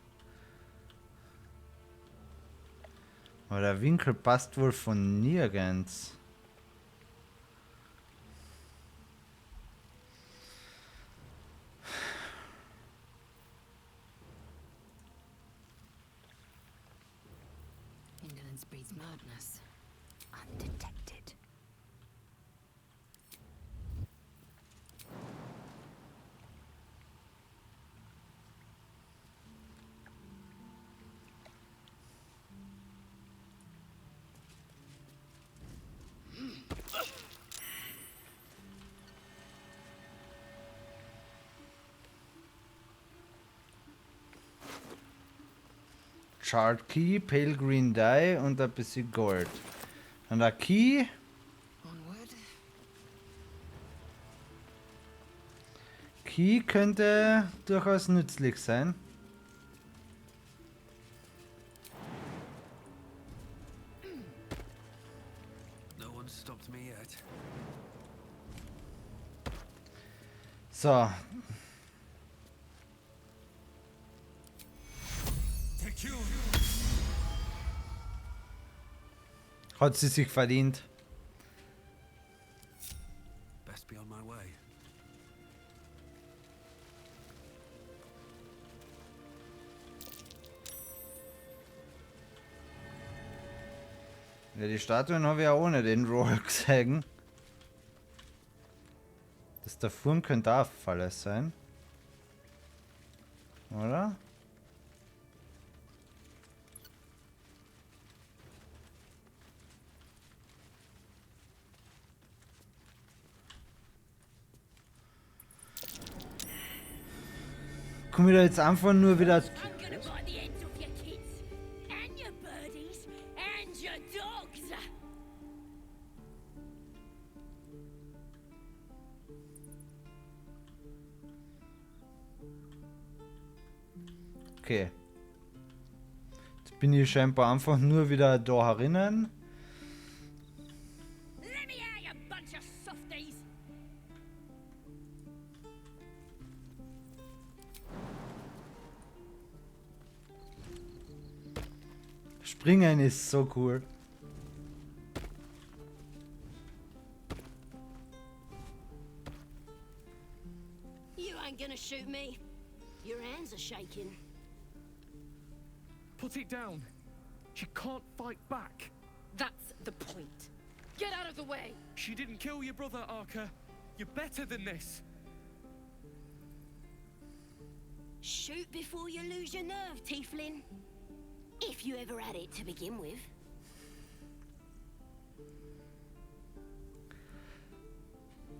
Aber der Winkel passt wohl von nirgends. Indolence breeds madness. Undetected. Chart Key, Pale Green Dye und ein bisschen Gold. Und der Key. Key könnte durchaus nützlich sein. No one stopped me yet. So. Hat sie sich verdient. Best be on my way. Ja, die Statuen habe ich ja ohne den Roll gesehen. Das da vorn könnte auch Falle sein. Oder? Komm ich da jetzt einfach nur wieder. I'm gonna bite the ends off your kids, and your birdies, and your dogs. Okay. Jetzt bin ich scheinbar einfach nur wieder da herinnen. Let me out, you bunch of softies. Springen ist so cool. You ain't gonna shoot me. Your hands are shaking. Put it down. She can't fight back. That's the point. Get out of the way. She didn't kill your brother, Arca. You're better than this. Shoot before you lose your nerve, Tieflin. If you ever had it to begin with.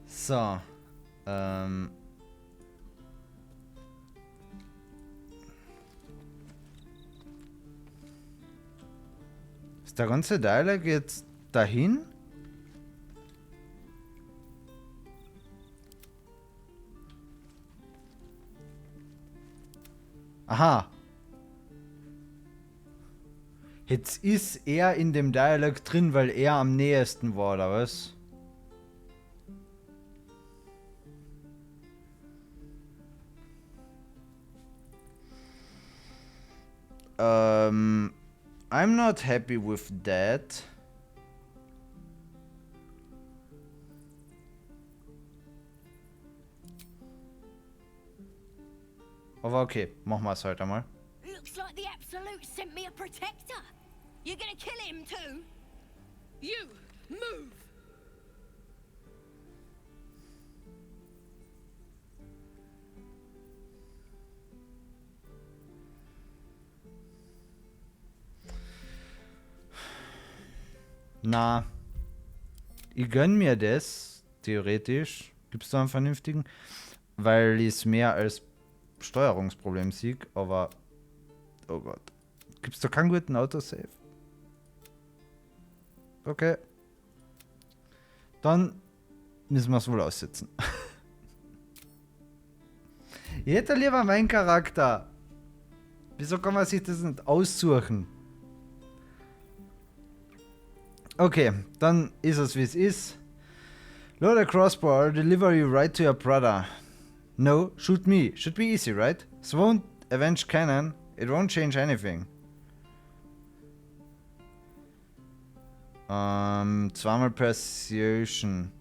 So. Ist der ganze Dialog jetzt dahin? Aha. Jetzt ist er in dem Dialog drin, weil er am nähesten war, oder was? I'm not happy with that. Aber okay, machen wir es heute mal. Looks like the Absolute sent me a protector. You're gonna kill him too? You move! Na, ich gönn mir das, theoretisch. Gibt's da einen vernünftigen? Weil ich es mehr als Steuerungsproblem sehe, aber. Oh Gott. Gibt's da keinen guten Autosave? Okay. Dann müssen wir es wohl aussitzen. Ich hätte lieber meinen Charakter. Wieso kann man sich das nicht aussuchen? Okay, dann ist es wie es ist. Load a crossbow or deliver you right to your brother. No, shoot me. Should be easy, right? This won't avenge cannon. It won't change anything. Zweimal Persuasion.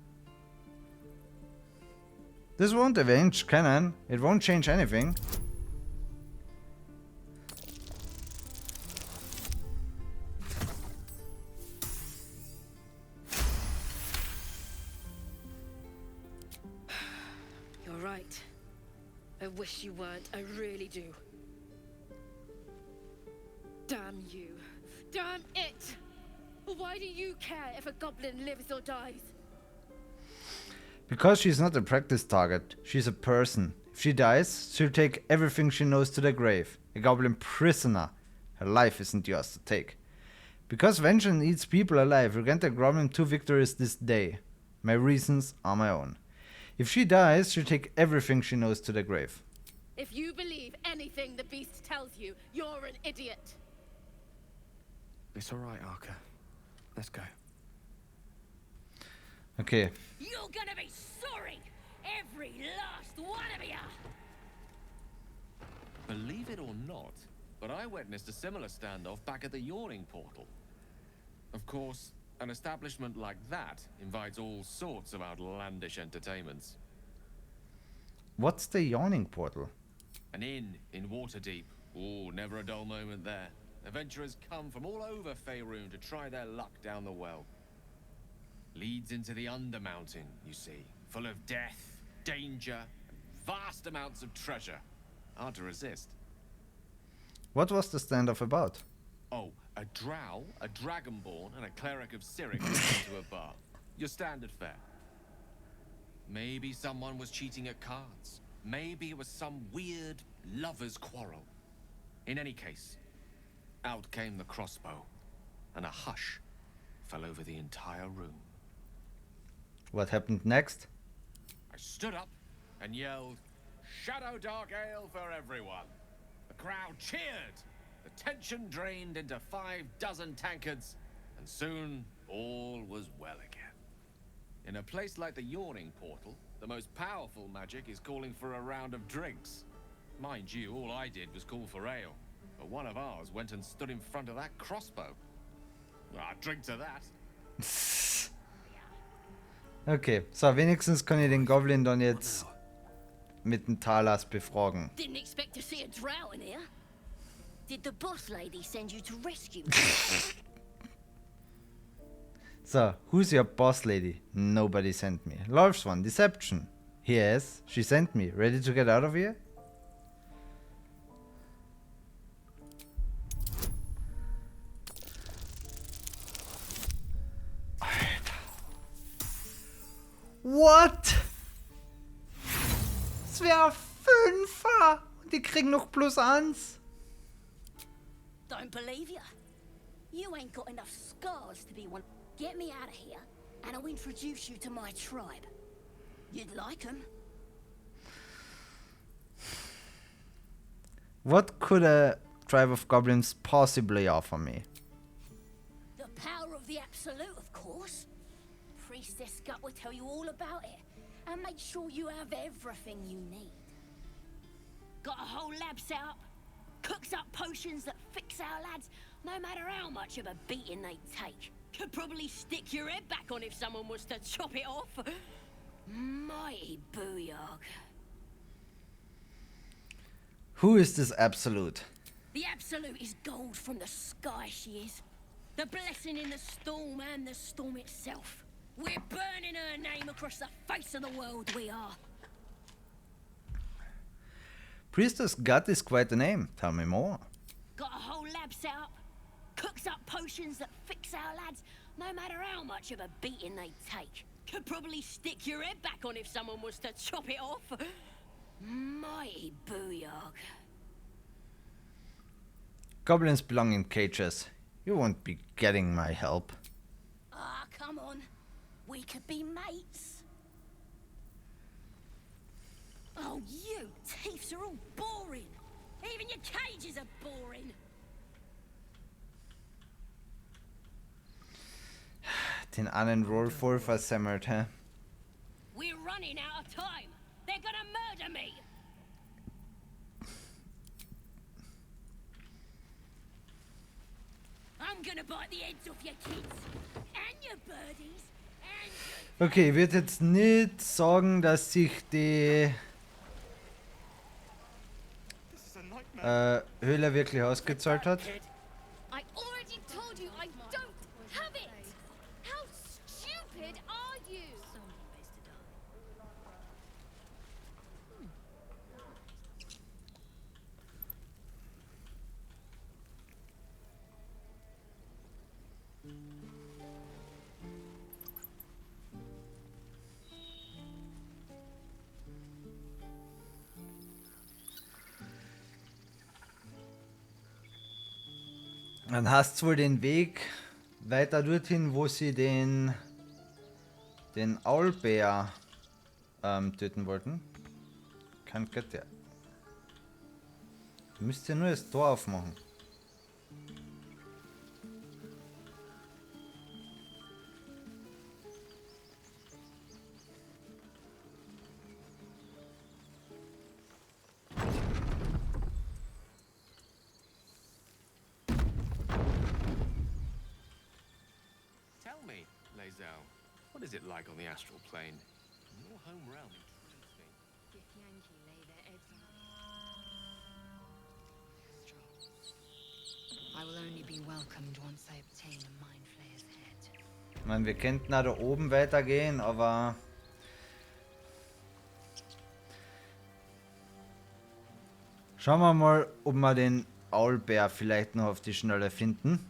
This won't avenge cannon. It won't change anything. You're right. I wish you weren't. I really do. Damn you. Damn it! Why do you care if a goblin lives or dies? Because she's not a practice target. She's a person. If she dies, she'll take everything she knows to the grave. A goblin prisoner. Her life isn't yours to take. Because vengeance eats people alive, we'll grant the goblin 2 victories this day. My reasons are my own. If she dies, she'll take everything she knows to the grave. If you believe anything the beast tells you, you're an idiot. It's alright, Arca. Let's go. Okay. You're gonna be sorry! Every last one of you! Believe it or not, but I witnessed a similar standoff back at the Yawning Portal. Of course, an establishment like that invites all sorts of outlandish entertainments. What's the Yawning Portal? An inn in Waterdeep. Ooh, never a dull moment there. Adventurers come from all over Faerun to try their luck down the well. Leads into the Undermountain, you see. Full of death, danger, and vast amounts of treasure. Hard to resist. What was the standoff about? Oh, a drow, a dragonborn, and a cleric of Cyric went into a bar. Your standard fare. Maybe someone was cheating at cards. Maybe it was some weird lover's quarrel. In any case, out came the crossbow, and a hush fell over the entire room. What happened next? I stood up and yelled, "Shadow Dark Ale for everyone!" The crowd cheered. The tension drained into 6 tankards, and soon all was well again. In a place like the Yawning Portal, the most powerful magic is calling for a round of drinks. Mind you, all I did was call for ale, but one of ours went and stood in front of that crossbow. Drink to that. Okay, so wenigstens kann ich den Goblin dann jetzt mit dem Talas befragen. Didn't expect to see a drow in here. Did the boss lady send you to rescue me? So, who's your boss lady? Nobody sent me. Lolf's one, deception. Yes, she sent me. Ready to get out of here? What? Es wäre 5er und die kriegen noch +1. Don't believe you. You ain't got enough scars to be one. Get me out of here, and I'll introduce you to my tribe. You'd like them. What could a tribe of goblins possibly offer me? The power of the Absolute, of course. Priestess Scut will tell you all about it, and make sure you have everything you need. Got a whole lab set up. Cooks up potions that fix our lads, no matter how much of a beating they take. Could probably stick your head back on if someone was to chop it off. Mighty booyog. Who is this Absolute? The Absolute is gold from the sky, she is. The blessing in the storm and the storm itself. We're burning her name across the face of the world, we are. Priestess God is quite a name. Tell me more. Got a whole lab set up. Cooks up potions that fix our lads, no matter how much of a beating they take. Could probably stick your head back on if someone was to chop it off. Mighty booyog. Goblins belong in cages. You won't be getting my help. Ah, come on. We could be mates. Oh, you thieves are all boring. Even your cages are boring. Den einen Roll voll versemmelt, hä? We're running out of time. They're gonna murder me. I'm gonna bite the heads off your kids and your birdies and your... Okay, ich würde jetzt nicht sagen, dass sich die Höhle wirklich ausgezahlt hat. I already told you I don't have it. How stupid are you? Dann hast du wohl den Weg weiter dorthin, wo sie den Owlbear töten wollten. Can't get there. Du müsst ja nur das Tor aufmachen. Tell me, Lae'zel, what is it like on the astral plane? Your home realm intrigues me. If Yankee lay their eggs I will only be welcomed once I obtain a mind flayer's head. Ich meine, wir könnten da oben weitergehen, aber schauen wir mal, ob wir den Owlbear vielleicht noch auf die Schnelle finden.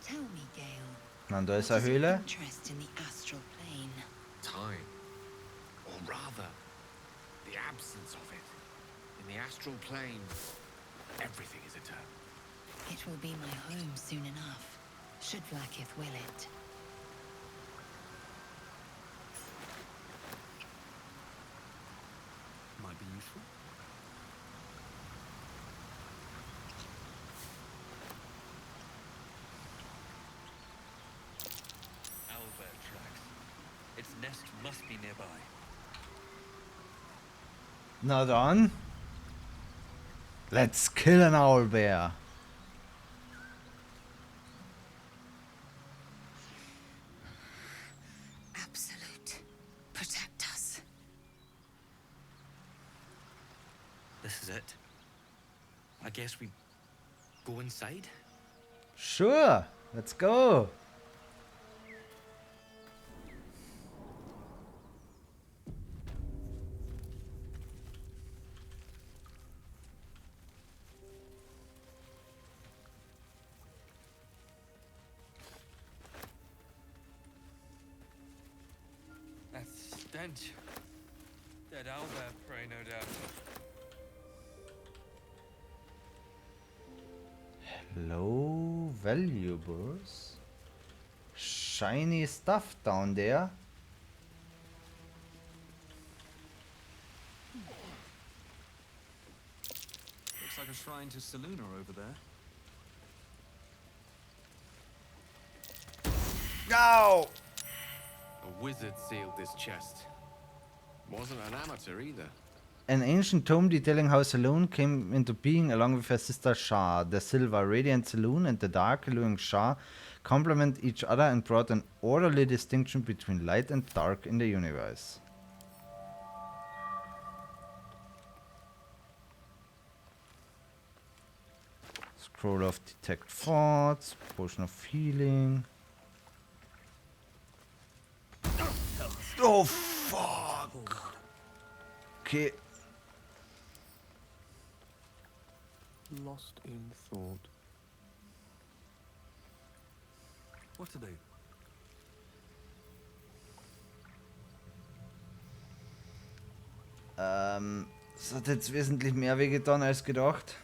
Tell me, Gale. Und da ist eine Höhle. Interest in the astral plane. Time. Or rather, the absence of it. In the astral plane, everything is eternal. It will be my home soon enough, should Vlaakith will it. Might be useful. Owlbear tracks. Its nest must be nearby. Na dann. Let's kill an Owlbear. Absolute. Protect us. This is it. I guess we go inside? Sure, let's go. That stench. Dead owlbear prey, no doubt. Hello, valuables. Shiny stuff down there. Looks like a shrine to Seluna over there. No! A wizard sealed this chest. Wasn't an amateur either. An ancient tome detailing how Saloon came into being along with her sister Shah. The silver radiant Saloon and the dark glowing Shah complement each other and brought an orderly distinction between light and dark in the universe. Scroll of detect thoughts, potion of healing. Oh fuck. Okay. Lost in thought. What to do? Es hat jetzt wesentlich mehr wehgetan als gedacht.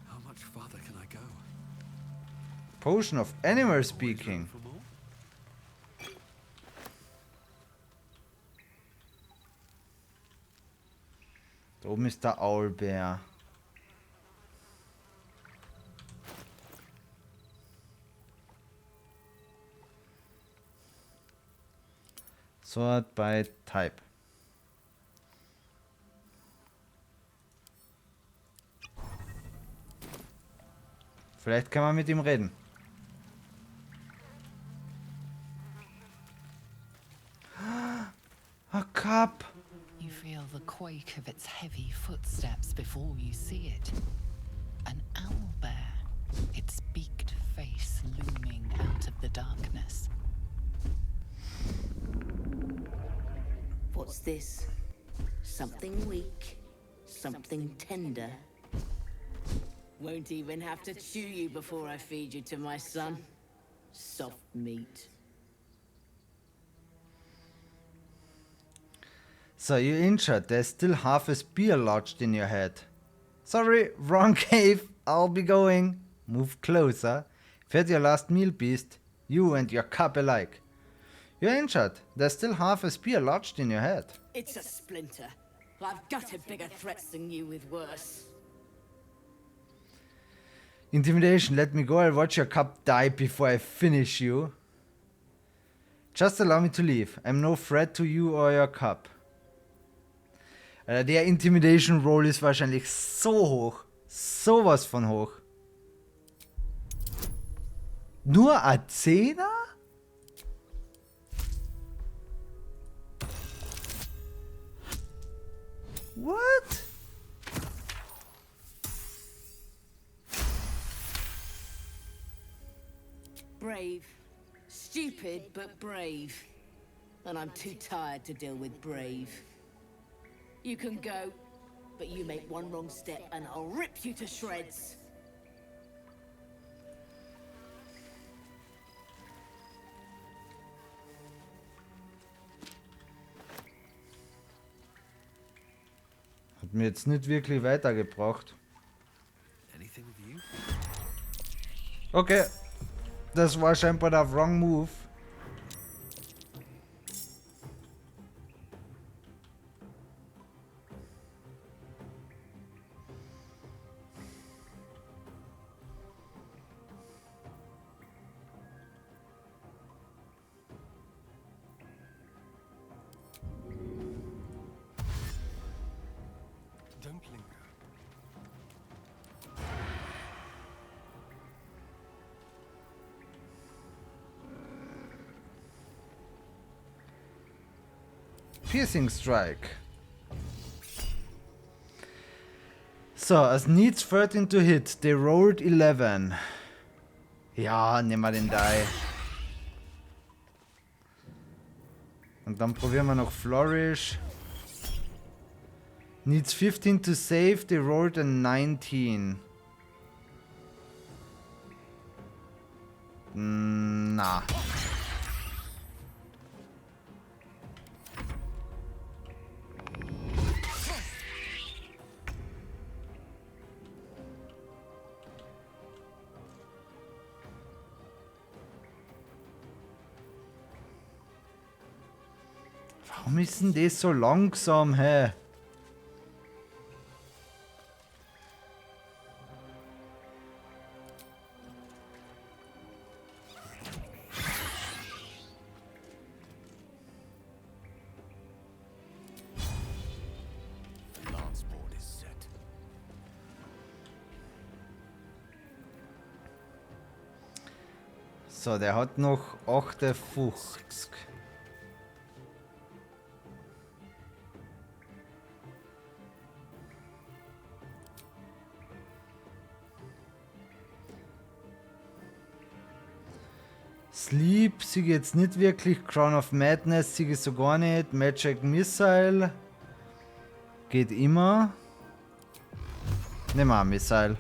How much farther can I go? Potion of animal speaking. Da oben ist der Owlbear. Sort by type. Vielleicht kann man mit ihm reden. A cup. You feel the quake of its heavy footsteps before you see it. An owlbear, its beaked face looming out of the darkness. What's this? Something weak, something tender. Won't even have to chew you before I feed you to my son. Soft meat. So you're injured. There's still half a spear lodged in your head. Sorry, wrong cave. I'll be going. Move closer. Fed your last meal, beast. You and your cup alike. You're injured. There's still half a spear lodged in your head. It's a splinter. I've gutted bigger threats than you with worse. Intimidation. Let me go. I'll watch your cup die before I finish you. Just allow me to leave. I'm no threat to you or your cup. Der Intimidation Roll ist wahrscheinlich so hoch. Sowas von hoch. Nur ein 10er? What? Brave. Stupid, but brave. And I'm too tired to deal with brave. You can go, but you make one wrong step and I'll rip you to shreds. Hat mir jetzt nicht wirklich weitergebracht. Okay. Das war scheinbar der wrong move. Don't linger. Piercing Strike. So, as needs 13 to hit. They rolled 11. Ja, nehmen wir den Die. Und dann probieren wir noch Flourish. Needs 15 to save. They rolled a 19. Na. Warum ist denn das so langsam, hä? So, der hat noch 58. Sleep sehe ich jetzt nicht wirklich. Crown of Madness sehe ich so gar nicht. Magic Missile geht immer. Nehmen wir ein Missile.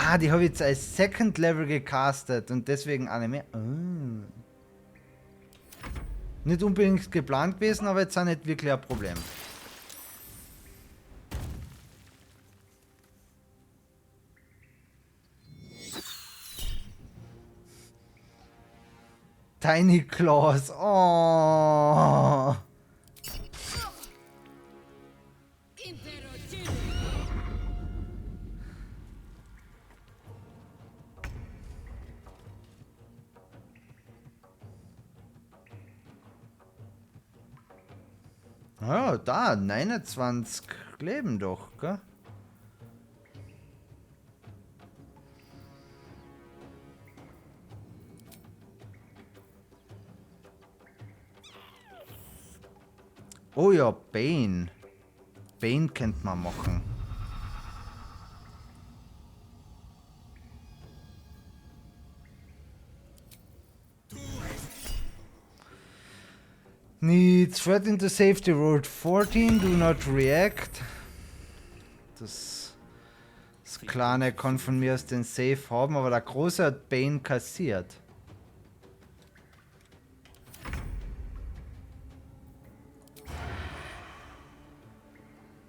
Ah, die habe ich jetzt als Second Level gecastet und deswegen eine mehr. Oh. Nicht unbedingt geplant gewesen, aber jetzt auch nicht wirklich ein Problem. Tiny Claws. Oh. Ja, da, 29 Leben doch, gell? Oh ja, Bane. Bane könnte man machen. Needs threat into safety road 14, do not react. Das Kleine kann von mir aus den Safe haben, aber der Große hat Bane kassiert.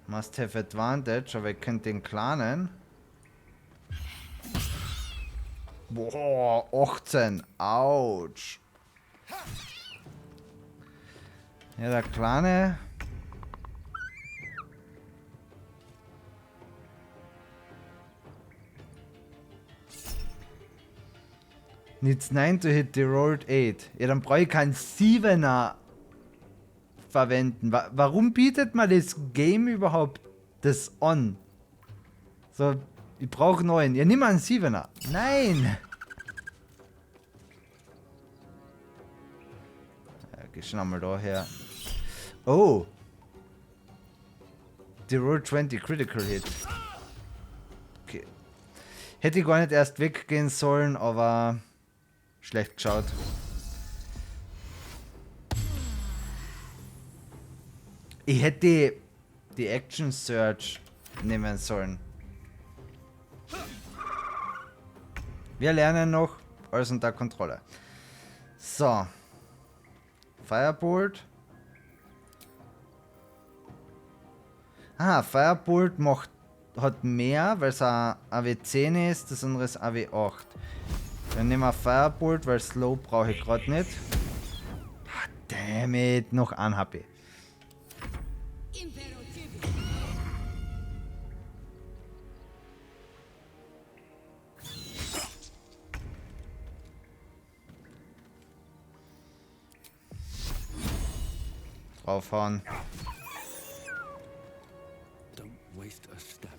Must have advantage, aber ich könnte den Kleinen. Boah, 18. Autsch. Ja, der Kleine. Needs 9 to hit the rolled 8. Ja, dann brauche ich keinen 7er verwenden. Warum bietet man das Game überhaupt das an? So, ich brauche 9. Ja, nimm mal einen 7er. Nein! Ja, geh schon einmal da her. Oh! Die Roll 20 Critical Hit. Okay. Hätte ich gar nicht erst weggehen sollen, aber schlecht geschaut. Ich hätte die Action Search nehmen sollen. Wir lernen noch, alles unter Kontrolle. So. Firebolt. Ah, Firebolt hat mehr, weil es ein AW10 ist, das andere ist AW8. Dann nehmen wir Firebolt, weil Slow brauche ich gerade nicht. Ah, damn it, noch ein HP. Draufhauen. Don't waste a step.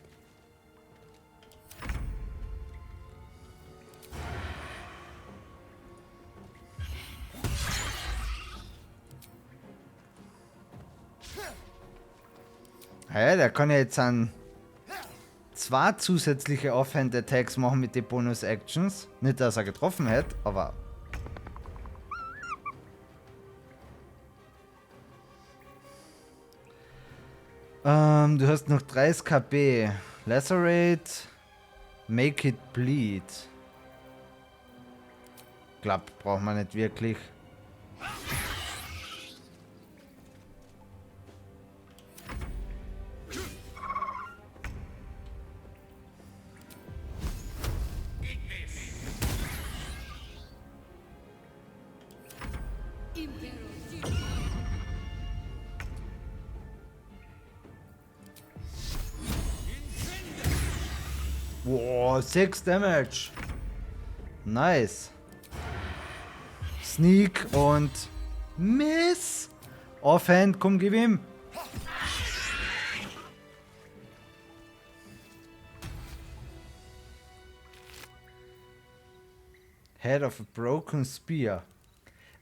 Ja, der kann ja jetzt an 2 zusätzliche Offhand-Attacks machen mit den Bonus-Actions. Nicht, dass er getroffen hätte, aber... du hast noch 30 KP. Lacerate. Make it bleed. Glaub, braucht man nicht wirklich. Wow, 6 Damage. Nice. Sneak und Miss. Offhand, komm, gib ihm. Head of a broken spear.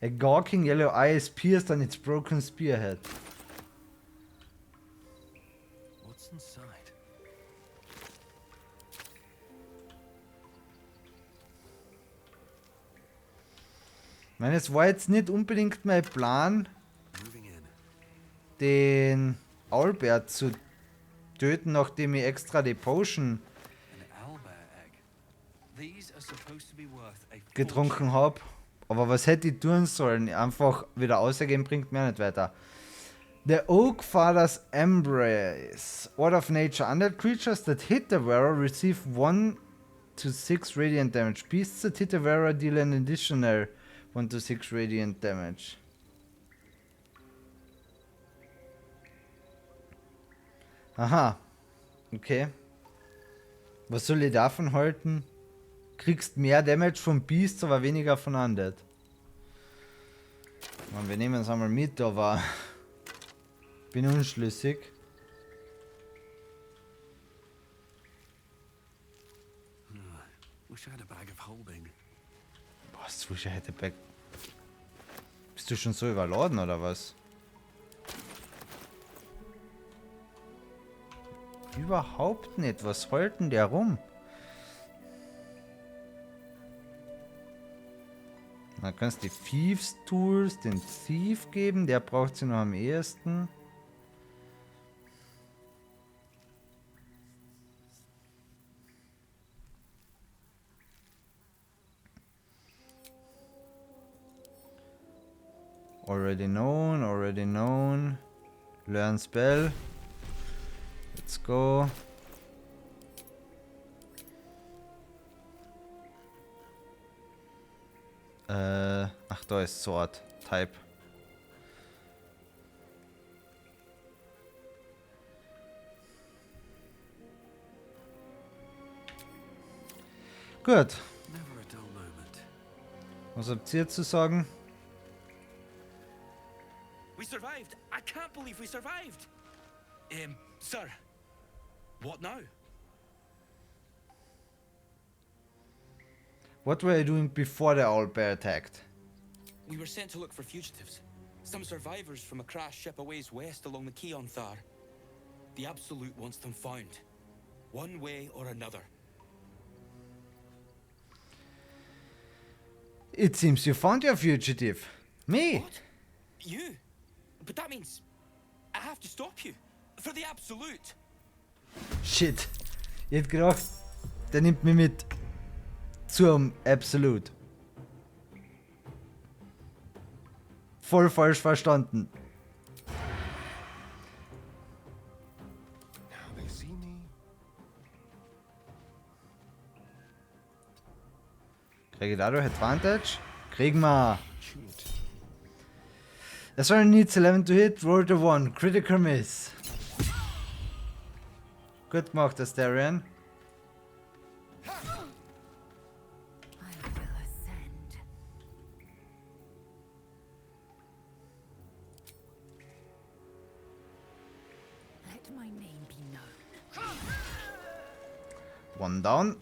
A gawking yellow eye is pierced on its broken spearhead. What's inside? Ich meine, es war jetzt nicht unbedingt mein Plan, den Owlbear zu töten, nachdem ich extra die Potion getrunken habe. Aber was hätte ich tun sollen? Einfach wieder ausgehen bringt mir nicht weiter. The Oak Father's Embrace. Order of Nature. Undead creatures that hit the wearer receive 1 to 6 radiant damage. Beasts that hit the wearer deal an additional 1 to 6 radiant damage. Aha. Okay. Was soll ich davon halten? Kriegst mehr Damage von Beasts, aber weniger von Undead. Man, wir nehmen es einmal mit, aber bin unschlüssig. Wish I had a bag of holding. Was? Wish I had a bag. Bist du schon so überladen oder was? Überhaupt nicht. Was heult denn der rum? Dann kannst du die Thieves Tools den Thief geben. Der braucht sie noch am ehesten. Already known, already known. Learn spell. Let's go. Ach, da ist Sword. Type. Gut. Was habt ihr zu sagen? We survived! I can't believe we survived! Sir, what now? What were you doing before the owlbear attacked? We were sent to look for fugitives. Some survivors from a crashed ship a ways west along the quay on Thar. The Absolute wants them found. One way or another. It seems you found your fugitive. Me? What? You? But that means I have to stop you. For the Absolute. Shit. Ich hätte gedacht, der nimmt mich mit zum Absolute. Voll falsch verstanden. Now they see me. Kriege ich dadurch Advantage? Kriegen wir. Das only needs 11 to hit, roll to 1, critical miss. Gut gemacht, Astarion. Let my name be known. One down.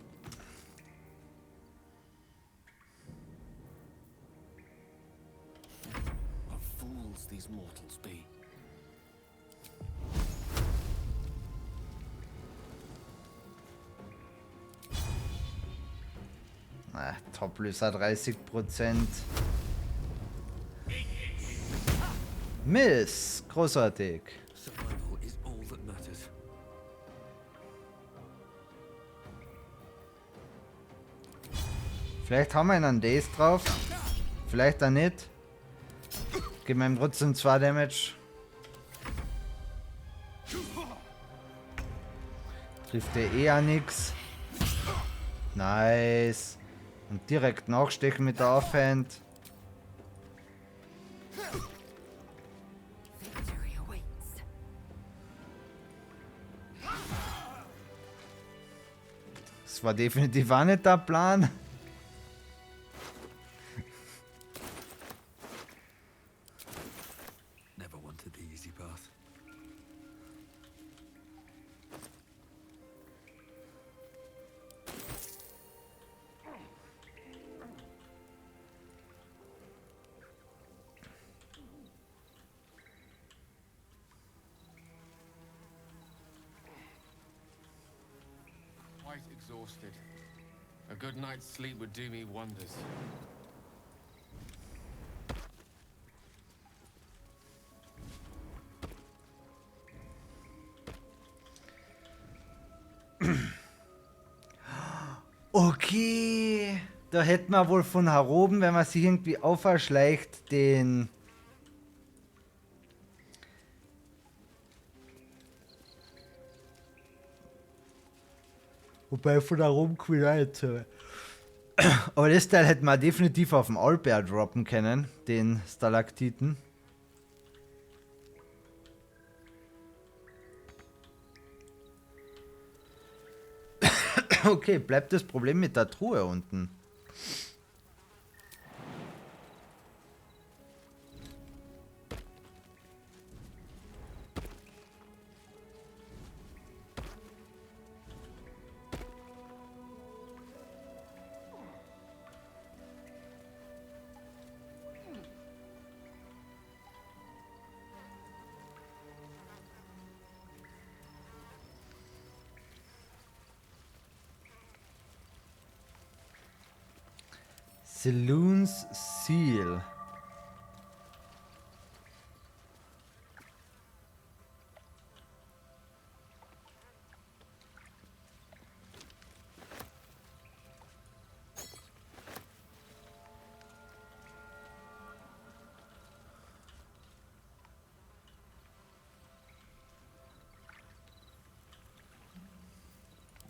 What fools these mortals be. Top-Löser 30%. Miss! Großartig. Survival is all that matters. Vielleicht haben wir einen Days drauf. Vielleicht auch nicht. Geben wir ihm trotzdem 2 Damage. Trifft er eher nix. Nice. Und direkt nachstechen mit der Offhand. Das war definitiv auch nicht der Plan. Never wanted the easy path. quite exhausted. A good night's sleep would do me wonders. Okay, da hätten wir wohl von hier oben, wenn man sich irgendwie auferschleicht, den... Wobei von da oben kann ich auch nicht sagen. Aber das Teil hätten wir definitiv auf dem Owlbear droppen können, den Stalaktiten. Okay, bleibt das Problem mit der Truhe unten. Saloon's Seal.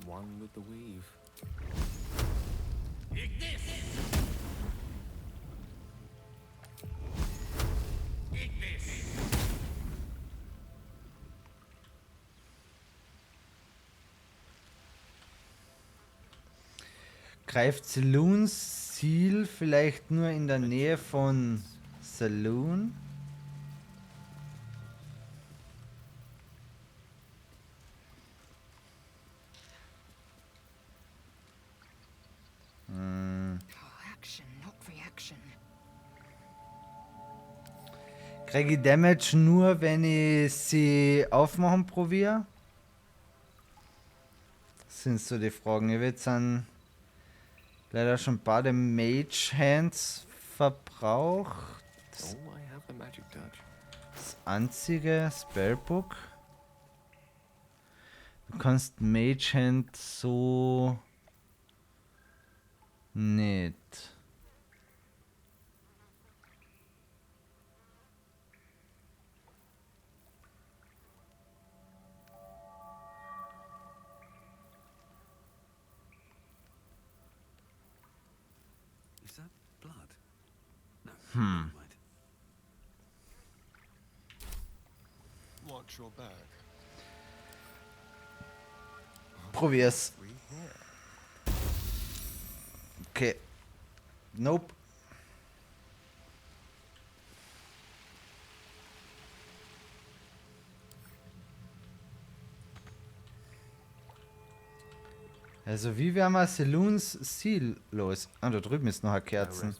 One with the weave. Greift Saloon's Seal vielleicht nur in der Nähe von Saloon? Action, not reaction. Kriege ich Damage nur, wenn ich sie aufmachen probiere? Das sind so die Fragen. Ich habe jetzt leider schon ein paar der Mage Hands verbraucht. Oh, I have the magic touch. Das einzige Spellbook. Du kannst Mage Hand so nicht. Is that blood? No. Hmm. Never mind. Watch your back. Probier's. Okay. Nope. Also wie werden wir Saloon's Seal los? Ah, da drüben ist noch eine Kerzen.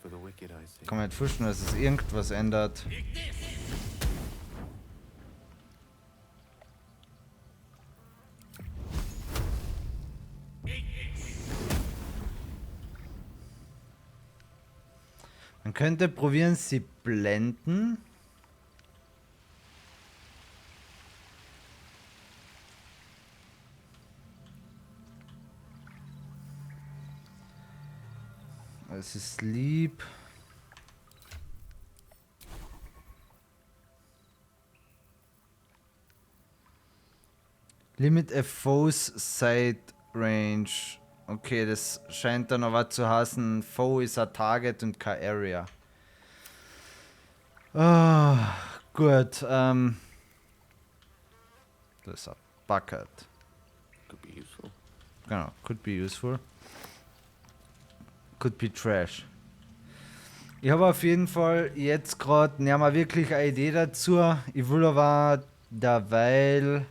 Kann man nicht vorstellen, dass es irgendwas ändert. Man könnte probieren, sie blenden. Es ist lieb. Limit a foe's sight range. Okay, das scheint dann aber zu heißen, Foe ist ein Target und kein Area. Ah, gut. Das ist ein Bucket. Could be useful. Genau, could be useful. Could be trash. Ich habe auf jeden Fall jetzt gerade nicht mehr wirklich eine Idee dazu. Ich will aber derweil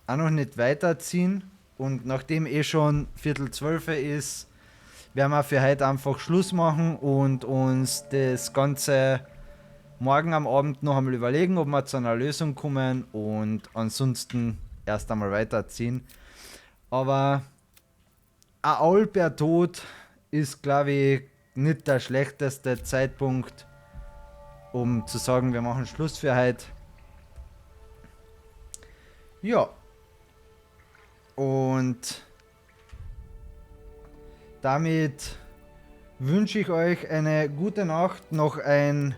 auch noch nicht weiterziehen. Und nachdem schon 11:45 ist, werden wir für heute einfach Schluss machen und uns das Ganze morgen am Abend noch einmal überlegen, ob wir zu einer Lösung kommen und ansonsten erst einmal weiterziehen. Aber ein Aulbär-Tod ist, glaube ich, nicht der schlechteste Zeitpunkt, um zu sagen, wir machen Schluss für heute. Ja. Und damit wünsche ich euch eine gute Nacht, noch ein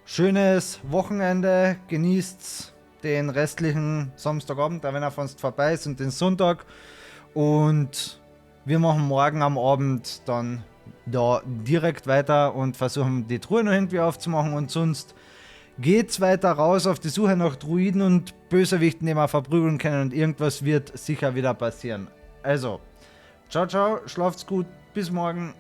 schönes Wochenende. Genießt den restlichen Samstagabend, auch wenn er fast vorbei ist, und den Sonntag. Und wir machen morgen am Abend dann da direkt weiter und versuchen die Truhe noch irgendwie aufzumachen. Und sonst geht's weiter raus auf die Suche nach Druiden und Bösewichten, die wir verprügeln können. Und irgendwas wird sicher wieder passieren. Also, ciao, ciao, schlaft's gut, bis morgen.